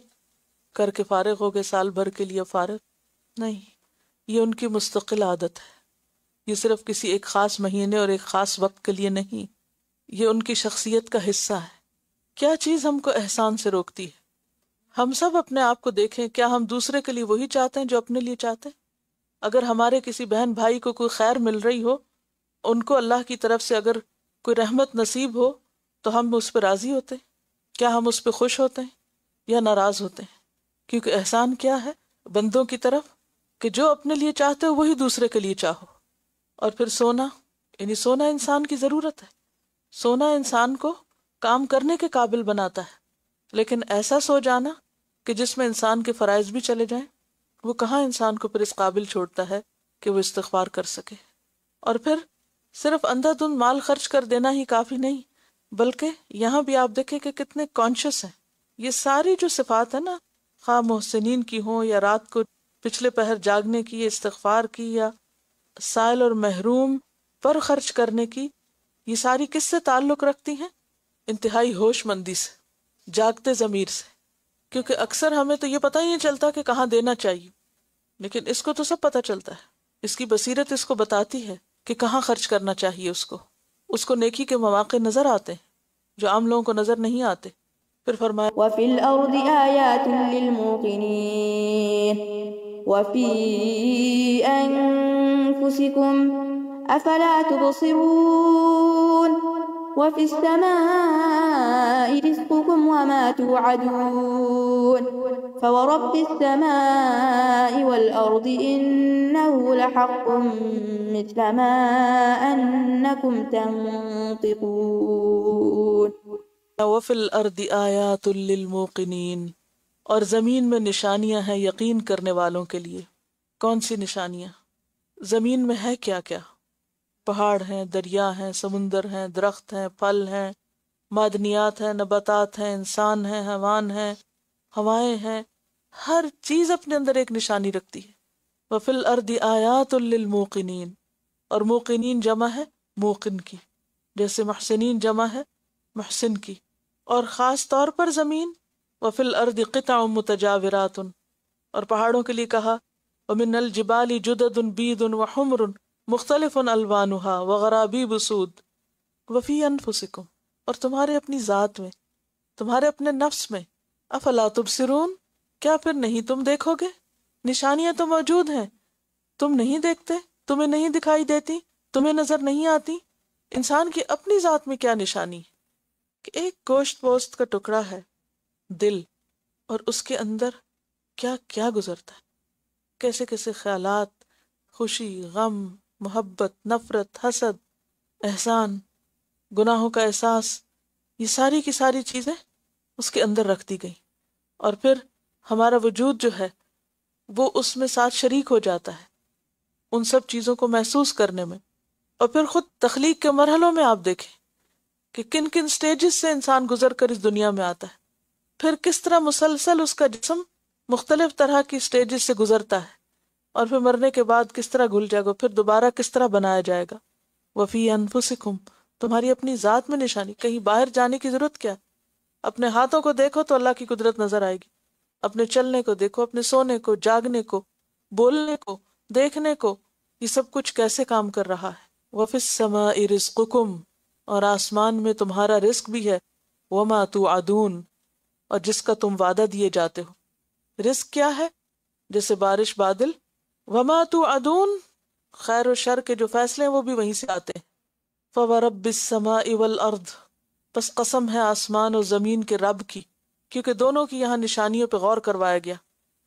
Speaker 3: کر کے فارغ ہو گئے، سال بھر کے لیے فارغ نہیں۔ یہ ان کی مستقل عادت ہے، یہ صرف کسی ایک خاص مہینے اور ایک خاص وقت کے لیے نہیں، یہ ان کی شخصیت کا حصہ ہے۔ کیا چیز ہم کو احسان سے روکتی ہے؟ ہم سب اپنے آپ کو دیکھیں، کیا ہم دوسرے کے لیے وہی چاہتے ہیں جو اپنے لیے چاہتے ہیں؟ اگر ہمارے کسی بہن بھائی کو کوئی خیر مل رہی ہو، ان کو اللہ کی طرف سے اگر کوئی رحمت نصیب ہو تو ہم اس پہ راضی ہوتے ہیں؟ کیا ہم اس پہ خوش ہوتے ہیں یا ناراض ہوتے ہیں؟ کیونکہ احسان کیا ہے بندوں کی طرف کہ جو اپنے لیے چاہتے ہو وہی دوسرے کے لیے چاہو۔ اور پھر سونا، یعنی سونا انسان کی ضرورت ہے، سونا انسان کو کام کرنے کے قابل بناتا ہے، لیکن ایسا سو جانا کہ جس میں انسان کے فرائض بھی چلے جائیں، وہ کہاں انسان کو پھر اس قابل چھوڑتا ہے کہ وہ استغفار کر سکے۔ اور پھر صرف اندھا دھند مال خرچ کر دینا ہی کافی نہیں، بلکہ یہاں بھی آپ دیکھیں کہ کتنے کانشیس ہیں۔ یہ ساری جو صفات ہے نا، خواہ محسنین کی ہوں یا رات کو پچھلے پہر جاگنے کی، استغفار کی، یا سائل اور محروم پر خرچ کرنے کی، یہ ساری کس سے تعلق رکھتی ہیں؟ انتہائی ہوش مندی سے، جاگتے ضمیر سے۔ کیونکہ اکثر ہمیں تو یہ پتہ ہی نہیں چلتا کہ کہاں دینا چاہیے، لیکن اس کو تو سب پتہ چلتا ہے، اس کی بصیرت اس کو بتاتی ہے کہ کہاں خرچ کرنا چاہیے، اس کو نیکی کے مواقع نظر آتے ہیں جو عام لوگوں کو نظر نہیں آتے۔ پھر فرمایا
Speaker 4: وَفِي الْأَرْضِ آيَاتٌ لِّلْمُوقِنِينَ وَفِي أَنفُسِكُمْ أَفَلَا تُبْصِرُونَ وَفِي السَّمَاءِ رِزْقُكُمْ وَمَا تُوعَدُونَ فَوَرَبِّ السَّمَاءِ وَالْأَرْضِ إِنَّهُ لَحَقٌّ مِّثْلَ مَا أَنَّكُمْ تَنطِقُونَ۔
Speaker 3: وَفِي الْأَرْضِ آیَاتٌ لِّلْمُوقِنِينَ، اور زمین میں نشانیاں ہیں یقین کرنے والوں کے لیے۔ کون سی نشانیاں؟ زمین میں ہے کیا کیا؟ پہاڑ ہیں، دریا ہیں، سمندر ہیں، درخت ہیں، پھل ہیں، معدنیات ہیں، نباتات ہیں، انسان ہیں، حیوان ہیں، ہوائیں ہیں، ہر چیز اپنے اندر ایک نشانی رکھتی ہے۔ وَفِي الْأَرْضِ آیَاتٌ لِّلْمُوقِنِينَ، اور موقنین جمع ہے موقن کی، جیسے محسنین جمع ہے محسن کی۔ اور خاص طور پر زمین، وَفِي الْأَرْضِ قِطَعٌ مُتَجَاوِرَاتٌ، اور پہاڑوں کے لیے کہا وَمِنَ الْجِبَالِ جُدَدٌ بِيضٌ وَحُمْرٌ مُخْتَلِفٌ أَلْوَانُهَا وَغَرَابِيبُ سُودٌ وَفِي أَنفُسِكُمْ، اور تمہارے اپنی ذات میں، تمہارے اپنے نفس میں، أَفَلَا تُبْصِرُونَ، کیا پھر نہیں تم دیکھو گے؟ نشانیاں تو موجود ہیں، تم نہیں دیکھتے، تمہیں نہیں دکھائی دیتی، تمہیں نظر نہیں آتی؟ انسان کی اپنی ذات میں کیا نشانی ہے کہ ایک گوشت پوست کا ٹکڑا ہے دل، اور اس کے اندر کیا کیا گزرتا ہے، کیسے کیسے خیالات، خوشی، غم، محبت، نفرت، حسد، احسان، گناہوں کا احساس، یہ ساری کی ساری چیزیں اس کے اندر رکھ دی گئی۔ اور پھر ہمارا وجود جو ہے وہ اس میں ساتھ شریک ہو جاتا ہے ان سب چیزوں کو محسوس کرنے میں۔ اور پھر خود تخلیق کے مرحلوں میں آپ دیکھیں کہ کن کن سٹیجز سے انسان گزر کر اس دنیا میں آتا ہے، پھر کس طرح مسلسل اس کا جسم مختلف طرح کی سٹیجز سے گزرتا ہے، اور پھر مرنے کے بعد کس طرح گھل جائے گا، پھر دوبارہ کس طرح بنایا جائے گا۔ وفی انفسکم، تمہاری اپنی ذات میں نشانی، کہیں باہر جانے کی ضرورت کیا؟ اپنے ہاتھوں کو دیکھو تو اللہ کی قدرت نظر آئے گی، اپنے چلنے کو دیکھو، اپنے سونے کو، جاگنے کو، بولنے کو، دیکھنے کو، یہ سب کچھ کیسے کام کر رہا ہے۔ وفی السماء رزقکم، اور آسمان میں تمہارا رزق بھی ہے، وما توعدون، اور جس کا تم وعدہ دیے جاتے ہو۔ رزق کیا ہے؟ جیسے بارش، بادل، وما توعدون، خیر و شر کے جو فیصلے ہیں وہ بھی وہیں سے آتے ہیں۔ فورب السماء والارض، پس قسم ہے آسمان اور زمین کے رب کی، کیونکہ دونوں کی یہاں نشانیوں پہ غور کروایا گیا۔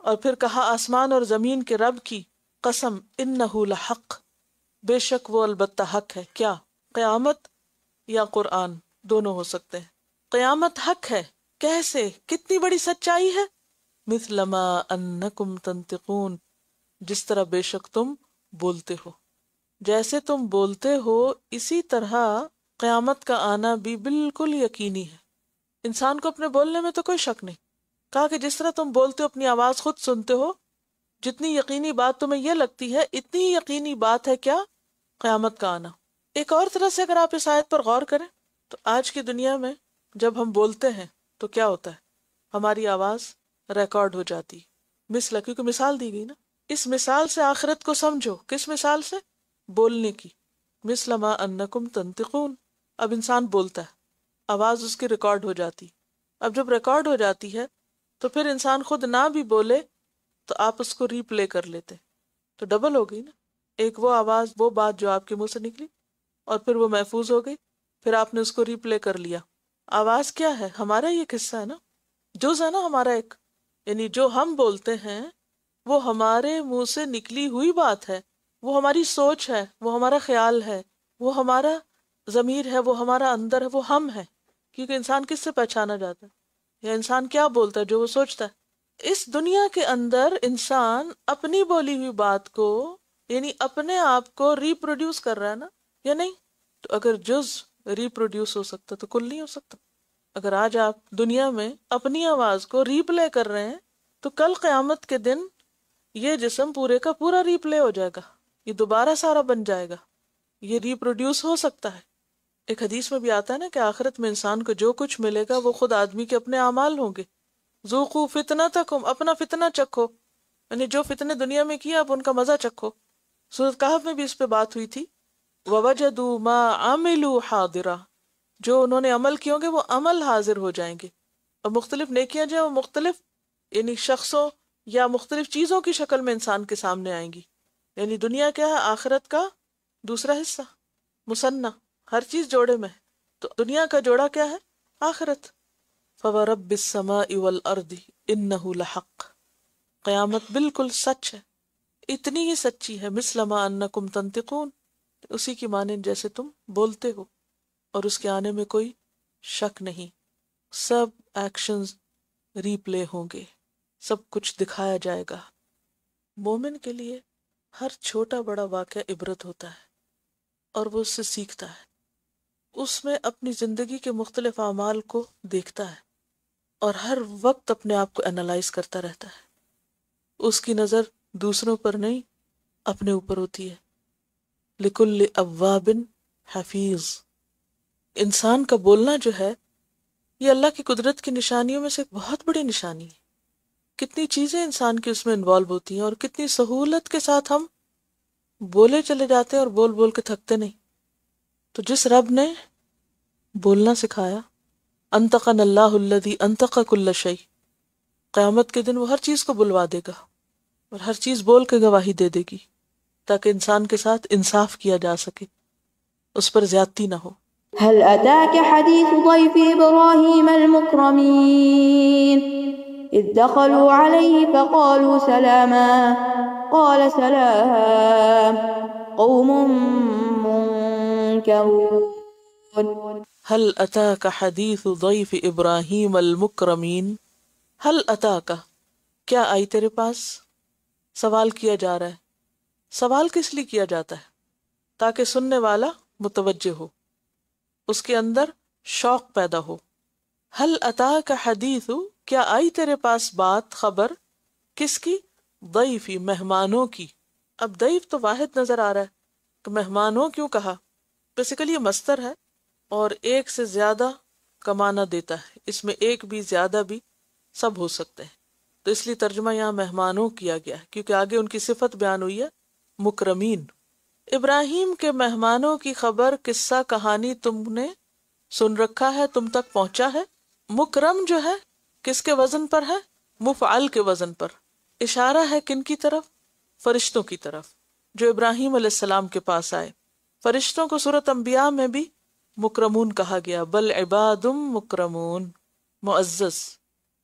Speaker 3: اور پھر کہا آسمان اور زمین کے رب کی قسم، انہ لحق، بے شک وہ البتہ حق ہے۔ کیا؟ قیامت یا قرآن، دونوں ہو سکتے ہیں۔ قیامت حق ہے، کیسے؟ کتنی بڑی سچائی ہے؟ مثل ما انکم تنطقون، جس طرح بے شک تم بولتے ہو، جیسے تم بولتے ہو اسی طرح قیامت کا آنا بھی بالکل یقینی ہے۔ انسان کو اپنے بولنے میں تو کوئی شک نہیں، کہا کہ جس طرح تم بولتے ہو، اپنی آواز خود سنتے ہو، جتنی یقینی بات تمہیں یہ لگتی ہے اتنی ہی یقینی بات ہے کیا؟ قیامت کا آنا۔ ایک اور طرح سے اگر آپ اس آیت پر غور کریں تو آج کی دنیا میں جب ہم بولتے ہیں تو کیا ہوتا ہے، ہماری آواز ریکارڈ ہو جاتی، مثلا، کیونکہ مثال دی گئی نا، اس مثال سے آخرت کو سمجھو. کس مثال سے؟ بولنے کی. مثل ما انکم تنطقون. اب انسان بولتا ہے، آواز اس کی ریکارڈ ہو جاتی. اب جب ریکارڈ ہو جاتی ہے تو پھر انسان خود نہ بھی بولے تو آپ اس کو ری پلے کر لیتے، تو ڈبل ہو گئی نا. ایک وہ آواز، وہ بات جو آپ کے منہ سے نکلی اور پھر وہ محفوظ ہو گئی، پھر آپ نے اس کو ری پلے کر لیا. آواز کیا ہے؟ ہمارا ہی ایک حصہ ہے نا، جز ہے نا ہمارا ایک. یعنی جو ہم بولتے ہیں وہ ہمارے منہ سے نکلی ہوئی بات ہے، وہ ہماری سوچ ہے، وہ ہمارا خیال ہے، وہ ہمارا ضمیر ہے، وہ ہمارا اندر ہے، وہ ہم ہے. کیونکہ انسان کس سے پہچانا جاتا ہے، یا انسان کیا بولتا ہے؟ جو وہ سوچتا ہے. اس دنیا کے اندر انسان اپنی بولی ہوئی بات کو، یعنی اپنے آپ کو ریپروڈیوس کر رہا ہے نا، یا نہیں؟ تو اگر جز ریپروڈیوس ہو سکتا تو کل نہیں ہو سکتا. اگر آج آپ دنیا میں اپنی آواز کو ری پلے کر رہے ہیں تو کل قیامت کے دن یہ جسم پورے کا پورا ری پلے ہو جائے گا، یہ دوبارہ سارا بن جائے گا، یہ ریپروڈیوس ہو سکتا ہے. ایک حدیث میں بھی آتا ہے نا کہ آخرت میں انسان کو جو کچھ ملے گا وہ خود آدمی کے اپنے اعمال ہوں گے. ذوقوا فتنتکم، اپنا فتنہ چکھو، یعنی جو فتنے دنیا میں کیا آپ ان کا مزہ چکھو. سورۃ کہف میں بھی اس پہ بات ہوئی تھی. وَوَجَدُوا مَا عَمِلُوا حَاضِرًا، جو انہوں نے عمل کیے ہوں گے وہ عمل حاضر ہو جائیں گے. اور مختلف نیکیاں جو ہیں وہ مختلف یعنی شخصوں یا مختلف چیزوں کی شکل میں انسان کے سامنے آئیں گی. یعنی دنیا کیا ہے؟ آخرت کا دوسرا حصہ، مثنیٰ، ہر چیز جوڑے میں ہے. تو دنیا کا جوڑا کیا ہے؟ آخرت. فَوَرَبِّ السَّمَاءِ وَالْأَرْضِ إِنَّهُ لَحَقٌّ، قیامت بالکل سچ ہے، اتنی ہی سچی ہے. مِثْلَ مَا أَنَّكُمْ تَنْطِقُونَ، اسی کی مانند جیسے تم بولتے ہو، اور اس کے آنے میں کوئی شک نہیں. سب ایکشنز ری پلے ہوں گے، سب کچھ دکھایا جائے گا. مومن کے لیے ہر چھوٹا بڑا واقعہ عبرت ہوتا ہے اور وہ اس سے سیکھتا ہے. اس میں اپنی زندگی کے مختلف اعمال کو دیکھتا ہے اور ہر وقت اپنے آپ کو انالائز کرتا رہتا ہے. اس کی نظر دوسروں پر نہیں، اپنے اوپر ہوتی ہے. لِكُلِّ أَوَّابٍ حَفِيظٍ. انسان کا بولنا جو ہے یہ اللہ کی قدرت کی نشانیوں میں سے ایک بہت بڑی نشانی ہے. کتنی چیزیں انسان کی اس میں انوالو ہوتی ہیں اور کتنی سہولت کے ساتھ ہم بولے چلے جاتے ہیں اور بول بول کے تھکتے نہیں. تو جس رب نے بولنا سکھایا، انطقنا اللہ الذی انطق کل شیء، قیامت کے دن وہ ہر چیز کو بلوا دے گا اور ہر چیز بول کے گواہی دے دے گی تاکہ انسان کے ساتھ انصاف کیا جا سکے، اس پر زیادتی نہ ہو.
Speaker 4: هل أتاك حديث ضيف إبراهيم المكرمين إذ دخلوا عليه فقالوا سلاما قال سلام قوم منكرون.
Speaker 3: هل أتاك حدیث ضیف ابراہیم المکرمین. هل أتاك، کیا آئی تیرے پاس؟ سوال کیا جا رہا ہے. سوال کس لیے کیا جاتا ہے؟ تاکہ سننے والا متوجہ ہو، اس کے اندر شوق پیدا ہو. هل أتاك حدیث، کیا آئی تیرے پاس بات، خبر، کس کی؟ ضیفی، مہمانوں کی. اب ضیف تو واحد نظر آ رہا ہے تو مہمانوں کیوں کہا؟ بیسیکلی یہ مصدر ہے اور ایک سے زیادہ کا معنی دیتا ہے، اس میں ایک بھی زیادہ بھی سب ہو سکتے ہیں، تو اس لیے ترجمہ یہاں مہمانوں کیا گیا ہے کیونکہ آگے ان کی صفت بیان ہوئی ہے مکرمین. ابراہیم کے مہمانوں کی خبر، قصہ، کہانی تم نے سن رکھا ہے، تم تک پہنچا ہے. مکرم جو ہے کس کے وزن پر ہے؟ مفعل کے وزن پر. اشارہ ہے کن کی طرف؟ فرشتوں کی طرف جو ابراہیم علیہ السلام کے پاس آئے. فرشتوں کو سورۃ انبیاء میں بھی مکرمون کہا گیا، بل عباد مکرمون، معزز،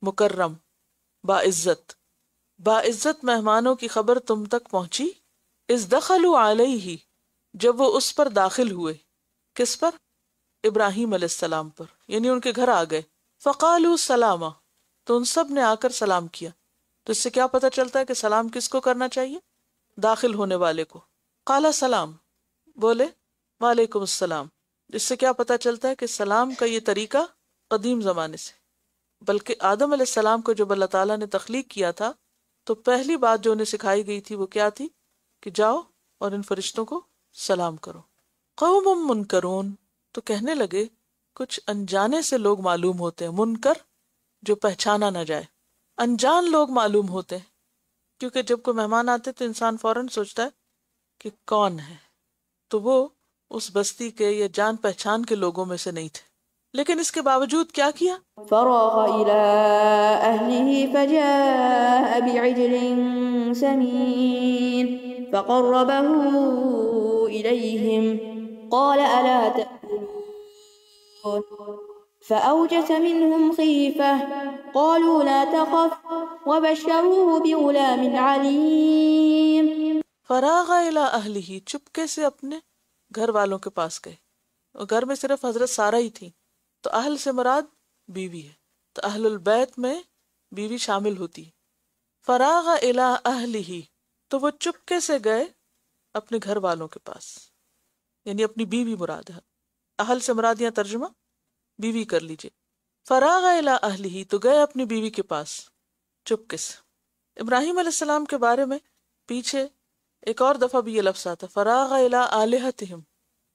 Speaker 3: مکرم، باعزت. باعزت مہمانوں کی خبر تم تک پہنچی. اذ دخلوا علیہ، جب وہ اس پر داخل ہوئے. کس پر؟ ابراہیم علیہ السلام پر، یعنی ان کے گھر آ گئے. فقالوا سلاما، تو ان سب نے آ کر سلام کیا. تو اس سے کیا پتہ چلتا ہے کہ سلام کس کو کرنا چاہیے؟ داخل ہونے والے کو. قال سلام، بولے وعلیکم السلام. اس سے کیا پتہ چلتا ہے کہ سلام کا یہ طریقہ قدیم زمانے سے، بلکہ آدم علیہ السلام کو جب اللہ تعالیٰ نے تخلیق کیا تھا تو پہلی بات جو انہیں سکھائی گئی تھی وہ کیا تھی؟ کہ جاؤ اور ان فرشتوں کو سلام کرو. قوم منکرون، تو کہنے لگے کچھ انجانے سے لوگ معلوم ہوتے ہیں، منکر جو پہچانا نہ جائے، انجان لوگ معلوم ہوتے ہیں، کیونکہ جب کوئی مہمان آتے تو انسان فوراً سوچتا ہے کہ کون ہے، تو وہ اس بستی کے یا جان پہچان کے لوگوں میں سے نہیں تھے، لیکن اس کے باوجود کیا کیا؟
Speaker 4: فراغ إلى أهله فجاء بعجل سمين فقربه إليهم قال ألا تأكلون فأوجس منهم خيفة قالوا لا تخف وبشروه بغلام عليم.
Speaker 3: فراغ الی اہلہ، چپکے سے اپنے گھر والوں کے پاس گئے، اور گھر میں صرف حضرت سارہ ہی تھی، تو اہل سے مراد بیوی ہے، تو اہل البیت میں بیوی شامل ہوتی ہے. فراغ الی اہلہ، تو وہ چپکے سے گئے اپنے گھر والوں کے پاس، یعنی اپنی بیوی مراد ہے، اہل سے مراد یہاں ترجمہ بیوی کر لیجئے. فراغ الی اہلہ، تو گئے اپنی بیوی کے پاس چپکے سے. ابراہیم علیہ السلام کے بارے میں پیچھے ایک اور دفعہ بھی یہ لفظ آتا، فراغ الی آلہتہم،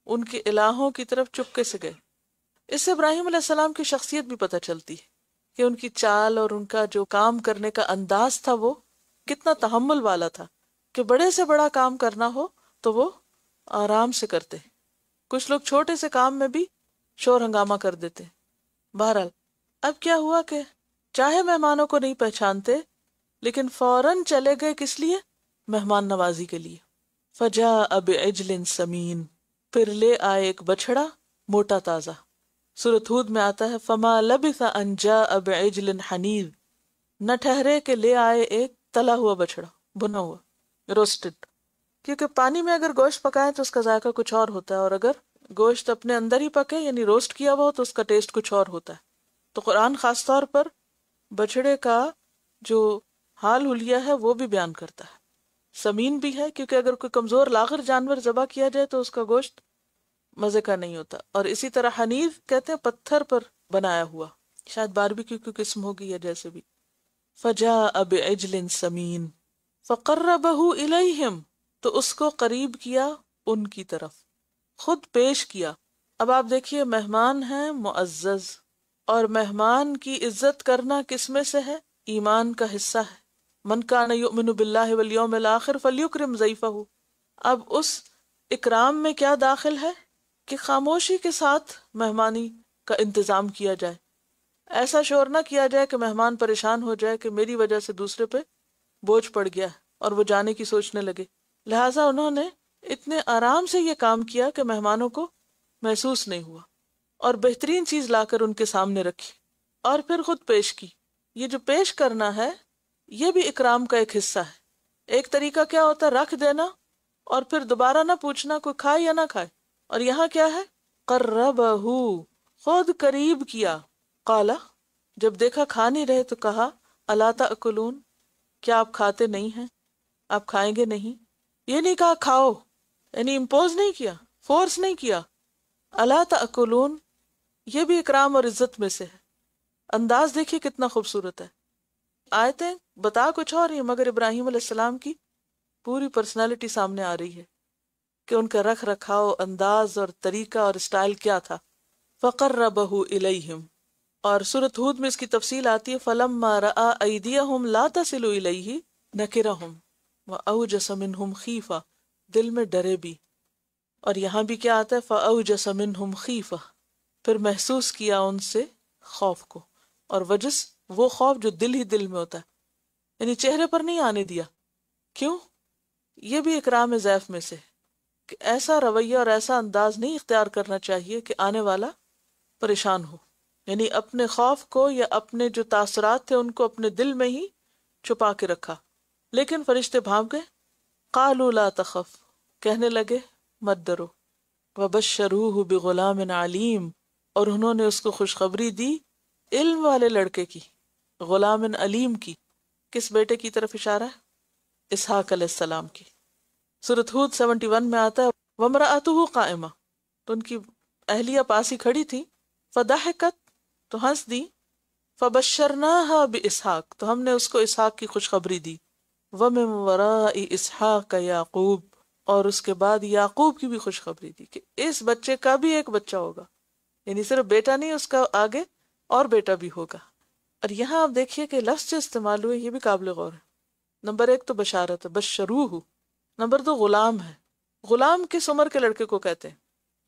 Speaker 3: ان کے الہوں کی طرف چپکے سے گئے. اس سے ابراہیم علیہ السلام کی شخصیت بھی پتہ چلتی ہے کہ ان کی چال اور ان کا جو کام کرنے کا انداز تھا وہ کتنا تحمل والا تھا، کہ بڑے سے بڑا کام کرنا ہو تو وہ آرام سے کرتے. کچھ لوگ چھوٹے سے کام میں بھی شور ہنگامہ کر دیتے. بہرحال اب کیا ہوا کہ چاہے مہمانوں کو نہیں پہچانتے لیکن فوراً چلے گئے، کس لیے؟ مہمان نوازی کے لیے. فجاء بعجل سمین، پھر لے آئے ایک بچڑا موٹا تازہ. سورۃ ہود میں آتا ہے فما لبث ان جاء بعجل حنیذ، نہ ٹھہرے کہ لے آئے ایک تلا ہوا بچڑا، بنا ہوا، روسٹڈ. کیونکہ پانی میں اگر گوشت پکائے تو اس کا ذائقہ کچھ اور ہوتا ہے، اور اگر گوشت اپنے اندر ہی پکے یعنی روسٹ کیا ہوا ہو تو اس کا ٹیسٹ کچھ اور ہوتا ہے. تو قرآن خاص طور پر بچڑے کا جو حال حلیہ ہے وہ بھی بیان کرتا ہے. سمین بھی ہے کیونکہ اگر کوئی کمزور لاغر جانور ذبح کیا جائے تو اس کا گوشت مزے کا نہیں ہوتا. اور اسی طرح حنیف کہتے ہیں پتھر پر بنایا ہوا، شاید باربیکیو کی قسم ہوگی یا جیسے بھی. فجاء بعجل سمین فقربہ الیہم، تو اس کو قریب کیا ان کی طرف، خود پیش کیا. اب آپ دیکھیے مہمان ہیں معزز، اور مہمان کی عزت کرنا کس میں سے ہے؟ ایمان کا حصہ ہے. من کان یؤمن باللہ والیوم الآخر فلیکرم ضیفہ. اب اس اکرام میں کیا داخل ہے کہ خاموشی کے ساتھ مہمانی کا انتظام کیا جائے. ایسا شور نہ کیا جائے کہ مہمان پریشان ہو جائے کہ میری وجہ سے دوسرے پہ بوجھ پڑ گیا اور وہ جانے کی سوچنے لگے. لہٰذا انہوں نے اتنے آرام سے یہ کام کیا کہ مہمانوں کو محسوس نہیں ہوا، اور بہترین چیز لا کر ان کے سامنے رکھی اور پھر خود پیش کی. یہ جو پیش کرنا ہے یہ بھی اکرام کا ایک حصہ ہے. ایک طریقہ کیا ہوتا ہے؟ رکھ دینا اور پھر دوبارہ نہ پوچھنا کوئی کھائے یا نہ کھائے. اور یہاں کیا ہے؟ قربہ، خود قریب کیا. قالا، جب دیکھا کھا نہیں رہے تو کہا الا تاکلون، کیا آپ کھاتے نہیں ہیں؟ آپ کھائیں گے نہیں؟ یہ نہیں کہا کھاؤ، یعنی امپوز نہیں کیا، فورس نہیں کیا. الا تاکلون، یہ بھی اکرام اور عزت میں سے ہے. انداز دیکھیے کتنا خوبصورت ہے. آیتیں بتا کچھ اور ہی مگر ابراہیم علیہ السلام کی پوری پرسنالٹی سامنے آ رہی ہے کہ ان کا رکھ رکھاؤ، انداز اور طریقہ اور اسٹائل کیا تھا. فقربہ الیہم، اور سورۃ ہود میں اس کی تفصیل آتی ہے فلما رأى ایدیہم لا تصل الیہ نکرہم واوجس منہم خیفہ، دل میں ڈرے بھی. اور یہاں بھی کیا آتا ہے فاوجس منہم خیفہ، پھر محسوس کیا ان سے خوف کو. اور وجس وہ خوف جو دل ہی دل میں ہوتا ہے، یعنی چہرے پر نہیں آنے دیا. کیوں؟ یہ بھی اکرام ضیف میں سے کہ ایسا رویہ اور ایسا انداز نہیں اختیار کرنا چاہیے کہ آنے والا پریشان ہو. یعنی اپنے خوف کو یا اپنے جو تاثرات تھے ان کو اپنے دل میں ہی چھپا کے رکھا. لیکن فرشتے بھاگ گئے. قالوا لا تخف، کہنے لگے مت ڈرو. وبشروہ بغلام علیم، اور انہوں نے اس کو خوشخبری دی علم والے لڑکے کی، غلام علیم کی. کس بیٹے کی طرف اشارہ ہے؟ اسحاق علیہ السلام کی. سورۃ ہود 71 میں آتا ہے وامرأتہ قائمہ، تو ان کی اہلیہ پاس ہی کھڑی تھی. فضحکت، تو ہنس دی. فبشرناہا باسحاق، تو ہم نے اس کو اسحاق کی خوشخبری دی. ومن وراء اسحاق یعقوب، اور اس کے بعد یعقوب کی بھی خوشخبری دی کہ اس بچے کا بھی ایک بچہ ہوگا، یعنی صرف بیٹا نہیں، اس کا آگے اور بیٹا بھی ہوگا۔ اور یہاں آپ دیکھیے کہ لفظ جو استعمال ہوئے یہ بھی قابل غور ہے۔ نمبر 1 تو بشارت ہے، بشروہ۔ نمبر 2 غلام ہے۔ غلام کس عمر کے لڑکے کو کہتے ہیں؟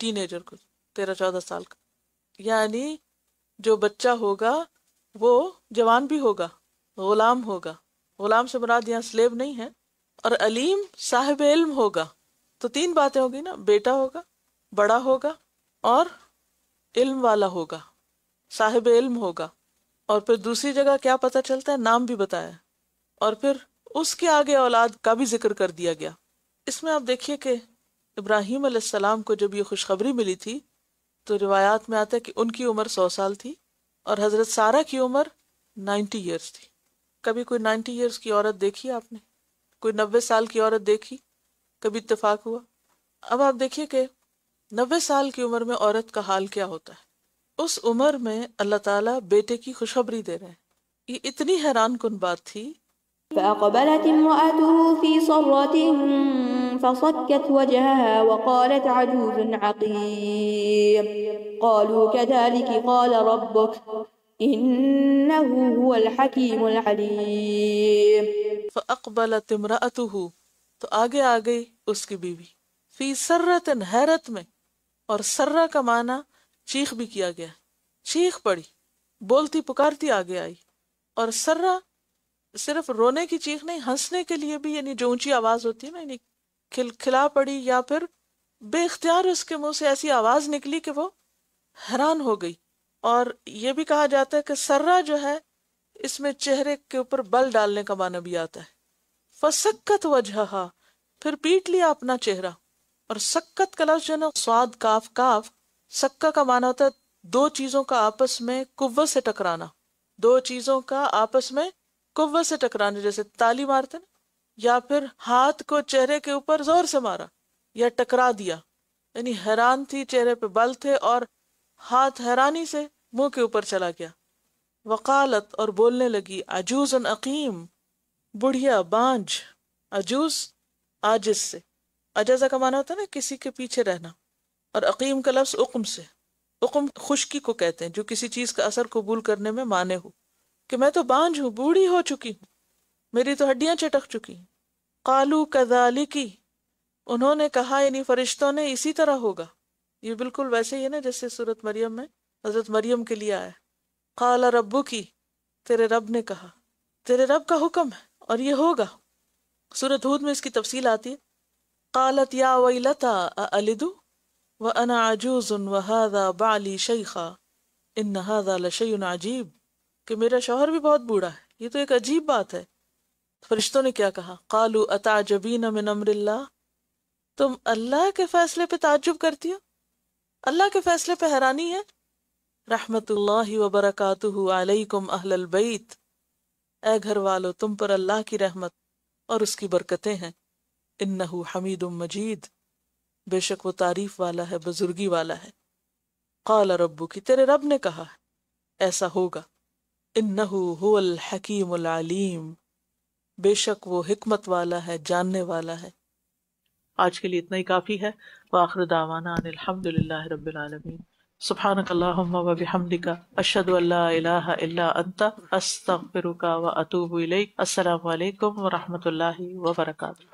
Speaker 3: ٹین ایجر کو، 13-14 سال کا، یعنی جو بچہ ہوگا وہ جوان بھی ہوگا، غلام ہوگا۔ غلام سے مراد یہاں سلیب نہیں ہے۔ اور علیم صاحب علم ہوگا۔ تو 3 باتیں ہوگی نا، بیٹا ہوگا، بڑا ہوگا اور علم والا ہوگا، صاحب علم ہوگا۔ اور پھر دوسری جگہ کیا پتہ چلتا ہے؟ نام بھی بتایا، اور پھر اس کے آگے اولاد کا بھی ذکر کر دیا گیا۔ اس میں آپ دیکھیے کہ ابراہیم علیہ السلام کو جب یہ خوشخبری ملی تھی تو روایات میں آتا ہے کہ ان کی عمر 100 سال تھی اور حضرت سارہ کی عمر 90 ایئرس تھی۔ کبھی کوئی 90 ایئرس کی عورت دیکھی آپ نے؟ کوئی 90 سال کی عورت دیکھی؟ کبھی اتفاق ہوا؟ اب آپ دیکھیے کہ 90 سال کی عمر میں عورت کا حال کیا ہوتا ہے۔ اس عمر میں اللہ تعالیٰ بیٹے کی خوشخبری دے رہے ہیں۔ یہ اتنی حیران کن بات تھی۔
Speaker 4: فأقبلت امرأته في صرة فصكت وجهها وقالت عجوز عقيم قالوا كذلك قال ربك إنه هو الحكيم العليم۔
Speaker 3: فأقبلت امرأته، تو آگے آ گئی اس کی بیوی، فی سرۃ، حیرت میں۔ اور سرہ کا معنی چیخ بھی کیا گیا، چیخ پڑی، بولتی پکارتی آگے آئی۔ اور سرہ صرف رونے کی چیخ نہیں، ہنسنے کے لیے بھی، یعنی جو اونچی آواز ہوتی ہے نا، یعنی کھلکھلا پڑی، یا پھر بے اختیار اس کے منہ سے ایسی آواز نکلی کہ وہ حیران ہو گئی۔ اور یہ بھی کہا جاتا ہے کہ سرہ جو ہے اس میں چہرے کے اوپر بل ڈالنے کا معنی بھی آتا ہے۔ فسکت وجہہا، پھر پیٹ لیا اپنا چہرہ۔ اور سکت کا لفظ جو ہے نا، صاد کاف کاف، سکہ کا معنی ہوتا ہے 2 چیزوں کا آپس میں قوت سے ٹکرانا، 2 چیزوں کا آپس میں قوت سے ٹکرانا، جیسے تالی مارتے نا، یا پھر ہاتھ کو چہرے کے اوپر زور سے مارا یا ٹکرا دیا، یعنی حیران تھی، چہرے پہ بل تھے اور ہاتھ حیرانی سے منہ کے اوپر چلا گیا۔ وقالت، اور بولنے لگی، عجوز عقیم، بڑھیا بانجھ۔ عجوز عاجز سے، عجزہ کا معنی ہوتا ہے نا کسی کے پیچھے رہنا، اور عقیم کا لفظ عقم سے، عقم خشکی کو کہتے ہیں جو کسی چیز کا اثر قبول کرنے میں مانے ہو، کہ میں تو بانجھ ہوں، بوڑھی ہو چکی ہوں، میری تو ہڈیاں چٹک چکی ہیں۔ قالوا کذالک، انہوں نے کہا، یعنی فرشتوں نے، اسی طرح ہوگا۔ یہ بالکل ویسے ہی ہے نا جیسے سورۃ مریم میں حضرت مریم کے لیے آیا، قال ربک، تیرے رب نے کہا، تیرے رب کا حکم ہے اور یہ ہوگا۔ سورۃ ہود میں اس کی تفصیل آتی ہے، قالت یا ویلتا االد وانا عجوز وهذا بعلی شیخا ان هذا لشیء عجیب، کہ میرا شوہر بھی بہت بوڑھا ہے، یہ تو ایک عجیب بات ہے۔ فرشتوں نے کیا کہا؟ قالوا اتعجبین من امر اللہ، تم اللہ کے فیصلے پہ تعجب کرتی ہو، اللہ کے فیصلے پہ حیرانی ہے۔ رحمت اللہ وبرکاتہ علیکم اہل البیت، اے گھر والو تم پر اللہ کی رحمت اور اس کی برکتیں ہیں۔ انہ حمید مجید، بے شک وہ تعریف والا ہے، بزرگی والا ہے۔ قال ربک، تیرے رب نے کہا ایسا ہوگا۔ انہ هو الحکیم العلیم، بے شک وہ حکمت والا ہے، جاننے والا ہے۔ آج کے لیے اتنا ہی کافی ہے۔ وآخر دعوانا ان الحمد للہ رب العالمین۔ سبحانک اللہم وبحمدک، اشہد ان لا الہ الا انت، استغفرک واتوب الیک۔ السلام علیکم ورحمۃ اللہ وبرکاتہ۔